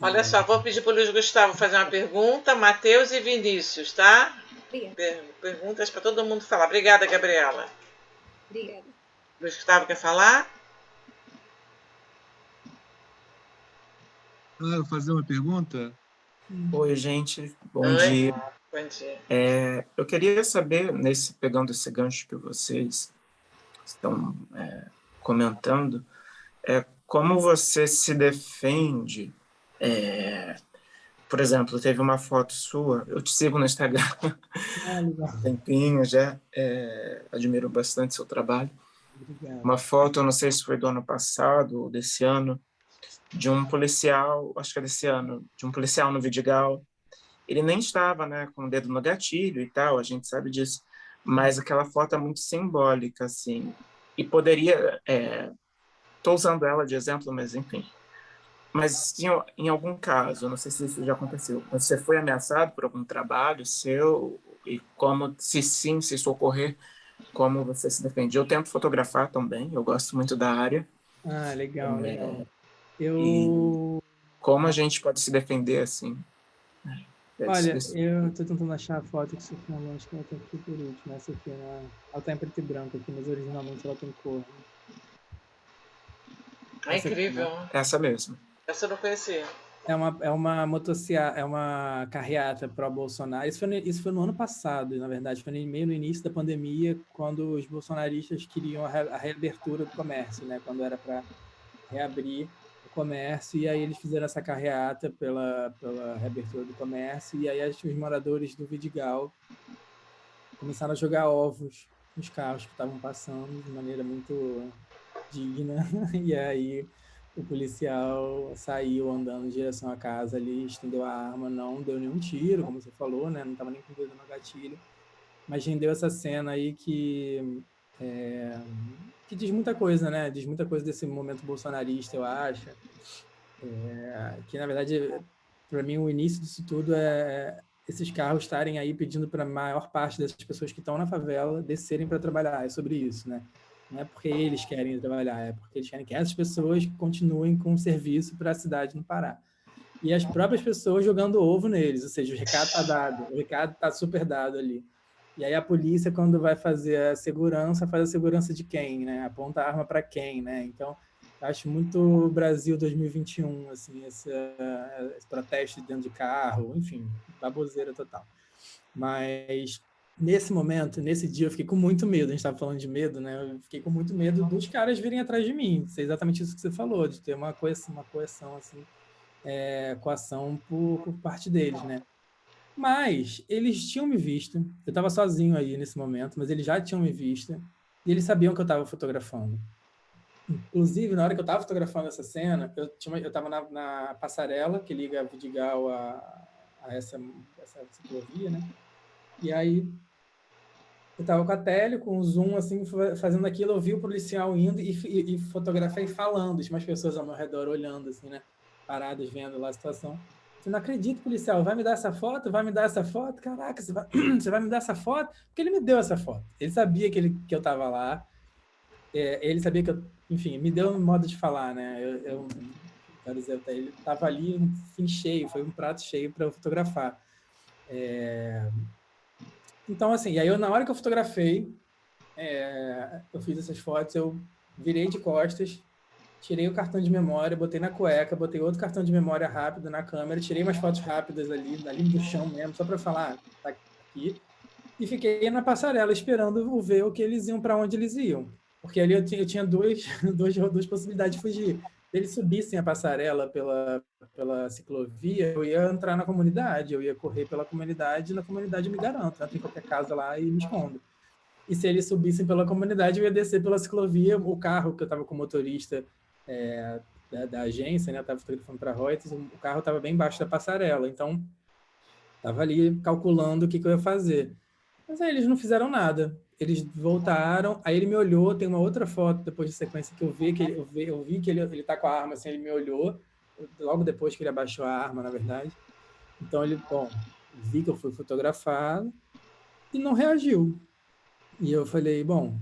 Olha só, vou pedir para o Luiz Gustavo fazer uma pergunta, Matheus e Vinícius, tá? Perguntas para todo mundo falar. Obrigada, Gabriela. Obrigada. Luiz Gustavo quer falar? vou fazer uma pergunta? Oi, gente. Bom Oi. dia. Bom dia. Eu queria saber, pegando esse gancho que vocês estão comentando, como você se defende. Por exemplo, teve uma foto sua, eu te sigo no Instagram Legal. há um tempinho já, admiro bastante seu trabalho. Obrigado. Uma foto, eu não sei se foi do ano passado ou desse ano, de um policial, acho que é desse ano, de um policial no Vidigal. Ele nem estava, né, com o dedo no gatilho e tal, a gente sabe disso, mas aquela foto é muito simbólica, assim, e poderia, estou usando ela de exemplo, mas enfim. Mas em algum caso, não sei se isso já aconteceu, você foi ameaçado por algum trabalho seu, e como, se sim, se isso ocorrer, como você se defende? Eu tento fotografar também, eu gosto muito da área. Legal, legal. E como a gente pode se defender assim? Olha, eu estou tentando achar a foto que você falou, acho que ela está aqui por último. Essa aqui, ela está em preto e branco aqui, mas originalmente ela tem cor. É incrível. Essa mesmo. Essa eu não conhecia. É uma motocicleta, é uma carreata pró-Bolsonaro. Isso foi no ano passado, na verdade, foi meio no início da pandemia, quando os bolsonaristas queriam a reabertura do comércio, né? Quando era para reabrir o comércio, e aí eles fizeram essa carreata pela reabertura do comércio, e aí os moradores do Vidigal começaram a jogar ovos nos carros que estavam passando de maneira muito digna, e aí o policial saiu andando em direção à casa ali, estendeu a arma, não deu nenhum tiro, como você falou, né? Não estava nem com o dedo no gatilho, mas rendeu essa cena aí que diz muita coisa, né? Diz muita coisa desse momento bolsonarista, eu acho. Que, na verdade, para mim, o início disso tudo é esses carros estarem aí pedindo para a maior parte dessas pessoas que estão na favela descerem para trabalhar. É sobre isso, né? Não é porque eles querem trabalhar, é porque eles querem que essas pessoas continuem com o serviço para a cidade não parar. E as próprias pessoas jogando ovo neles, ou seja, o recado está dado, o recado está super dado ali. E aí a polícia, quando vai fazer a segurança, faz a segurança de quem, né? Aponta a arma para quem, né? Então, acho muito Brasil 2021, assim, esse protesto dentro de carro, enfim, baboseira total. Mas nesse momento, nesse dia, eu fiquei com muito medo. A gente estava falando de medo, né? Eu fiquei com muito medo dos caras virem atrás de mim. É exatamente isso que você falou, de ter uma coerção, assim, coação por parte deles, né? Mas eles tinham me visto. Eu estava sozinho aí nesse momento, mas eles já tinham me visto e eles sabiam que eu estava fotografando. Inclusive, na hora que eu estava fotografando essa cena, eu estava na passarela que liga Vidigal a essa ciclovia, né? E aí eu estava com a tele, com o zoom, assim, fazendo aquilo, eu vi o policial indo e fotografei falando, tinha umas pessoas ao meu redor olhando, assim, né? Paradas, vendo lá a situação. Eu não acredito, policial, vai me dar essa foto? Vai me dar essa foto? Caraca, você vai me dar essa foto? Porque ele me deu essa foto. Ele sabia que eu estava lá, ele sabia que eu, enfim, me deu um modo de falar, né? Eu quero dizer, ele estava ali, enfim, cheio, foi um prato cheio para eu fotografar. Então, assim, e aí na hora que eu fotografei, eu fiz essas fotos, eu virei de costas, tirei o cartão de memória, botei na cueca, botei outro cartão de memória rápido na câmera, tirei umas fotos rápidas ali do chão mesmo, só para falar, tá aqui, e fiquei na passarela esperando ver o que eles iam, para onde eles iam. Porque ali eu tinha duas possibilidades de fugir. Se eles subissem a passarela pela ciclovia, eu ia entrar na comunidade, eu ia correr pela comunidade, e na comunidade eu me garanto, eu entro em qualquer casa lá e me escondo. E se eles subissem pela comunidade, eu ia descer pela ciclovia, o carro que eu estava com o motorista da agência, né, eu estava fotografando para a Reuters, o carro estava bem embaixo da passarela, então estava ali calculando o que eu ia fazer. Mas aí eles não fizeram nada. Eles voltaram, aí ele me olhou, tem uma outra foto depois de sequência que eu vi que ele tá com a arma, assim, ele me olhou, logo depois que ele abaixou a arma, na verdade. Então ele, vi que eu fui fotografado e não reagiu. E eu falei, bom...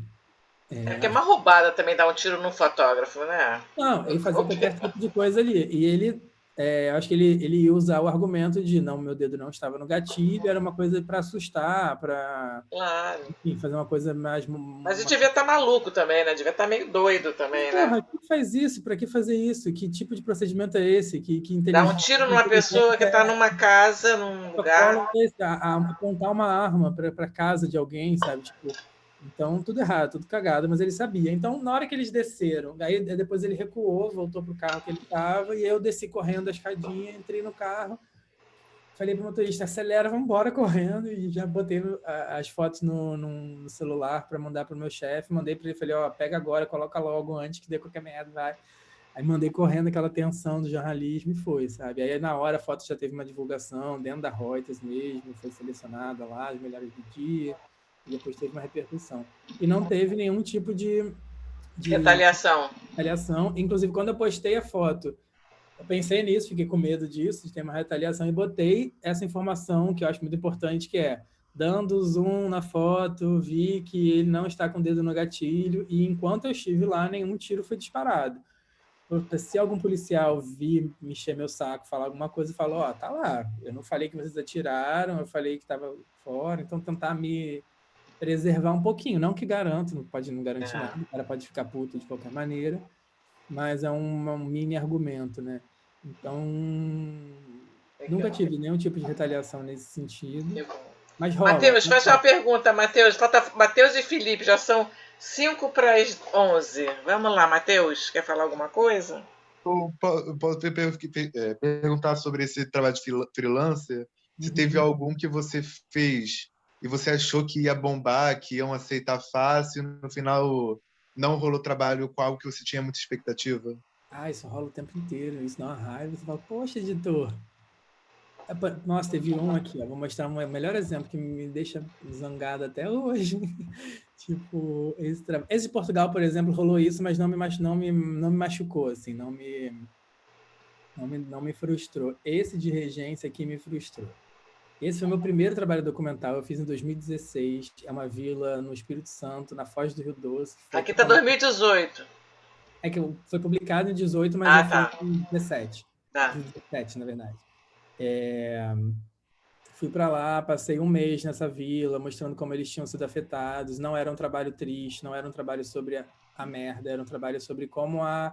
que é uma roubada também dar um tiro num fotógrafo, né? Não, ele fazia qualquer tipo de coisa ali. E ele eu acho que ele ia usar o argumento de não, meu dedo não estava no gatilho, era uma coisa para assustar, para Claro. fazer uma coisa mais... Mas ele devia estar maluco também, né? Devia estar meio doido também, né? Porra, quem faz isso? Para que fazer isso? Que tipo de procedimento é esse? Que Dar um inteligência tiro numa pessoa que está numa casa, num lugar. é esse? Apontar uma arma para casa de alguém, sabe? Tipo, então, tudo errado, tudo cagado, mas ele sabia. Então, na hora que eles desceram, aí depois ele recuou, voltou pro carro que ele estava, e eu desci correndo a escadinha, entrei no carro, falei pro motorista, acelera, vamos embora correndo, e já botei as fotos no celular para mandar pro meu chefe, mandei para ele, falei, ó, pega agora, coloca logo antes que dê qualquer merda, vai. Aí mandei correndo aquela tensão do jornalismo e foi, sabe? Aí na hora a foto já teve uma divulgação dentro da Reuters mesmo, foi selecionada lá, as melhores do dia, e depois teve uma repercussão. E não teve nenhum tipo de Retaliação. retaliação. Inclusive, quando eu postei a foto, eu pensei nisso, fiquei com medo disso, de ter uma retaliação, e botei essa informação que eu acho muito importante, que é, dando zoom na foto, vi que ele não está com o dedo no gatilho, e enquanto eu estive lá, nenhum tiro foi disparado. Se algum policial vir me encher meu saco, falar alguma coisa, falou, ó, tá lá, eu não falei que vocês atiraram, eu falei que estava fora, então tentar me preservar um pouquinho, não que garanto, não pode não garantir nada, o cara pode ficar puto de qualquer maneira, mas é um mini argumento, né? Então, nunca tive nenhum tipo de retaliação nesse sentido, mas rola. Matheus, faz uma pergunta, Matheus. Matheus e Felipe, já são 5 para as 11. Vamos lá, Matheus, quer falar alguma coisa? Eu posso perguntar sobre esse trabalho de freelancer, se teve algum que você fez e você achou que ia bombar, que iam aceitar fácil, no final não rolou trabalho com algo que você tinha muita expectativa? Isso rola o tempo inteiro, isso dá uma raiva, você fala, poxa, editor. Nossa, teve um aqui, ó, vou mostrar um melhor exemplo que me deixa zangado até hoje. Tipo, esse de Portugal, por exemplo, rolou isso, mas não me machucou, assim, não me frustrou. Esse de Regência aqui me frustrou. Esse foi meu primeiro trabalho documental, eu fiz em 2016, é uma vila no Espírito Santo, na Foz do Rio Doce. Aqui tá 2018. É que foi publicado em 18, mas tá. Foi em 17. Tá. 17, na verdade. Fui para lá, passei um mês nessa vila, mostrando como eles tinham sido afetados. Não era um trabalho triste, não era um trabalho sobre a merda, era um trabalho sobre como a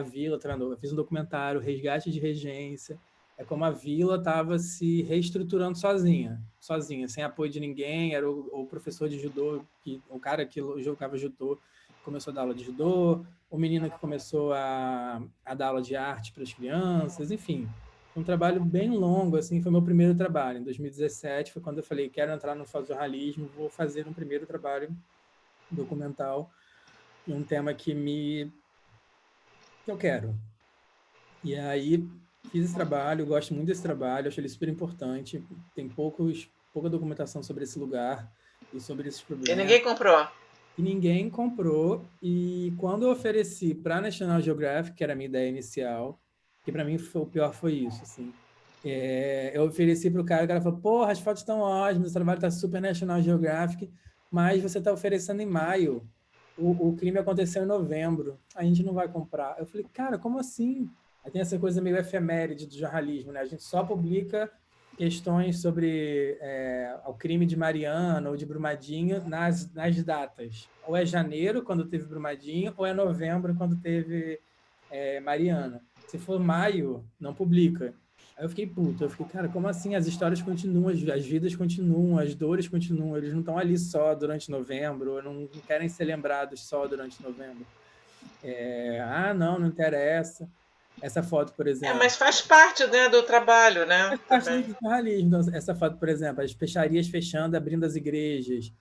vila... Eu fiz um documentário, Resgate de Regência. É como a vila estava se reestruturando sozinha, sem apoio de ninguém. Era o professor de judô, o cara que jogava judô, começou a dar aula de judô, o menino que começou a dar aula de arte para as crianças, enfim. Um trabalho bem longo, assim, foi meu primeiro trabalho. Em 2017 foi quando eu falei, quero entrar no fotojornalismo, vou fazer um primeiro trabalho documental em um tema que eu quero. E aí fiz esse trabalho, gosto muito desse trabalho, acho ele super importante. Tem pouca documentação sobre esse lugar e sobre esses problemas. E ninguém comprou. E quando eu ofereci para a National Geographic, que era a minha ideia inicial, que para mim o pior foi isso, assim. Eu ofereci para o cara falou, porra, as fotos estão ótimas, o trabalho está super National Geographic, mas você está oferecendo em maio. O crime aconteceu em novembro, a gente não vai comprar. Eu falei, cara, como assim? Aí tem essa coisa meio efeméride do jornalismo, né? A gente só publica questões sobre o crime de Mariana ou de Brumadinho nas datas. Ou é janeiro, quando teve Brumadinho, ou é novembro, quando teve Mariana. Se for maio, não publica. Aí eu fiquei puto. Eu fiquei, cara, como assim? As histórias continuam, as vidas continuam, as dores continuam. Eles não estão ali só durante novembro, não querem ser lembrados só durante novembro. Não interessa. Essa foto, por exemplo... mas faz parte, né, do trabalho, né? Faz parte do jornalismo. Essa foto, por exemplo, as peixarias fechando, abrindo as igrejas.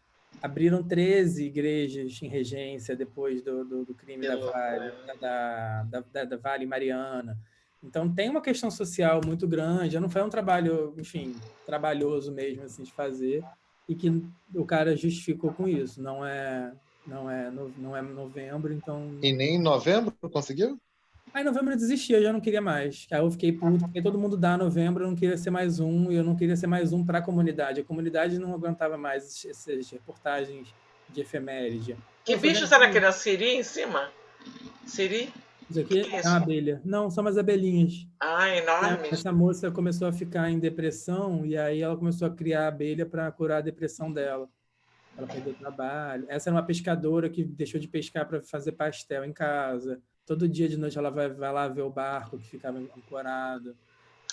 Abriram 13 igrejas em Regência depois do crime da Vale Mariana. Então, tem uma questão social muito grande. Não foi um trabalho, enfim, trabalhoso mesmo assim, de fazer, e que o cara justificou com isso. Não é novembro, então... E nem em novembro conseguiu? Aí em novembro eu desisti, eu já não queria mais. Aí eu fiquei puto, porque todo mundo dá novembro, eu não queria ser mais um, e eu não queria ser mais um para a comunidade. A comunidade não aguentava mais essas reportagens de efeméride. Que bicho será que era? Siri em cima? Siri? Isso aqui Que é isso? uma abelha. Não, são umas abelhinhas. Enormes. Essa moça começou a ficar em depressão e aí ela começou a criar abelha para curar a depressão dela. Ela perdeu o trabalho. Essa era uma pescadora que deixou de pescar para fazer pastel em casa. Todo dia de noite ela vai lá ver o barco que ficava ancorado.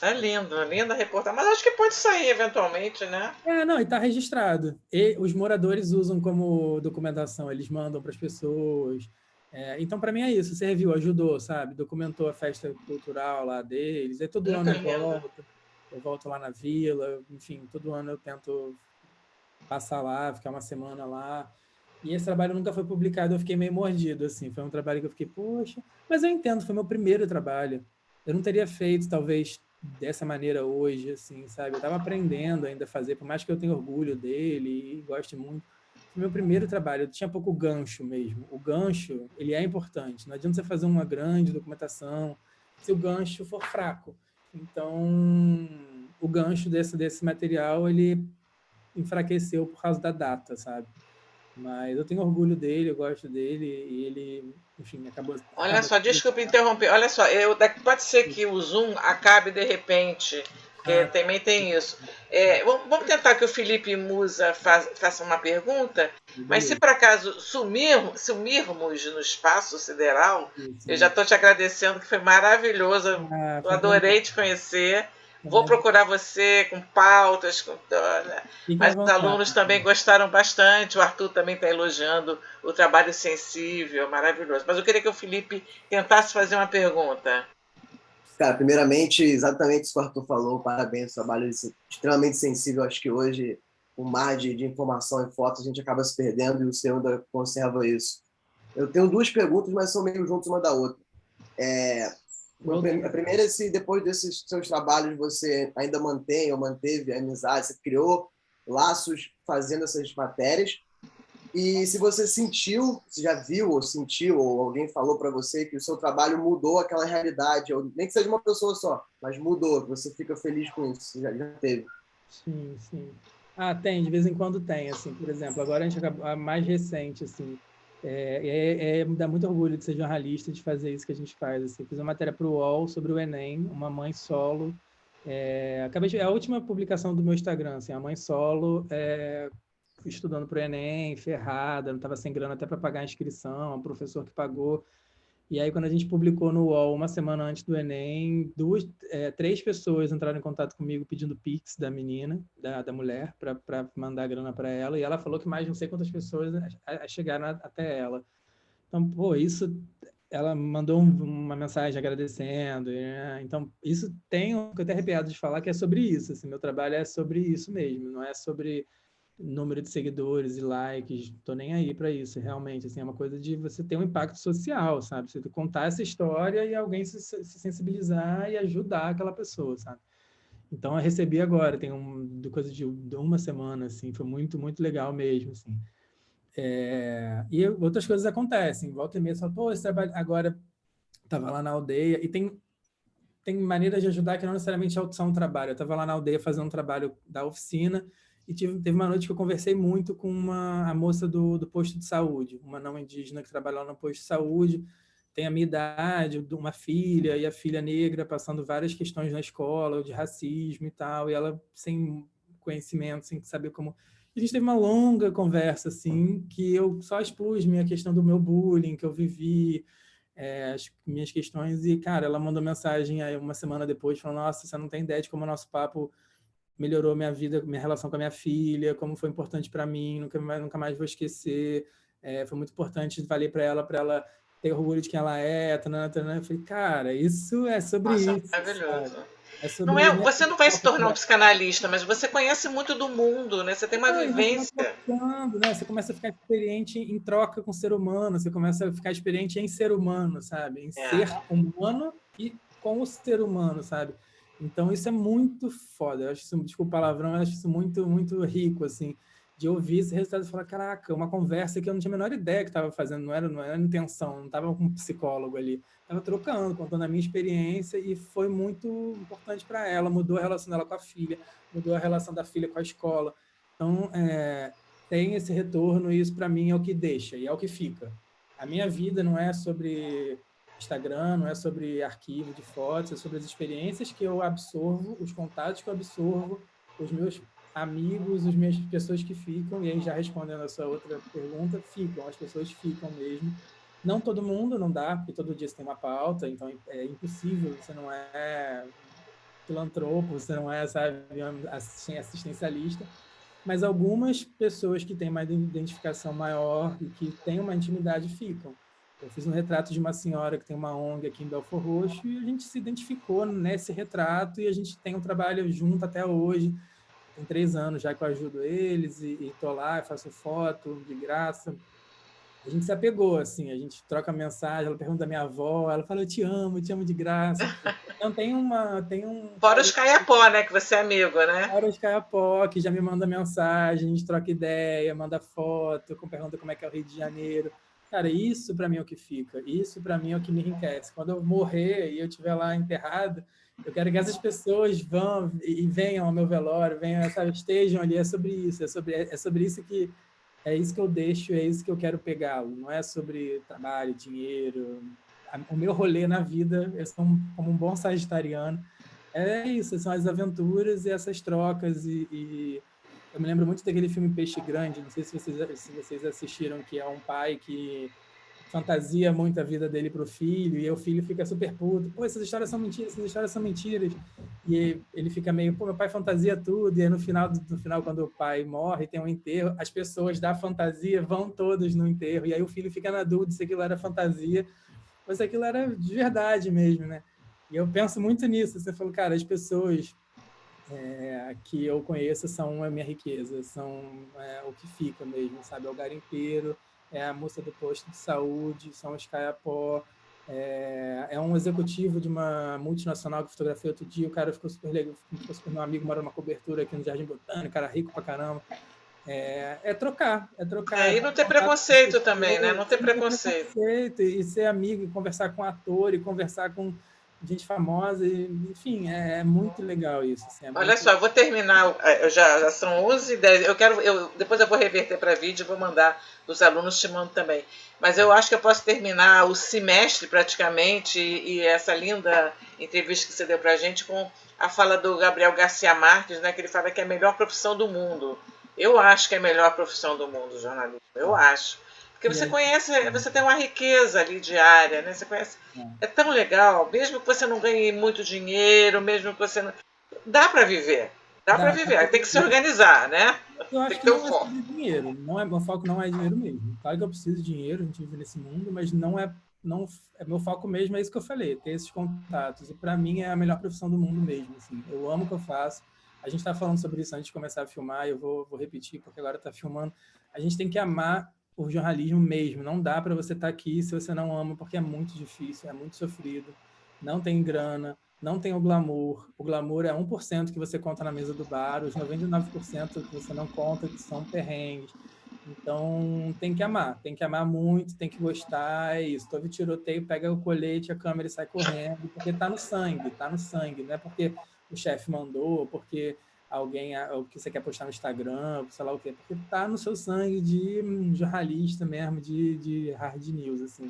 É lindo, linda reportagem. Mas acho que pode sair eventualmente, né? Não, e está registrado. E os moradores usam como documentação, eles mandam para as pessoas. Então, para mim é isso, serviu, ajudou, sabe? Documentou a festa cultural lá deles. Aí todo Muito ano lindo. eu volto lá na vila, enfim, todo ano eu tento passar lá, ficar uma semana lá. E esse trabalho nunca foi publicado, eu fiquei meio mordido, assim. Foi um trabalho que eu fiquei, poxa, mas eu entendo, foi meu primeiro trabalho. Eu não teria feito, talvez, dessa maneira hoje, assim, sabe? Eu estava aprendendo ainda a fazer, por mais que eu tenha orgulho dele e goste muito. Foi meu primeiro trabalho, eu tinha pouco gancho mesmo. O gancho, ele é importante. Não adianta você fazer uma grande documentação se o gancho for fraco. Então, o gancho desse material, ele enfraqueceu por causa da data, sabe? Mas eu tenho orgulho dele, eu gosto dele e ele, enfim, Olha só, desculpe interromper. Olha só, pode ser que o Zoom acabe de repente, porque também tem isso. Vamos tentar que o Felipe Musa faça uma pergunta, mas se por acaso sumirmos no espaço sideral, eu já estou te agradecendo, que foi maravilhoso. Eu adorei te conhecer. Vou procurar você com pautas, mas os alunos também gostaram bastante. O Arthur também está elogiando o trabalho sensível, maravilhoso. Mas eu queria que o Felipe tentasse fazer uma pergunta. Cara, primeiramente, exatamente isso que o Arthur falou, parabéns, trabalho extremamente sensível. Acho que hoje, o mar de informação e fotos, a gente acaba se perdendo e o seu ainda conserva isso. Eu tenho duas perguntas, mas são meio juntas uma da outra. A primeira é se depois desses seus trabalhos você ainda mantém ou manteve a amizade, você criou laços fazendo essas matérias, e se você sentiu, se já viu ou sentiu, ou alguém falou para você que o seu trabalho mudou aquela realidade, ou nem que seja uma pessoa só, mas mudou, você fica feliz com isso, já teve. Sim, sim. Tem, de vez em quando tem, assim, por exemplo, agora a gente acabou, a mais recente, assim, me dá muito orgulho de ser jornalista, de fazer isso que a gente faz, assim. Fiz uma matéria para o UOL sobre o Enem, uma mãe solo, é a última publicação do meu Instagram, assim, a mãe solo, estudando para o Enem, ferrada, não estava sem grana até para pagar a inscrição, um professor que pagou. E aí, quando a gente publicou no UOL, uma semana antes do Enem, 3 pessoas entraram em contato comigo pedindo Pix da menina, da mulher, para mandar grana para ela. E ela falou que mais não sei quantas pessoas chegaram até ela. Então, isso, ela mandou uma mensagem agradecendo. Então, isso eu até arrepiado de falar que é sobre isso. Assim, meu trabalho é sobre isso mesmo, não é sobre número de seguidores e likes, tô nem aí para isso, realmente, assim, é uma coisa de você ter um impacto social, sabe? Você contar essa história e alguém se sensibilizar e ajudar aquela pessoa, sabe? Então, eu recebi agora, tem coisa de uma semana, assim, foi muito, muito legal mesmo, assim. E outras coisas acontecem, volta e meia, você fala, pô, esse trabalho agora estava lá na aldeia, e tem maneiras de ajudar que não necessariamente é só um trabalho. Eu estava lá na aldeia fazendo um trabalho da oficina, e teve uma noite que eu conversei muito com a moça do posto de saúde, uma não indígena que trabalha lá no posto de saúde, tem a minha idade, uma filha, e a filha negra passando várias questões na escola, de racismo e tal, e ela sem conhecimento, sem saber como... E a gente teve uma longa conversa, assim, que eu só expus minha questão do meu bullying, que eu vivi, as minhas questões, e, cara, ela mandou mensagem aí uma semana depois, falando, nossa, você não tem ideia de como o nosso papo melhorou minha vida, minha relação com a minha filha, como foi importante para mim, nunca mais vou esquecer, foi muito importante, falei para ela ter orgulho de quem ela é, tanana. Eu falei, cara, isso é sobre isso, Maravilhoso. sabe? É sobre Você não vai se tornar um psicanalista, mas você conhece muito do mundo, né? Você tem uma vivência. Você trocando, né? Você começa a ficar experiente em troca com o ser humano, você começa a ficar experiente em ser humano, sabe? Em ser humano e com o ser humano, sabe? Então, isso é muito foda. Eu acho isso, desculpa o palavrão, eu acho isso muito, muito rico, assim, de ouvir esse resultado e falar, caraca, uma conversa que eu não tinha a menor ideia que estava fazendo, não era intenção, não estava com um psicólogo ali. Estava trocando, contando a minha experiência, e foi muito importante para ela, mudou a relação dela com a filha, mudou a relação da filha com a escola. Então, tem esse retorno, e isso para mim é o que deixa, e é o que fica. A minha vida não é sobre Instagram, não é sobre arquivo de fotos, é sobre as experiências que eu absorvo, os contatos que eu absorvo, os meus amigos, as minhas pessoas que ficam, e aí já respondendo a sua outra pergunta, ficam, as pessoas ficam mesmo. Não todo mundo, não dá, porque todo dia você tem uma pauta, então é impossível, você não é filantropo, você não é, sabe, assistencialista, mas algumas pessoas que têm uma identificação maior e que têm uma intimidade ficam. Eu fiz um retrato de uma senhora que tem uma ONG aqui em Belford Roxo e a gente se identificou nesse retrato e a gente tem um trabalho junto até hoje. Tem 3 anos já que eu ajudo eles e tô lá, faço foto de graça. A gente se apegou, assim, a gente troca mensagem, ela pergunta da minha avó, ela fala, eu te amo de graça. Então tem um... Fora os caiapó, né? Que você é amigo, né? Fora os caiapó, que já me manda mensagem, a gente troca ideia, manda foto, pergunta como é que é o Rio de Janeiro. Cara, isso para mim é o que fica, isso para mim é o que me enriquece. Quando eu morrer e eu estiver lá enterrado, eu quero que essas pessoas vão e venham ao meu velório, venham, sabe, estejam ali, é sobre isso, é sobre isso que é isso que eu deixo, é isso que eu quero pegá-lo. Não é sobre trabalho, dinheiro. O meu rolê na vida, eu sou como um bom sagitariano, é isso, são as aventuras e essas trocas. E eu me lembro muito daquele filme Peixe Grande, não sei se vocês assistiram, que é um pai que fantasia muito a vida dele para o filho, e o filho fica super puto. Pô, essas histórias são mentiras, essas histórias são mentiras. E ele fica meio, pô, meu pai fantasia tudo. E aí no final, quando o pai morre, tem um enterro, as pessoas da fantasia vão todas no enterro. E aí o filho fica na dúvida se aquilo era fantasia ou se aquilo era de verdade mesmo, né? E eu penso muito nisso. Você falou, cara, as pessoas que eu conheço são a minha riqueza, são o que fica mesmo, sabe? É o garimpeiro, é a moça do posto de saúde, são os caiapó, é um executivo de uma multinacional que fotografei outro dia, o cara ficou super legal, meu amigo mora numa cobertura aqui no Jardim Botânico, cara rico pra caramba. É trocar. E não ter preconceito também, né? Não ter preconceito. E ser amigo, e conversar com ator, e conversar com gente famosa, enfim, é muito legal isso. Assim, Olha só, eu vou terminar, já são 11h10, depois eu vou reverter para vídeo e vou mandar, os alunos te mandam também. Mas eu acho que eu posso terminar o semestre praticamente e essa linda entrevista que você deu para a gente com a fala do Gabriel Garcia Marques, né, que ele fala que é a melhor profissão do mundo. Eu acho que é a melhor profissão do mundo, o jornalismo, eu acho. Porque você conhece, você tem uma riqueza ali diária, né? Você conhece. É tão legal, mesmo que você não ganhe muito dinheiro, mesmo que você não. Dá para viver. Dá para viver. Tem que se organizar, né? Eu acho tem que não é sobre dinheiro. Meu foco não é dinheiro mesmo. Claro que eu preciso de dinheiro, a gente vive nesse mundo, mas não é meu foco mesmo, é isso que eu falei, ter esses contatos. E para mim é a melhor profissão do mundo mesmo. Assim. Eu amo o que eu faço. A gente está falando sobre isso antes de começar a filmar, e eu vou repetir, porque agora está filmando. A gente tem que amar o jornalismo mesmo. Não dá para você estar aqui se você não ama, porque é muito difícil, é muito sofrido, não tem grana, não tem o glamour. O glamour é 1% que você conta na mesa do bar, os 99% que você não conta, que são perrengues. Então, tem que amar muito, tem que gostar, é isso. Teve tiroteio, pega o colete, a câmera e sai correndo, porque tá no sangue, não é porque o chefe mandou, porque alguém, o que você quer postar no Instagram, sei lá o quê, porque tá no seu sangue de jornalista mesmo, de hard news, assim.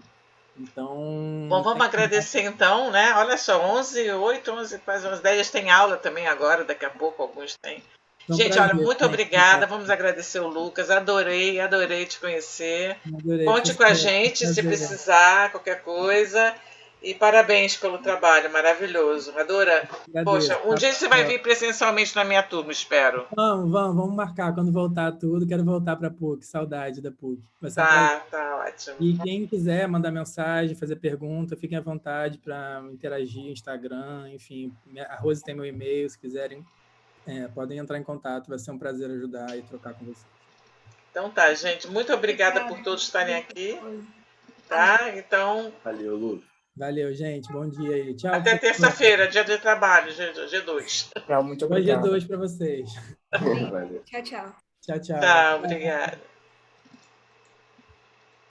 Então... Bom, vamos agradecer então, né? Olha só, 11h08, quase 11h10, tem aula também agora, daqui a pouco alguns têm. Gente, olha, muito obrigada, vamos agradecer o Lucas, adorei te conhecer. Conte com a gente se precisar, qualquer coisa. E parabéns pelo trabalho, maravilhoso. Adora. Poxa, um dia você vai vir presencialmente na minha turma, espero. Vamos marcar quando voltar tudo. Quero voltar para a PUC, saudade da PUC. Tá ótimo. E quem quiser mandar mensagem, fazer pergunta, fiquem à vontade para interagir, Instagram, enfim. A Rose tem meu e-mail, se quiserem, podem entrar em contato. Vai ser um prazer ajudar e trocar com vocês. Então tá, gente. Muito obrigada por todos estarem aqui. Tá? Então... Valeu, Lu. Valeu, gente. Bom dia aí. Tchau. Até terça-feira, dia de trabalho, G2. Tchau, muito obrigado. Bom G2 para vocês. Valeu. Tchau, tchau. Tchau. Tá, obrigada.